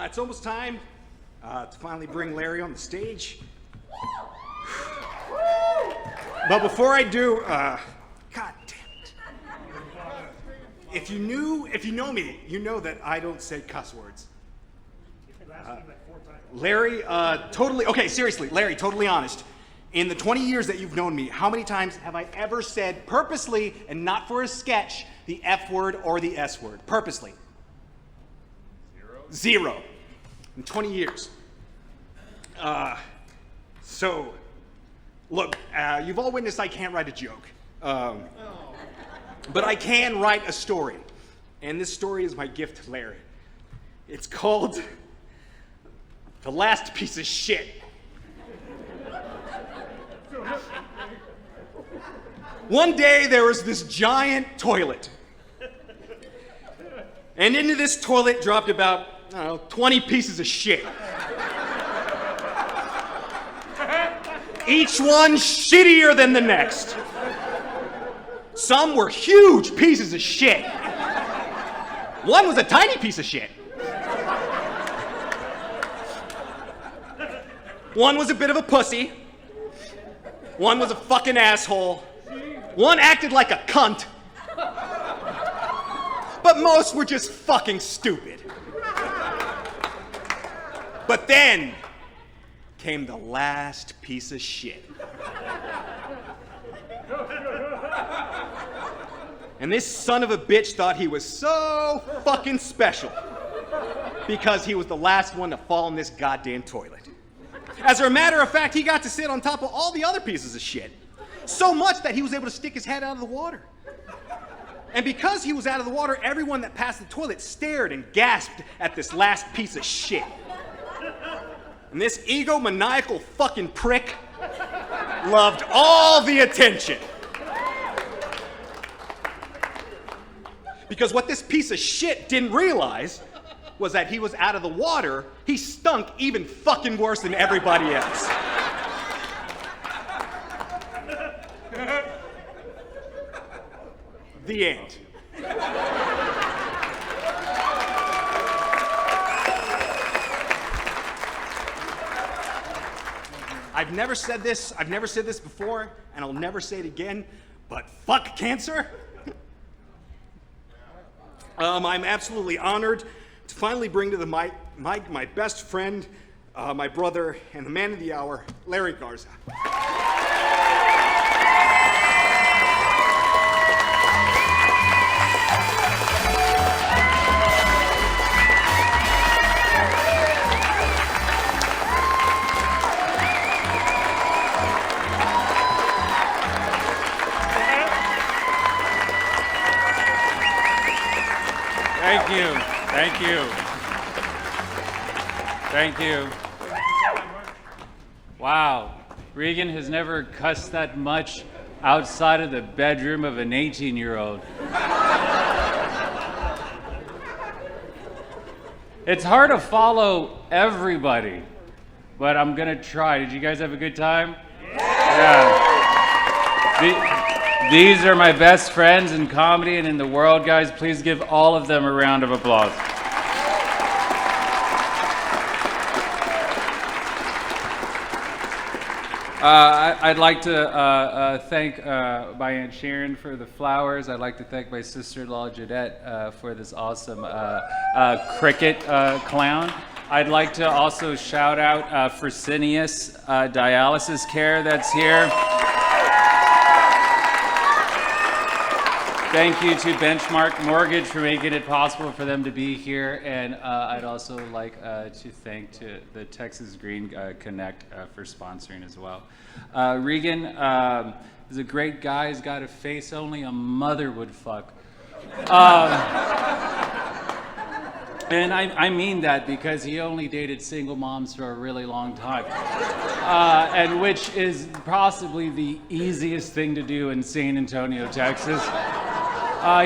It's almost time to finally bring Larry on the stage. But before I do, God damn it. If you know me, you know that I don't say cuss words. Larry, seriously, Larry, totally honest. In the 20 years that you've known me, how many times have I ever said purposely and not for a sketch the F word or the S word? Purposely. Zero. In 20 years. So, look, you've all witnessed I can't write a joke. But I can write a story. And this story is my gift to Larry. It's called The Last Piece of Shit. One day there was this giant toilet. And into this toilet dropped about, 20 pieces of shit. Each one shittier than the next. Some were huge pieces of shit. One was a tiny piece of shit. One was a bit of a pussy. One was a fucking asshole. One acted like a cunt. But most were just fucking stupid. But then came the last piece of shit. And this son of a bitch thought he was so fucking special because he was the last one to fall in this goddamn toilet. As a matter of fact, he got to sit on top of all the other pieces of shit. So much that he was able to stick his head out of the water. And because he was out of the water, everyone that passed the toilet stared and gasped at this last piece of shit. And this egomaniacal fucking prick loved all the attention. Because what this piece of shit didn't realize was that he was out of the water, he stunk even fucking worse than everybody else. The end. I've never said this before, and I'll never say it again, but fuck cancer. I'm absolutely honored to finally bring to the mic my best friend, my brother, and the man of the hour, Larry Garza. Thank you. Thank you. Wow. Regan has never cussed that much outside of the bedroom of an 18-year-old. It's hard to follow everybody, but I'm gonna try. Did you guys have a good time? Yeah. These are my best friends in comedy and in the world, guys. Please give all of them a round of applause. I'd like to thank my Aunt Sharon for the flowers. I'd like to thank my sister-in-law Jeanette for this awesome cricket clown. I'd like to also shout out Fresenius Dialysis Care that's here. Thank you to Benchmark Mortgage for making it possible for them to be here. And I'd also like to thank the Texas Green Connect for sponsoring as well. Regan is a great guy. He's got a face only a mother would fuck. And I mean that because he only dated single moms for a really long time. And which is possibly the easiest thing to do in San Antonio, Texas.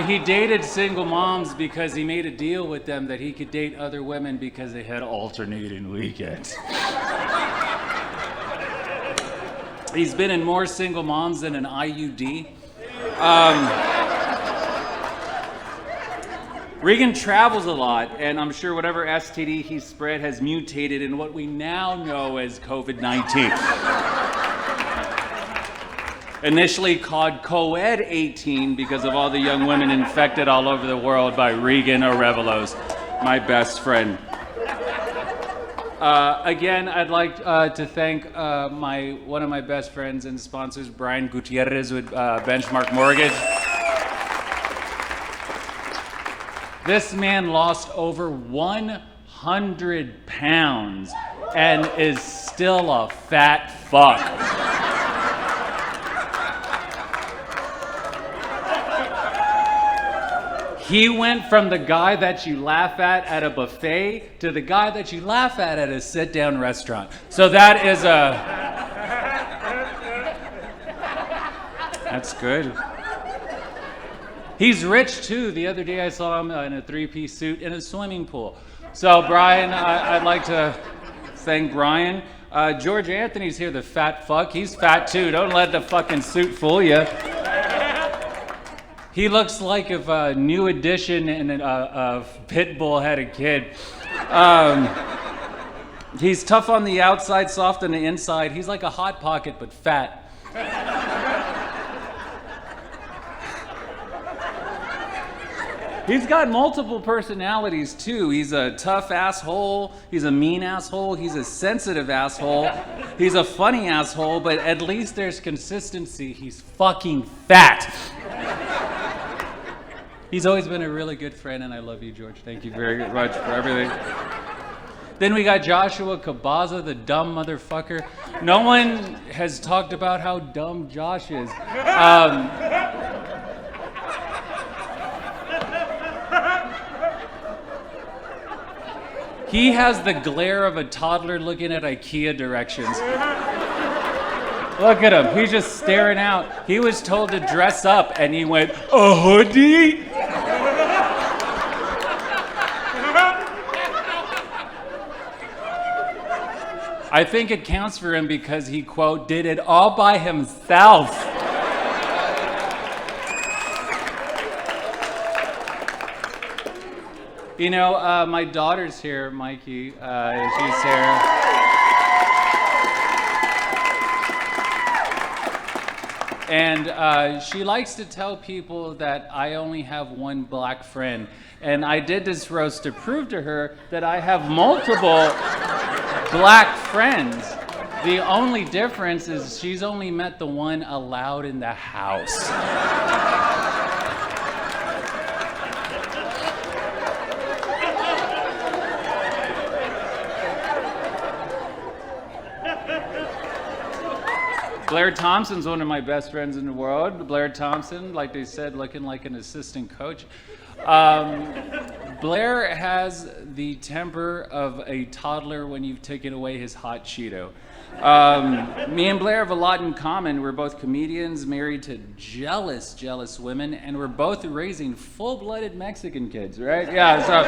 He dated single moms because he made a deal with them that he could date other women because they had alternating weekends. He's been in more single moms than an IUD. Regan travels a lot, and I'm sure whatever STD he spread has mutated in what we now know as COVID-19. Initially called Co-Ed 18 because of all the young women infected all over the world by Regan Arevalos, my best friend. Again, I'd like to thank one of my best friends and sponsors, Brian Gutierrez with Benchmark Mortgage. This man lost over 100 pounds and is still a fat fuck. He went from the guy that you laugh at a buffet to the guy that you laugh at a sit-down restaurant. So that is that's good. He's rich too. The other day I saw him in a three-piece suit in a swimming pool. So Brian, I'd like to thank Brian. George Anthony's here, the fat fuck. He's fat too. Don't let the fucking suit fool you. He looks like if a New Edition and a Pitbull had a kid. He's tough on the outside, soft on the inside. He's like a Hot Pocket, but fat. He's got multiple personalities too. He's a tough asshole, he's a mean asshole, he's a sensitive asshole, he's a funny asshole, but at least there's consistency. He's fucking fat. He's always been a really good friend, and I love you, George. Thank you very much for everything. Then we got Joshua Cabaza, the dumb motherfucker. No one has talked about how dumb Josh is. He has the glare of a toddler looking at IKEA directions. Look at him, he's just staring out. He was told to dress up and he went, a hoodie? I think it counts for him because he, quote, did it all by himself. You know, my daughter's here, Mikey, she's here. And she likes to tell people that I only have one black friend. And I did this roast to prove to her that I have multiple black friends. The only difference is she's only met the one allowed in the house. Blair Thompson's one of my best friends in the world. Blair Thompson, like they said, looking like an assistant coach. Blair has the temper of a toddler when you've taken away his hot Cheeto. Me and Blair have a lot in common. We're both comedians, married to jealous women, and we're both raising full-blooded Mexican kids, right? Yeah, so...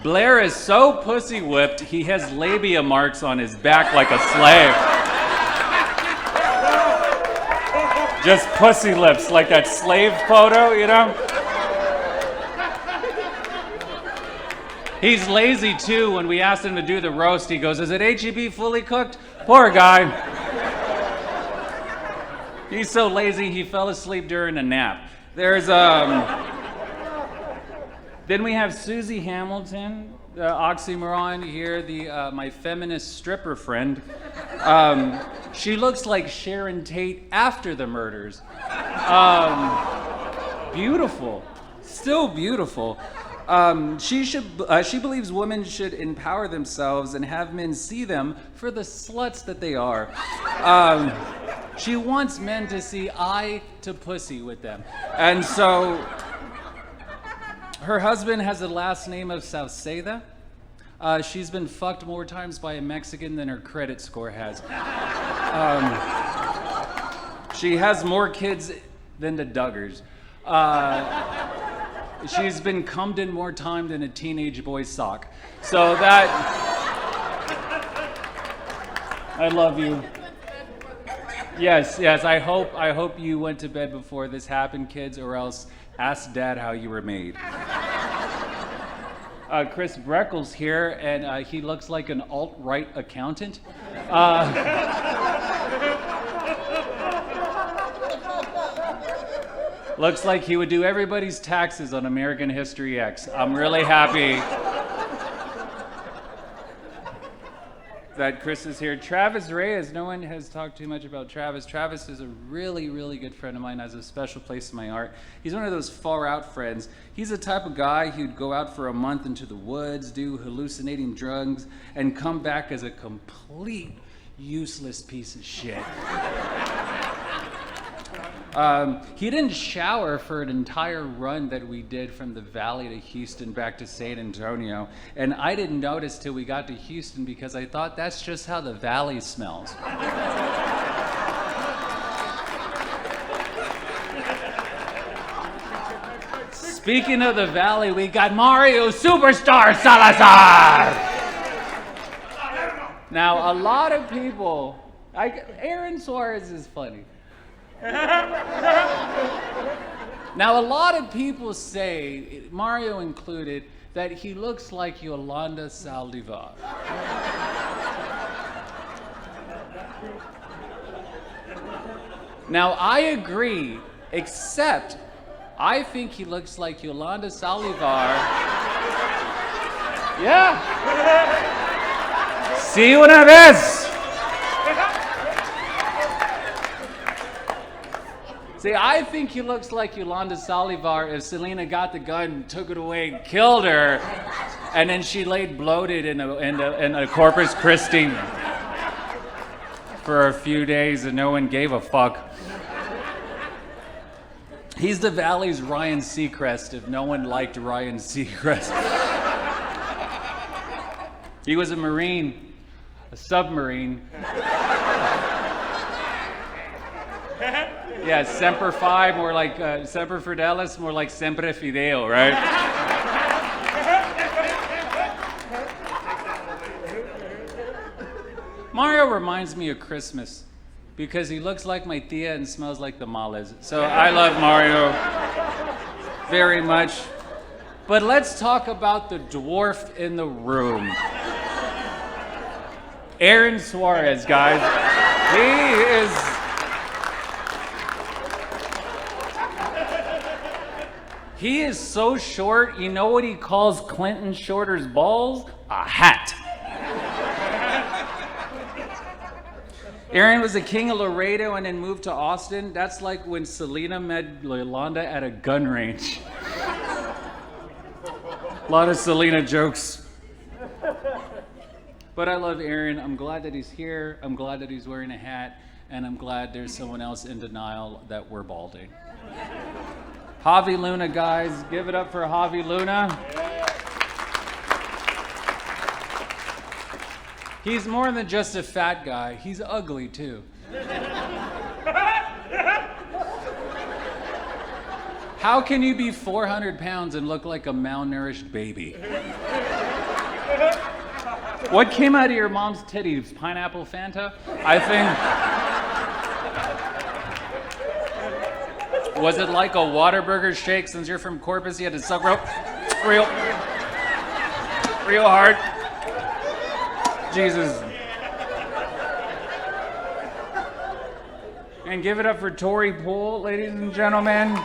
Blair is so pussy whipped, he has labia marks on his back like a slave. Just pussy lips, like that slave photo, you know? He's lazy too. When we asked him to do the roast, he goes, "Is it HEB fully cooked?" Poor guy. He's so lazy, he fell asleep during a nap. There's, Then we have Susie Hamilton, the oxymoron here, my feminist stripper friend. She looks like Sharon Tate after the murders. Beautiful, still beautiful. She believes women should empower themselves and have men see them for the sluts that they are. She wants men to see eye to pussy with them. And so her husband has the last name of Salazar. She's been fucked more times by a Mexican than her credit score has. She has more kids than the Duggars. She's been cummed in more time than a teenage boy's sock. So that, I love you. Yes, I hope you went to bed before this happened, kids, or else ask Dad how you were made. Chris Brickell's here, and he looks like an alt-right accountant. Looks like he would do everybody's taxes on American History X. I'm really happy that Chris is here. Travis Reyes, no one has talked too much about Travis. Travis is a really, really good friend of mine, has a special place in my heart. He's one of those far out friends. He's the type of guy who'd go out for a month into the woods, do hallucinating drugs, and come back as a complete useless piece of shit. He didn't shower for an entire run that we did from the Valley to Houston back to San Antonio. And I didn't notice till we got to Houston because I thought that's just how the Valley smells. Speaking of the Valley, we got Mario Superstar Salazar. Now, a lot of people, Aaron Suarez is funny. Now, a lot of people say, Mario included, that he looks like Yolanda Saldivar. Now, I agree, except I think he looks like Yolanda Saldivar. Yeah. See una vez. See, I think he looks like Yolanda Saldivar if Selena got the gun, took it away, and killed her, and then she laid bloated in a Corpus Christi for a few days and no one gave a fuck. He's the Valley's Ryan Seacrest if no one liked Ryan Seacrest. He was a Marine, a submarine. Yeah, Semper Fi, more like Semper Fidelis, more like Sempre Fideo, right? Mario reminds me of Christmas because he looks like my tia and smells like tamales. So I love Mario very much. But let's talk about the dwarf in the room. Aaron Suarez, guys. He is so short, you know what he calls Clinton Shorter's balls? A hat. Aaron was the king of Laredo and then moved to Austin. That's like when Selena met Yolanda at a gun range. A lot of Selena jokes. But I love Aaron. I'm glad that he's here. I'm glad that he's wearing a hat. And I'm glad there's someone else in denial that we're balding. Javi Luna, guys. Give it up for Javi Luna. He's more than just a fat guy. He's ugly, too. How can you be 400 pounds and look like a malnourished baby? What came out of your mom's titties? Pineapple Fanta? I think... Was it like a Whataburger shake since you're from Corpus? You had to suck real hard. Jesus. And give it up for Tory Pool, ladies and gentlemen.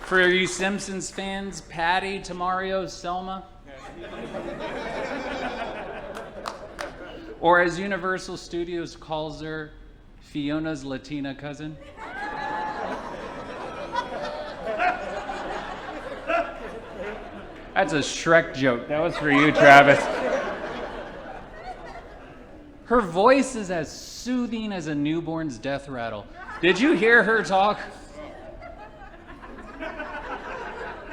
For you Simpsons fans, Patty, Tamario, Selma. Or as Universal Studios calls her, Fiona's Latina cousin. That's a Shrek joke. That was for you, Travis. Her voice is as soothing as a newborn's death rattle. Did you hear her talk?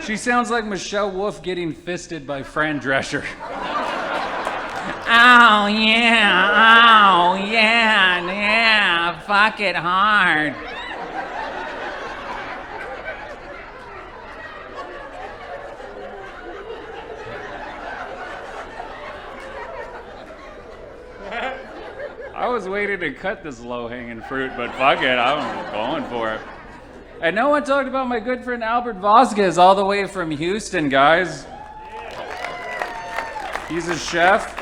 She sounds like Michelle Wolf getting fisted by Fran Drescher. Oh yeah, fuck it hard. I was waiting to cut this low-hanging fruit, but fuck it, I'm going for it. And no one talked about my good friend Albert Vasquez all the way from Houston, guys. He's a chef.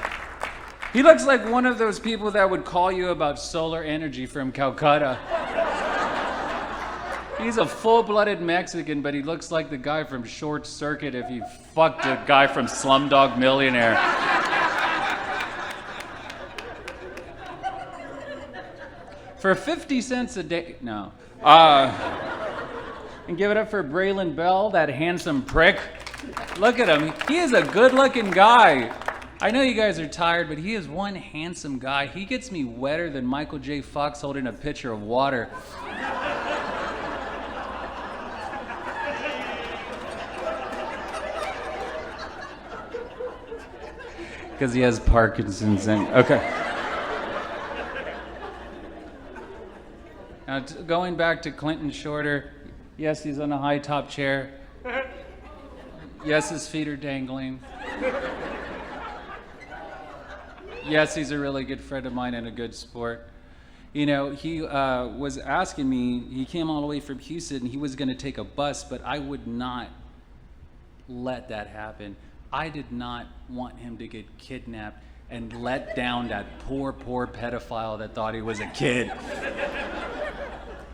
He looks like one of those people that would call you about solar energy from Calcutta. He's a full-blooded Mexican, but he looks like the guy from Short Circuit if he fucked a guy from Slumdog Millionaire. For 50 cents a day, no. And give it up for Braylon Bell, that handsome prick. Look at him, he is a good-looking guy. I know you guys are tired, but he is one handsome guy. He gets me wetter than Michael J. Fox holding a pitcher of water. Because he has Parkinson's and, okay. Now, going back to Clinton Shorter, yes, he's on a high top chair. Yes, his feet are dangling. Yes, he's a really good friend of mine and a good sport. You know, he was asking me, he came all the way from Houston, he was gonna take a bus, but I would not let that happen. I did not want him to get kidnapped and let down that poor pedophile that thought he was a kid.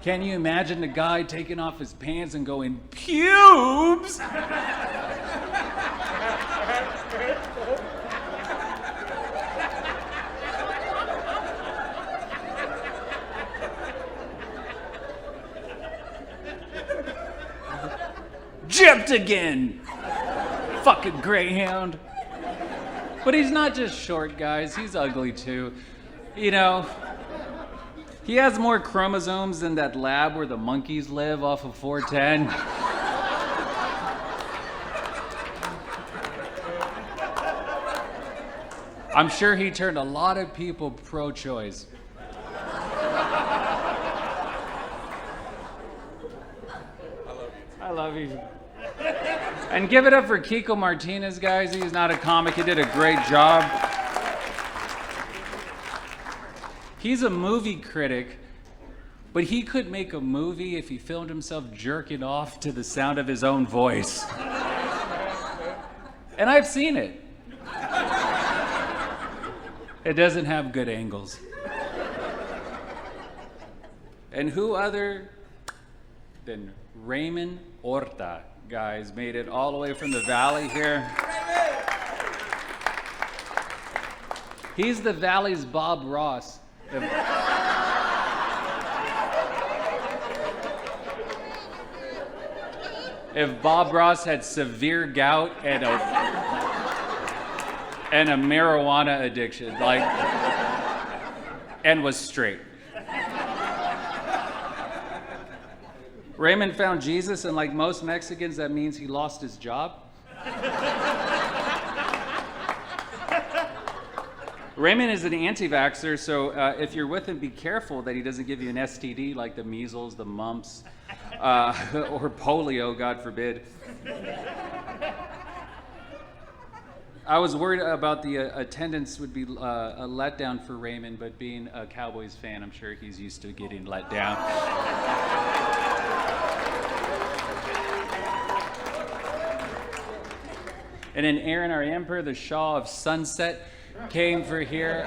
Can you imagine the guy taking off his pants and going, pubes? Gypped again! Fucking greyhound. But he's not just short, guys, he's ugly too. You know, he has more chromosomes than that lab where the monkeys live off of 410. I'm sure he turned a lot of people pro-choice. I love you. And give it up for Kiko Martinez, guys. He's not a comic. He did a great job. He's a movie critic, but he could make a movie if he filmed himself jerking off to the sound of his own voice. And I've seen it. It doesn't have good angles. And who other than Raymond Orta, guys, made it all the way from the valley here. He's the valley's Bob Ross. If Bob Ross had severe gout and a marijuana addiction, like, and was straight. Raymond found Jesus, and like most Mexicans, that means he lost his job. Raymond is an anti-vaxxer, so if you're with him, be careful that he doesn't give you an STD like the measles, the mumps, or polio, God forbid. I was worried about the attendance would be a letdown for Raymond, but being a Cowboys fan, I'm sure he's used to getting let down. And then Aaron Ariempur, the Shah of Sunset, came for here.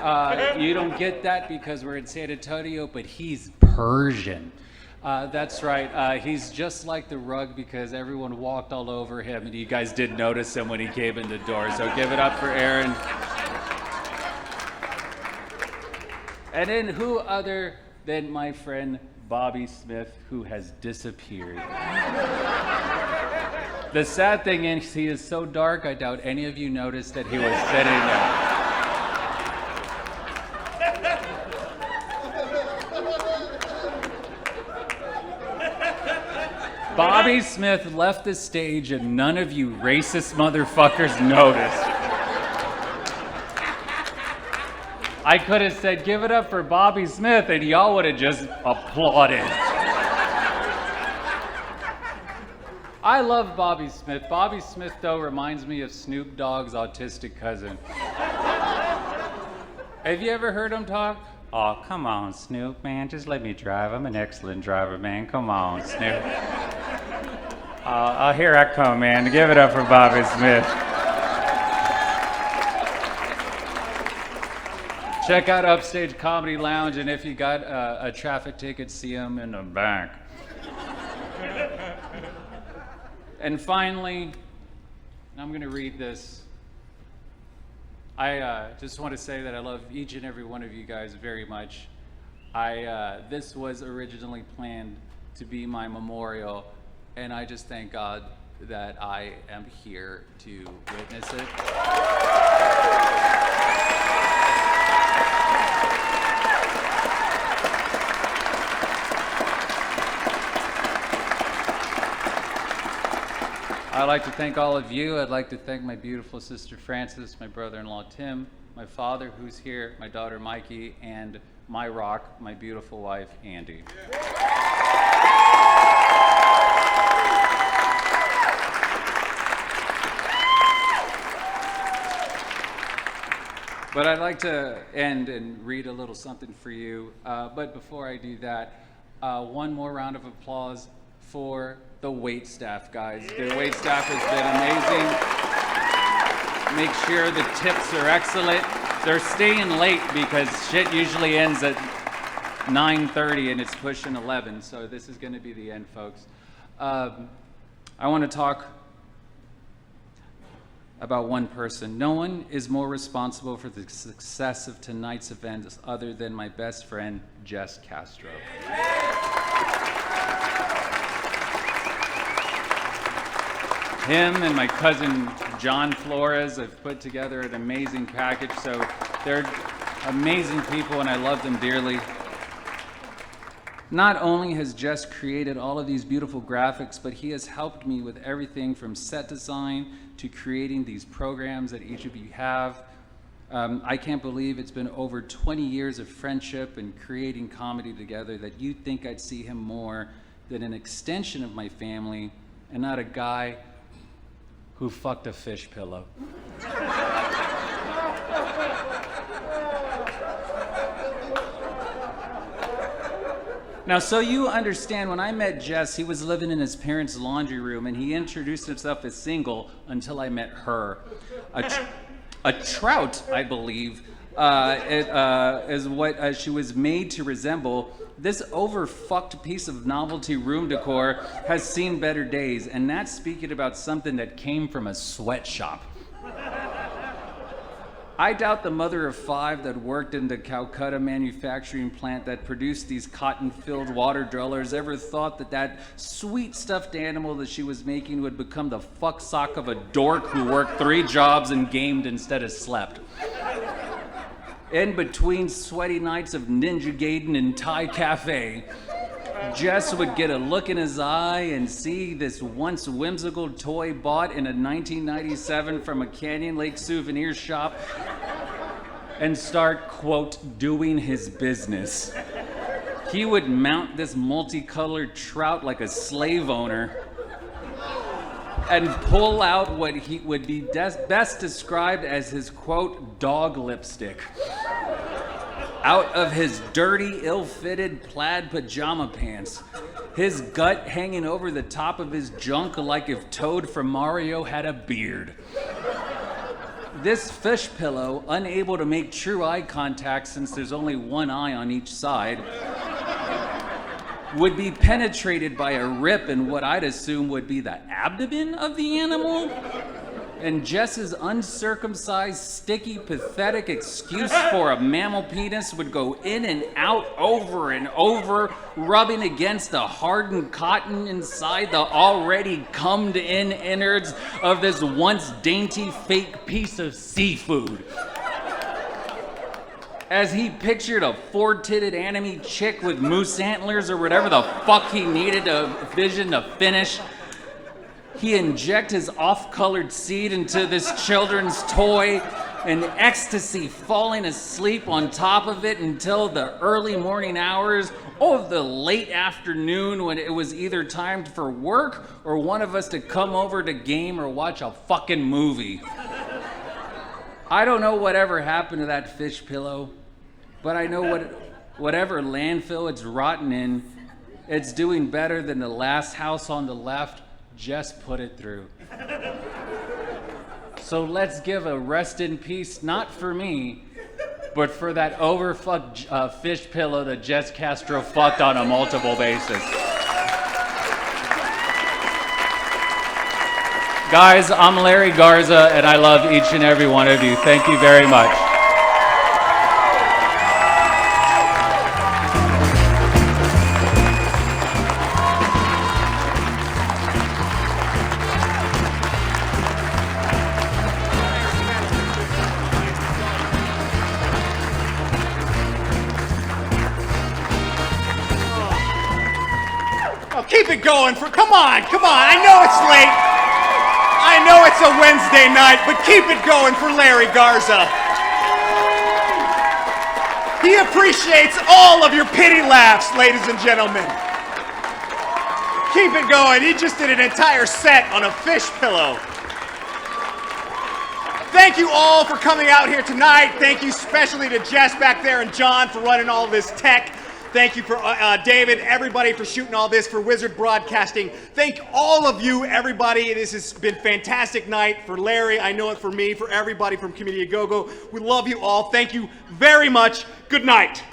You don't get that because we're in San Antonio, but he's Persian. That's right. He's just like the rug because everyone walked all over him, and you guys did notice him when he came in the door. So give it up for Aaron. And then who other than my friend Bobby Smith, who has disappeared. The sad thing is he is so dark, I doubt any of you noticed that he was sitting there. Bobby Smith left the stage and none of you racist motherfuckers noticed. I could have said, give it up for Bobby Smith, and y'all would have just applauded. I love Bobby Smith. Bobby Smith, though, reminds me of Snoop Dogg's autistic cousin. Have you ever heard him talk? Oh, come on, Snoop, man. Just let me drive. I'm an excellent driver, man. Come on, Snoop. Here I come, man. Give it up for Bobby Smith. Check out Upstage Comedy Lounge, and if you got a traffic ticket, see him in the back. And finally, I'm going to read this. I just want to say that I love each and every one of you guys very much. This was originally planned to be my memorial, and I just thank God that I am here to witness it. I'd like to thank all of you. I'd like to thank my beautiful sister Frances, my brother-in-law Tim, my father who's here, my daughter Mikey, and my rock, my beautiful wife Andy. But I'd like to end and read a little something for you. But before I do that, one more round of applause for the wait staff, guys. The wait staff has been amazing. Make sure the tips are excellent. They're staying late because shit usually ends at 9:30 and it's pushing 11, so this is going to be the end, folks. I want to talk about one person. No one is more responsible for the success of tonight's event other than my best friend, Jess Castro. Him and my cousin John Flores have put together an amazing package, so they're amazing people and I love them dearly. Not only has Jess created all of these beautiful graphics, but he has helped me with everything from set design to creating these programs that each of you have. I can't believe it's been over 20 years of friendship and creating comedy together that you'd think I'd see him more than an extension of my family and not a guy who fucked a fish pillow. Now, so you understand, when I met Jess, he was living in his parents' laundry room, and he introduced himself as single until I met her. A trout, I believe, is what she was made to resemble. This overfucked piece of novelty room decor has seen better days, and that's speaking about something that came from a sweatshop. I doubt the mother of five that worked in the Calcutta manufacturing plant that produced these cotton-filled water dwellers ever thought that that sweet stuffed animal that she was making would become the fuck sock of a dork who worked 3 jobs and gamed instead of slept. In between sweaty nights of Ninja Gaiden and Thai Cafe, Jess would get a look in his eye and see this once whimsical toy bought in a 1997 from a Canyon Lake souvenir shop and start, quote, doing his business. He would mount this multicolored trout like a slave owner and pull out what he would be best described as his, quote, dog lipstick out of his dirty, ill-fitted plaid pajama pants, his gut hanging over the top of his junk like if Toad from Mario had a beard. This fish pillow, unable to make true eye contact since there's only one eye on each side, would be penetrated by a rip in what I'd assume would be the abdomen of the animal. And Jess's uncircumcised, sticky, pathetic excuse for a mammal penis would go in and out over and over, rubbing against the hardened cotton inside the already cummed-in innards of this once dainty fake piece of seafood. As he pictured a four-titted anime chick with moose antlers or whatever the fuck he needed a vision to finish, he inject his off-colored seed into this children's toy, and ecstasy falling asleep on top of it until the early morning hours or the late afternoon when it was either timed for work or one of us to come over to game or watch a fucking movie. I don't know whatever happened to that fish pillow, but I know whatever landfill it's rotten in, it's doing better than the last house on the left just put it through. So let's give a rest in peace, not for me, but for that overfucked fish pillow that Jess Castro fucked on a multiple basis. Guys, I'm Larry Garza, and I love each and every one of you. Thank you very much. Keep it going come on. I know it's late. I know it's a Wednesday night, but keep it going for Larry Garza. He appreciates all of your pity laughs, ladies and gentlemen. Keep it going. He just did an entire set on a fish pillow. Thank you all for coming out here tonight. Thank you especially to Jess back there and John for running all this tech. Thank you for David, everybody for shooting all this, for Wizard Broadcasting. Thank all of you, everybody. This has been a fantastic night for Larry. I know it for me, for everybody from Community Go-Go. We love you all. Thank you very much. Good night.